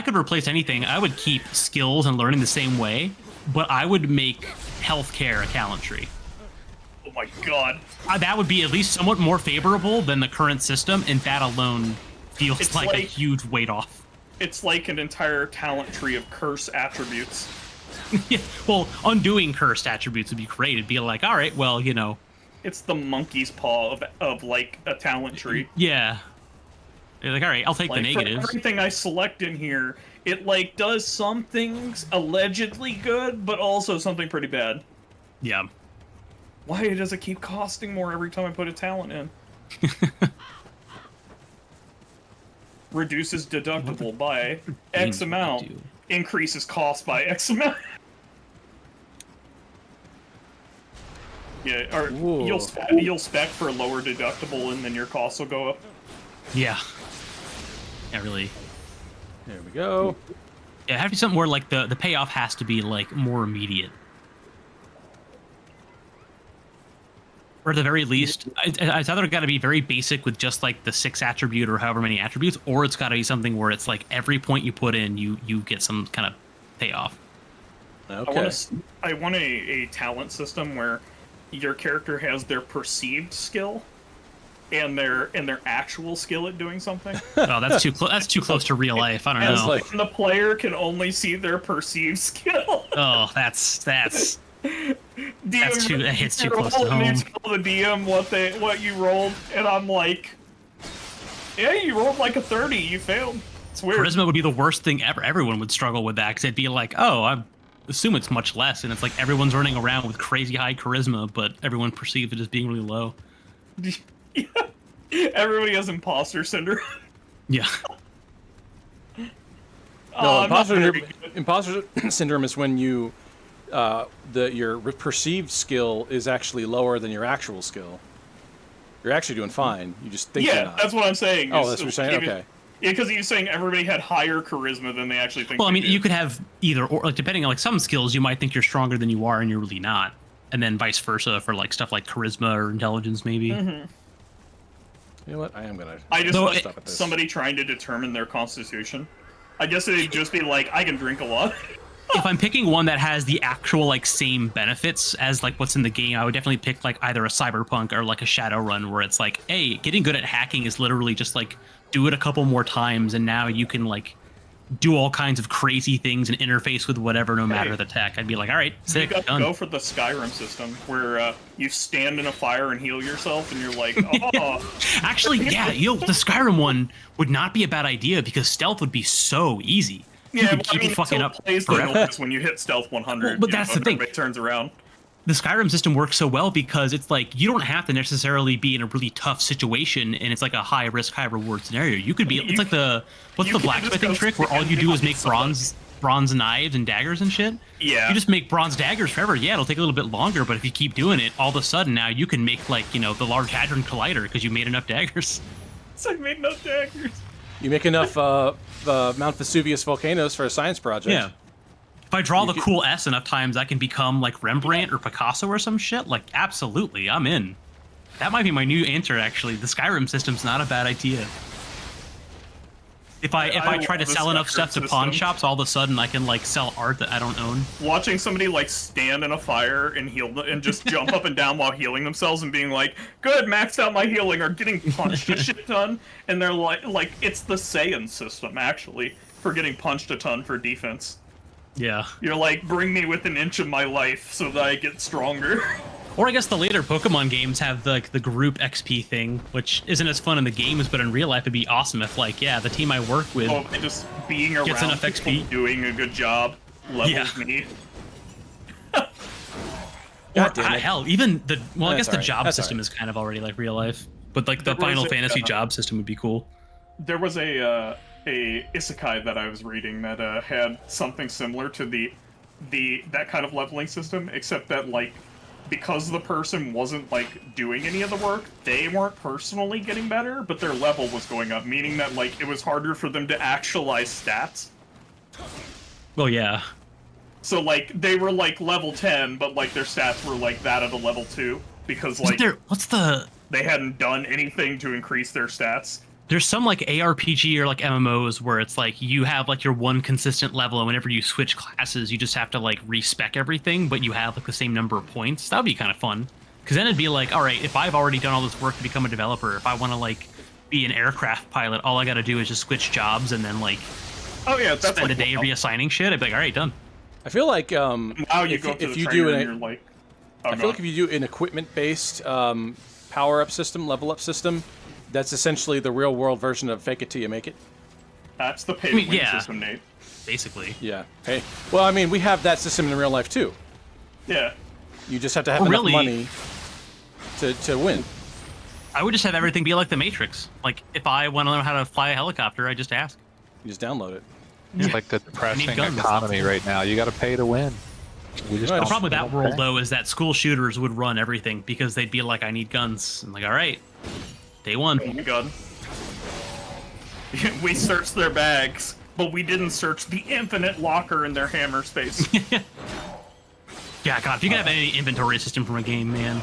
could replace anything, I would keep skills and learning the same way, but I would make healthcare a talent tree. Oh my god. That would be at least somewhat more favorable than the current system, and that alone feels It's like a like- huge weight off. It's like an entire talent tree of curse attributes. Yeah, well, undoing cursed attributes would be great. It'd be like, all right, well, you know, It's the monkey's paw of like a talent tree. yeah. You're like, all right, I'll take the Like for negatives. everything I select in here, it like does some things allegedly good, but also something pretty bad. Yeah. Why does it keep costing more every time I put a talent in? Reduces deductible by X amount. do? Increases cost by X amount. Yeah, or Whoa. you'll spec for a lower deductible and then your costs will go up. Yeah. Yeah, really. There we go. Yeah, it has to be something where like the payoff has to be like more immediate. Or at the very least, it's either got to be very basic with just like the 6 attribute or however many attributes, or it's got to be something where it's like every point you put in, you get some kind of payoff. Okay. I want a talent system where your character has their perceived skill and their actual skill at doing something. Oh, that's too close. That's too close to real life. I don't And know. like- the player can only see their perceived skill. Oh, that's DM, that hits too you close to roll and you home. tell the DM what you rolled, and I'm like, yeah, you rolled like a 30. You failed. It's weird. Charisma would be the worst thing ever. Everyone would struggle with that because it'd be like, oh, I assume it's much less, and it's like everyone's running around with crazy high charisma, but everyone perceives it as being really low. Yeah. Everybody has imposter syndrome. Yeah. No, not very good. imposter syndrome is when you your perceived skill is actually lower than your actual skill. You're actually doing fine. You just think you're not. That's what I'm saying. Oh, that's what you're saying? Okay. Yeah, because he's saying everybody had higher charisma than they actually think. Well, I they mean, do. you could have either or, like depending on like some skills, you might think you're stronger than you are, and you're really not, and then vice versa for like stuff like charisma or intelligence, maybe. You know what? I just stop like at this. somebody trying to determine their constitution. I guess it'd just be like, I can drink a lot. If I'm picking one that has the actual like same benefits as like what's in the game, I would definitely pick like either a Cyberpunk or like a Shadowrun, where it's like, hey, getting good at hacking is literally just like do it a couple more times, and now you can like do all kinds of crazy things and interface with whatever, no matter the tech. I'd be like, all right, You sick, got to done. go for the Skyrim system, where you stand in a fire and heal yourself, and you're like, oh. Actually, yeah, the Skyrim one would not be a bad idea because stealth would be so easy. You could keep fucking up Plays forever. the when you hit stealth 100. Well, but that's the thing. It turns around. The Skyrim system works so well because it's like you don't have to necessarily be in a really tough situation, and it's like a high risk, high reward scenario. You could be. It's like what's the blacksmithing trick where all you do is make bronze knives and daggers and shit. Yeah. You just make bronze daggers forever. Yeah, it'll take a little bit longer, but if you keep doing it, all of a sudden now you can make like the Large Hadron Collider because you made enough daggers. It's like made enough daggers. You make enough Mount Vesuvius volcanoes for a science project. Yeah. If I draw the cool S enough times, I can become like Rembrandt or Picasso or some shit. Like, absolutely, I'm in. That might be my new answer, actually. The Skyrim system's not a bad idea. If I try to sell enough stuff to pawn shops, all of a sudden I can like sell art that I don't own. Watching somebody like stand in a fire and heal and just jump up and down while healing themselves and being like, "Good, maxed out my healing," or getting punched a shit ton, and they're like it's the Saiyan system actually for getting punched a ton for defense. Yeah. You're like, bring me within an inch of my life so that I get stronger. Or I guess the later Pokemon games have the group XP thing, which isn't as fun in the games, but in real life it'd be awesome if the team I work with Just being around gets enough people XP. doing a good job levels me. God damn it. Hell, even I guess the alright. job That's system is kind of already like real life, but like the There was Final a, Fantasy job system would be cool. There was a isekai that I was reading that had something similar to that kind of leveling system, except that because the person wasn't doing any of the work, they weren't personally getting better, but their level was going up, meaning that it was harder for them to actualize stats. Well, yeah. So they were level 10, but their stats were that of a level 2 because they hadn't done anything to increase their stats. There's some ARPG or MMOs where it's you have your one consistent level, and whenever you switch classes, you just have to respec everything, but you have the same number of points. That would be kind of fun, because then it'd be all right, if I've already done all this work to become a developer, if I want to be an aircraft pilot, all I got to do is just switch jobs and then oh yeah, that's spend a day reassigning shit. I'd be all right, done. I feel like now you go to if the you trainer do and you're I feel like if you do an equipment-based power-up system, level-up system, that's essentially the real-world version of fake it till you make it. That's the pay-to-win system, Nate. Basically. Yeah. Hey. Well, I mean, we have that system in real life too. Yeah. You just have to have enough money to win. I would just have everything be like the Matrix. If I want to learn how to fly a helicopter, I just ask. You just download it. It's the depressing economy right now. You got to pay to win. The problem with that world, though, is that school shooters would run everything because they'd be like, I need guns. I'm all right. Day one. Oh my god. We searched their bags, but we didn't search the infinite locker in their hammer space. Yeah, God, if you could have any inventory system from a game, man.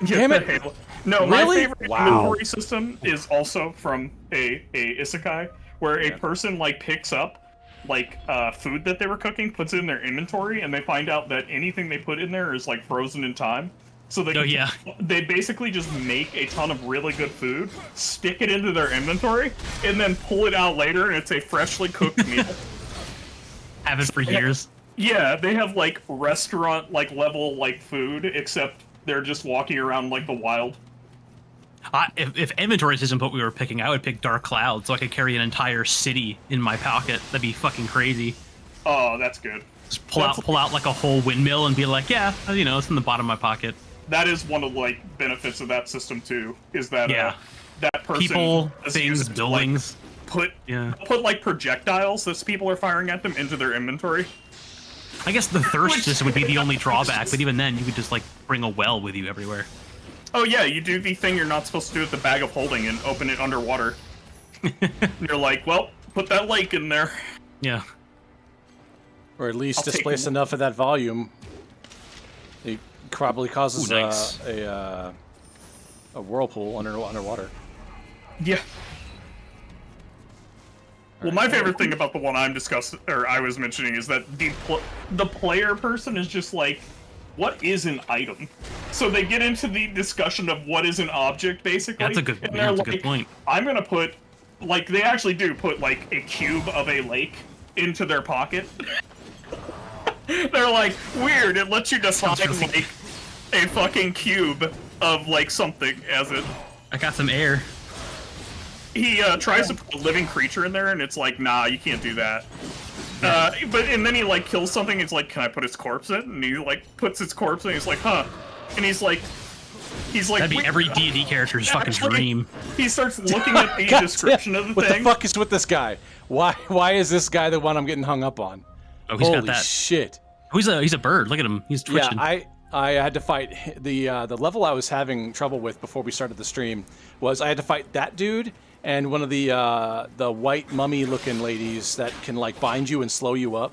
Damn it. No, Really? my favorite inventory system is also from a isekai, where a person picks up food that they were cooking, puts it in their inventory, and they find out that anything they put in there is frozen in time. So they basically just make a ton of really good food, stick it into their inventory, and then pull it out later, and it's a freshly cooked meal. Have it for years. Yeah, they have restaurant level food, except they're just walking around the wild. If inventory system what we were picking, I would pick Dark Cloud so I could carry an entire city in my pocket. That'd be fucking crazy. Oh, that's good. Just pull out a whole windmill and be like, yeah, it's in the bottom of my pocket. That is one of the benefits of that system too. Is that that person people, is things, used to, buildings. put Yeah. like projectiles that people are firing at them into their inventory. I guess the thirst system would be the only drawback, but even then, you could just like bring a well with you everywhere. Oh yeah, you do the thing you're not supposed to do with the bag of holding and open it underwater. You're like, well, put that lake in there. Yeah. Or at least I'll take displace one. enough of that volume. It probably causes Ooh, nice. a whirlpool underwater. Yeah. Well, my favorite thing about the one I'm discussing, or I was mentioning, is that the player person is just like, what is an item? So they get into the discussion of what is an object, basically. That's a good, and yeah, they're that's a like, good point. I'm gonna put, like, they actually do put, like, a cube of a lake into their pocket. They're like, weird, it lets you define, Sounds really- like, a fucking cube of, like, something as it... I got some air. He tries to put a living creature in there, and it's like, nah, you can't do that. And then he like kills something. It's like, can I put his corpse in? And he like puts his corpse in. And he's like, huh? And he's like, That'd be "Wait, every D&D character's fucking actually," dream. He starts looking at the God description of the what thing. the fuck is with this guy? Why is this guy the one I'm getting hung up on? Oh, he's Holy got that. shit! Oh, he's a bird. Look at him. He's twitching. Yeah, I had to fight the level I was having trouble with before we started the stream was I had to fight that dude and one of the white mummy looking ladies that can like bind you and slow you up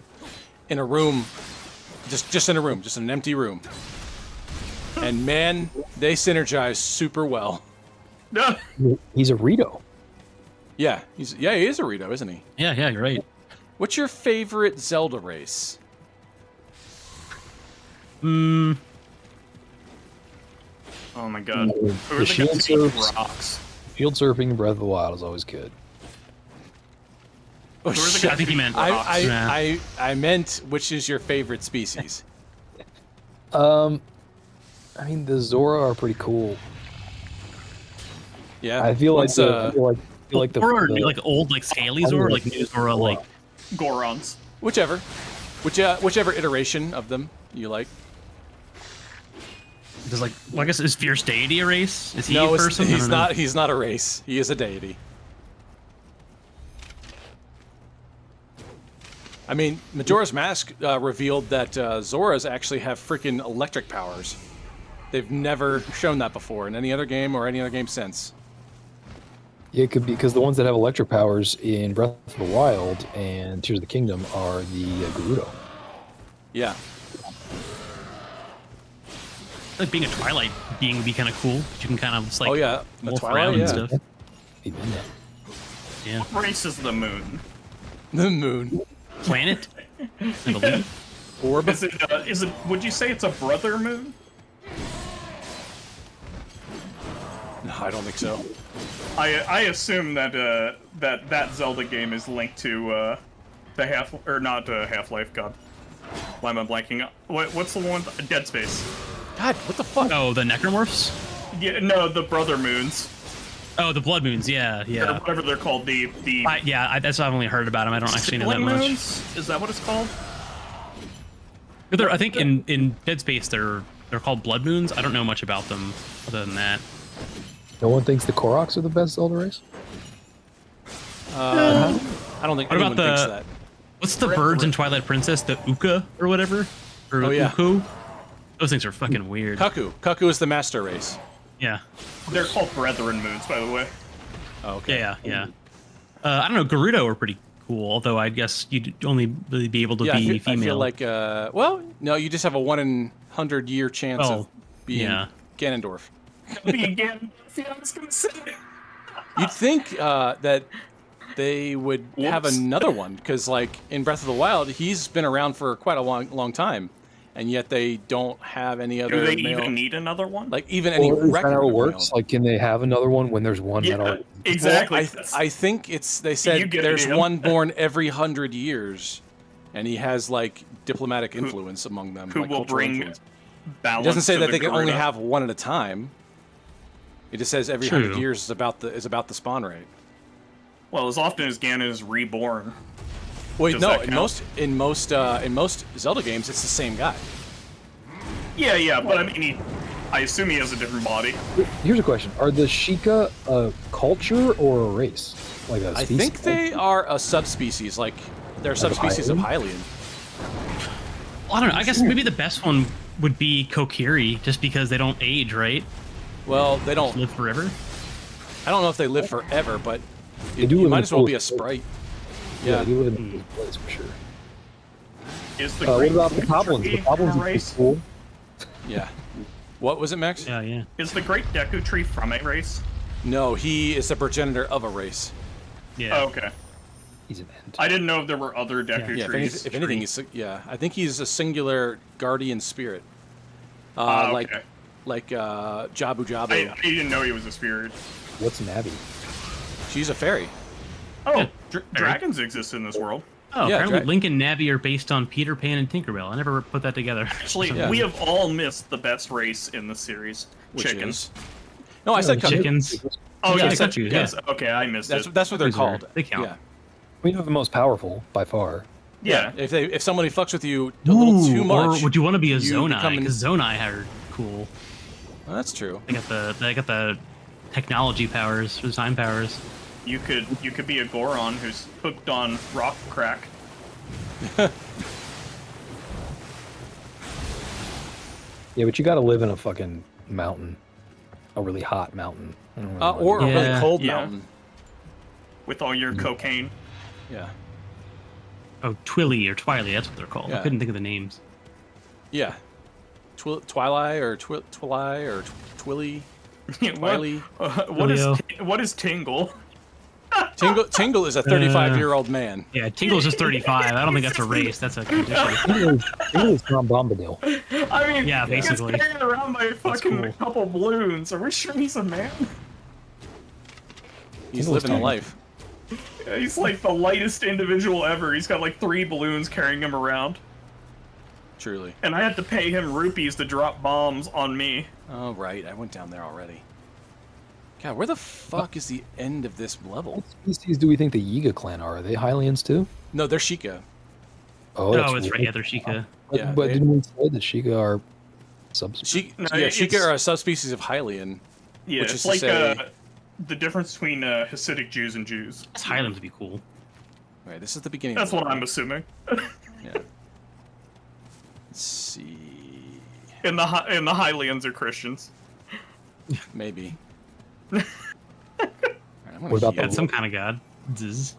in a room, just in a room, just in an empty room. And man, they synergize super well. No. He's a Rito. Yeah, he is a Rito, isn't he? Yeah, you're right. What's your favorite Zelda race? Oh my god. The Whoever shield gets to eat surfs. rocks. Field surfing in Breath of the Wild is always good. Oh, Who are the shit. guys I think he meant I, rocks. I, Yeah. I meant which is your favorite species? I mean, the Zora are pretty cool. Yeah, I feel like what's, I feel like the, Or the like old like Scalies or like new Zora like Gorons. whichever iteration of them you like. does like well, I guess is Fierce Deity a race? Is he No, a person? I he's don't know. not. He's not a race. He is a deity. I mean, Majora's Mask revealed that Zoras actually have freaking electric powers. They've never shown that before in any other game or any other game since. Yeah, it could be because the ones that have electric powers in Breath of the Wild and Tears of the Kingdom are the Gerudo. Yeah. Like being a Twilight being would be kind of cool. You can kind of just like Oh yeah, the wolf Twilight. around Yeah. and stuff. Even that. Yeah. What race is the moon? The moon. Planet. I believe. Orb. Is it, would you say it's a brother moon? No, I don't think so. I assume that that Zelda game is linked to the Half-Life. God, why am I blanking? What's the one? Dead Space. God, what the fuck? Oh, the Necromorphs? Yeah, no, the brother moons. Oh, the Blood Moons. Yeah, Or yeah. whatever they're called. That's I've only heard about them. I don't actually know that Sibling much. moons? Is that what it's called? I think in Dead Space they're called Blood Moons. I don't know much about them other than that. No one thinks the Koroks are the best Zelda race? I don't think What anyone about the- thinks that. What's the birds in Twilight Princess? The Uka or whatever? Or Oh, yeah. Uku? Those things are fucking weird. Kaku. Kaku is the master race. Yeah. They're called brethren moons, by the way. Oh, okay. Yeah. I don't know. Gerudo are pretty cool, although I guess you'd only really be able to Yeah, be I female. feel like, well, no, you just have a 1 in 100-year chance Oh, of being yeah. Ganondorf. Me again. See, I was gonna say. You'd think that they would have Whoops. another one, because, like, in Breath of the Wild, he's been around for quite a long time, and yet they don't have any other Do they male, even need another one? like, even any Or is that record how it of works? male. Like, can they have another one when there's one that already... exactly. Well, I think they You said get it, there's Ian. one born every 100 years, and he has, like, diplomatic influence among them. who like, will cultural bring influence. balance? It doesn't say to that the they can only Gerudo. have one at a time. It just says every True. 100 years is about the spawn rate. Well, as often as Ganon is reborn. Wait, Does no. that In count? most Zelda games, it's the same guy. Yeah, but I mean, I assume he has a different body. Here's a question: are the Sheikah a culture or a race? Like a I species? think they are a subspecies, like they're a Like a subspecies of Hylian. Well, I don't know. I guess maybe the best one would be Kokiri, just because they don't age, right? Well, they don't. Live forever. I don't know if they live forever, but They do you live might in as well be a full state. sprite. Yeah, Yeah. they live in this place for sure. Is the What Great about the Deku goblins? Tree The goblins from a are pretty race? cool. Yeah. What was it, Max? Yeah, yeah. Is the Great Deku Tree from a race? No, he is the progenitor of a race. Yeah. Oh, okay. He's an ent. I didn't know if there were other Deku Yeah, trees. if anything, he's I think he's a singular guardian spirit. Okay. Like Jabu Jabu. I didn't know he was a spirit. What's Navi? She's a fairy. Oh, Yeah. dragons exist in this world. Oh, Yeah, apparently Dra- Link and Navi are based on Peter Pan and Tinkerbell. I never put that together. Actually, Yeah. we have all missed the best race in the series. Which Chickens. is- No, I said Yeah, cuckoos. Chickens. Oh, Yeah, you said cuckoos, yes. yeah. Okay, I missed That's it. what they're Cuckoos are- called. they count. Yeah. We have the most powerful by far. Yeah. If somebody fucks with you a little too much, Or would you want to be a you Zonai? become an- Because Zonai are cool. well, that's true. They got the technology powers, design powers. You could be a Goron who's hooked on rock crack. Yeah, but you got to live in a fucking mountain, a really hot mountain. I don't really wanna Or do a really Yeah. cold Yeah. mountain. With all your cocaine. Yeah. Oh, Twilly or Twily, that's what they're called. Yeah. I couldn't think of the names. Yeah. Twilight or Twili or Twilly. Twily. What is Tingle? Tingle is a 35-year-old man. Yeah, Tingle's just 35. I don't think that's a race. That's a condition. It is Tom Bombadil. I mean, Yeah, he gets basically. carried around by fucking cool. couple balloons. Are we sure he's a man? He's Tingle's living a tiny. life. He's like the lightest individual ever. He's got like 3 balloons carrying him around. Truly. And I had to pay him rupees to drop bombs on me. Oh, right. I went down there already. God, where the fuck is the end of this level? What species do we think the Yiga clan are? Are they Hylians too? No, they're Sheikah. Oh, Oh, it's weird. right. Yeah, they're Sheikah. But, Yeah, but they- didn't we say that Sheikah are subspecies? No, Sheikah it's- are a subspecies of Hylian. Yeah, Which it's is to like say- the difference between Hasidic Jews and Jews. Highlands would be cool. Right, this is the beginning. That's of the what I'm level. assuming. Yeah. Let's see. And the Hylians are Christians. Maybe. Alright, I'm gonna What about heal. Yeah, it's some kind of god. Zzz.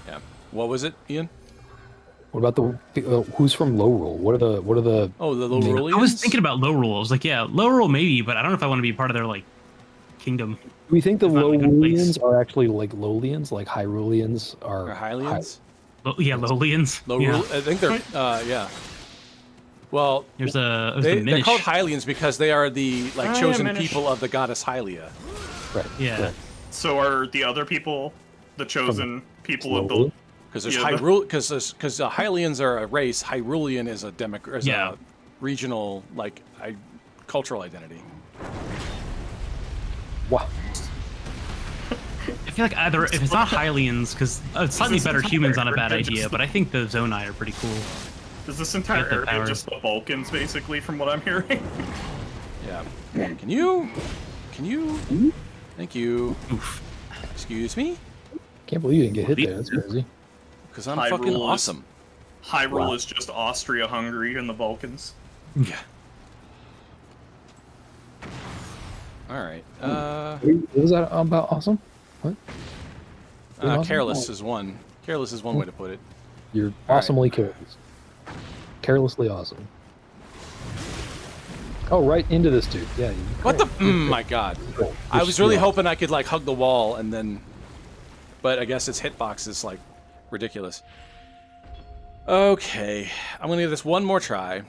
Yeah. What was it, Ian? What about the who's from Low Rule? What are the Oh, the Maybe. Lorulians? I was thinking about low rule. I was like, yeah, low rule maybe, but I don't know if I want to be part of their like kingdom. do we think the It's not Low like a place. Rulians are actually like Lowlians, like Hyruleans are Or Hylians? Yeah, lowlians. Low Yeah. rule. I think they're. Yeah. Well, There's they're the Minish. called Hylians because they are the Oh, yeah, chosen Minish. people of the goddess Hylia. right? Yeah. right. So are the other people the chosen people of Low Rule? the... Because there's Yeah, Hyrule, because Hylians are a race. Hyrulean is a Yeah. a regional cultural identity. Wow. I feel like either if it's not Hylians, because slightly This better is humans not a entire bad area idea, just- but I think the Zonai are pretty cool. Is this entire Get the area powers. just the Balkans, basically, from what I'm hearing? Yeah. Can you? Thank you. Oof. Excuse me? Can't believe you didn't get hit there. That's crazy. Because I'm Hyrule fucking is- awesome. Hyrule Wow. is just Austria-Hungary and the Balkans. Yeah. All right. What was that about? Awesome. What? awesome? Careless is one. Careless is one way to put it. You're right. awesomely careless. Carelessly awesome. Oh, right into this dude. Yeah. You What the? You're My God. cool. I You're was really still- hoping I could hug the wall and then, but I guess its hitbox is ridiculous. Okay, I'm gonna give this one more try,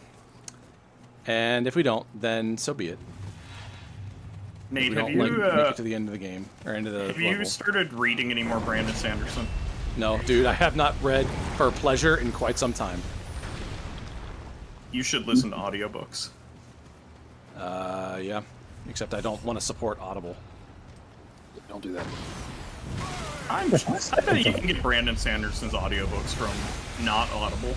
and if we don't, then so be it. If Nate, we have don't you, make it to the end of the game or end of the have you level. started reading any more Brandon Sanderson? No, dude, I have not read for pleasure in quite some time. You should listen to audiobooks. Yeah, except I don't want to support Audible. Don't do that. I bet you can get Brandon Sanderson's audiobooks from not Audible.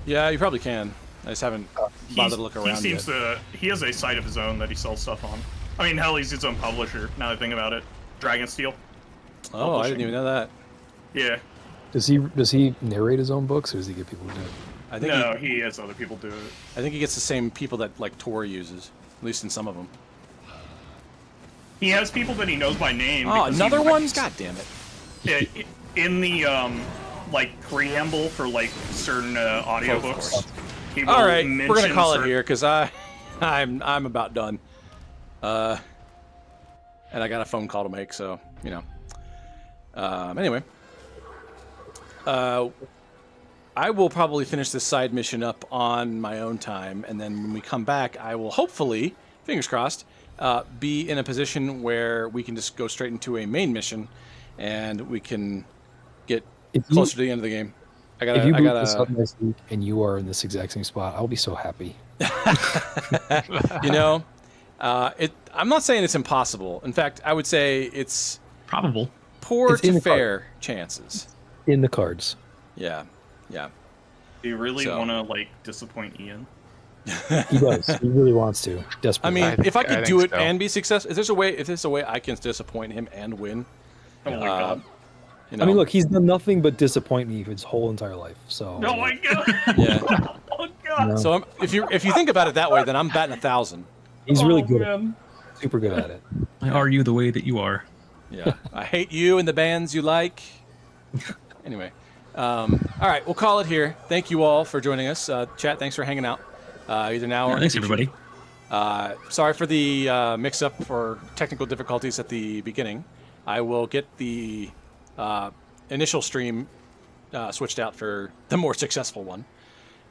Yeah, you probably can. I just haven't bothered to look around He seems yet. he has a site of his own that he sells stuff on. I mean, hell, he's his own publisher. Now that I think about it, Dragonsteel. Oh, I didn't even know that. Yeah. Does he narrate his own books, or does he get people to do it? I think No, he has other people do it. I think he gets the same people that like Tor uses, at least in some of them. He has people that he knows by name. Oh, because he another one? writes- God damn it! Yeah, in the like preamble for like certain audiobooks. He will All right, we're gonna mention call it certain- here because I'm about done. And I got a phone call to make, so you know. Anyway, I will probably finish this side mission up on my own time, and then when we come back, I will hopefully, fingers crossed, be in a position where we can just go straight into a main mission, and we can get closer to the end of the game. If you boot this up next week and you are in this exact same spot, I'll be so happy. You know, I'm not saying it's impossible. In fact, I would say it's Probable. poor It's in to the fair chances. In the cards. Yeah, yeah. Do you really So- want to like disappoint Ian? He does. He really wants to. I Desperately. mean, if I could think do it so. and be successful, if there's a way I can disappoint him and win. Oh my god! You know, I mean, look, he's done nothing but disappoint me his whole entire life. So. Oh my god! Yeah. Oh god! No. So if you think about it that way, then I'm batting 1,000. He's really Oh, good. At it. man. Super good at it. I are you the way that you are. Yeah. I hate you and the bands you like. Anyway, all right, we'll call it here. Thank you all for joining us. Chat, thanks for hanging out. Either now or in the Thanks, future. everybody. Sorry for the mix-up or technical difficulties at the beginning. I will get the initial stream switched out for the more successful one.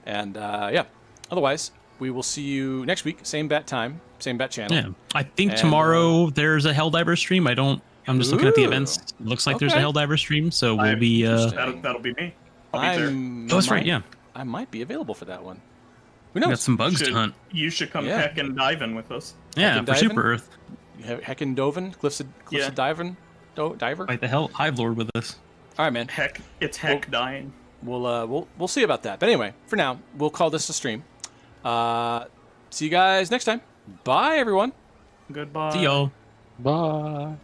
And yeah, otherwise, we will see you next week. Same bat time, same bat channel. Yeah, I think And, tomorrow there's a Helldiver stream. I'm just looking at the Ooh. events. It looks like there's a Okay. Helldiver stream, so we'll I'm- be. That'll be me. I'll be there. Oh, that's right. Yeah, I might be available for that one. Who we got knows? some bugs to hunt. You should come Yeah. heck and dive in with us. Yeah, Heckin' for diving? Super Earth. Heckin' Dovin, Cliffs of Yeah. Diver. Fight the Hive Lord with us. All right, man. Heck, it's heck dying. We'll see about that. But anyway, for now, we'll call this a stream. See you guys next time. Bye, everyone. Goodbye. See y'all. Bye.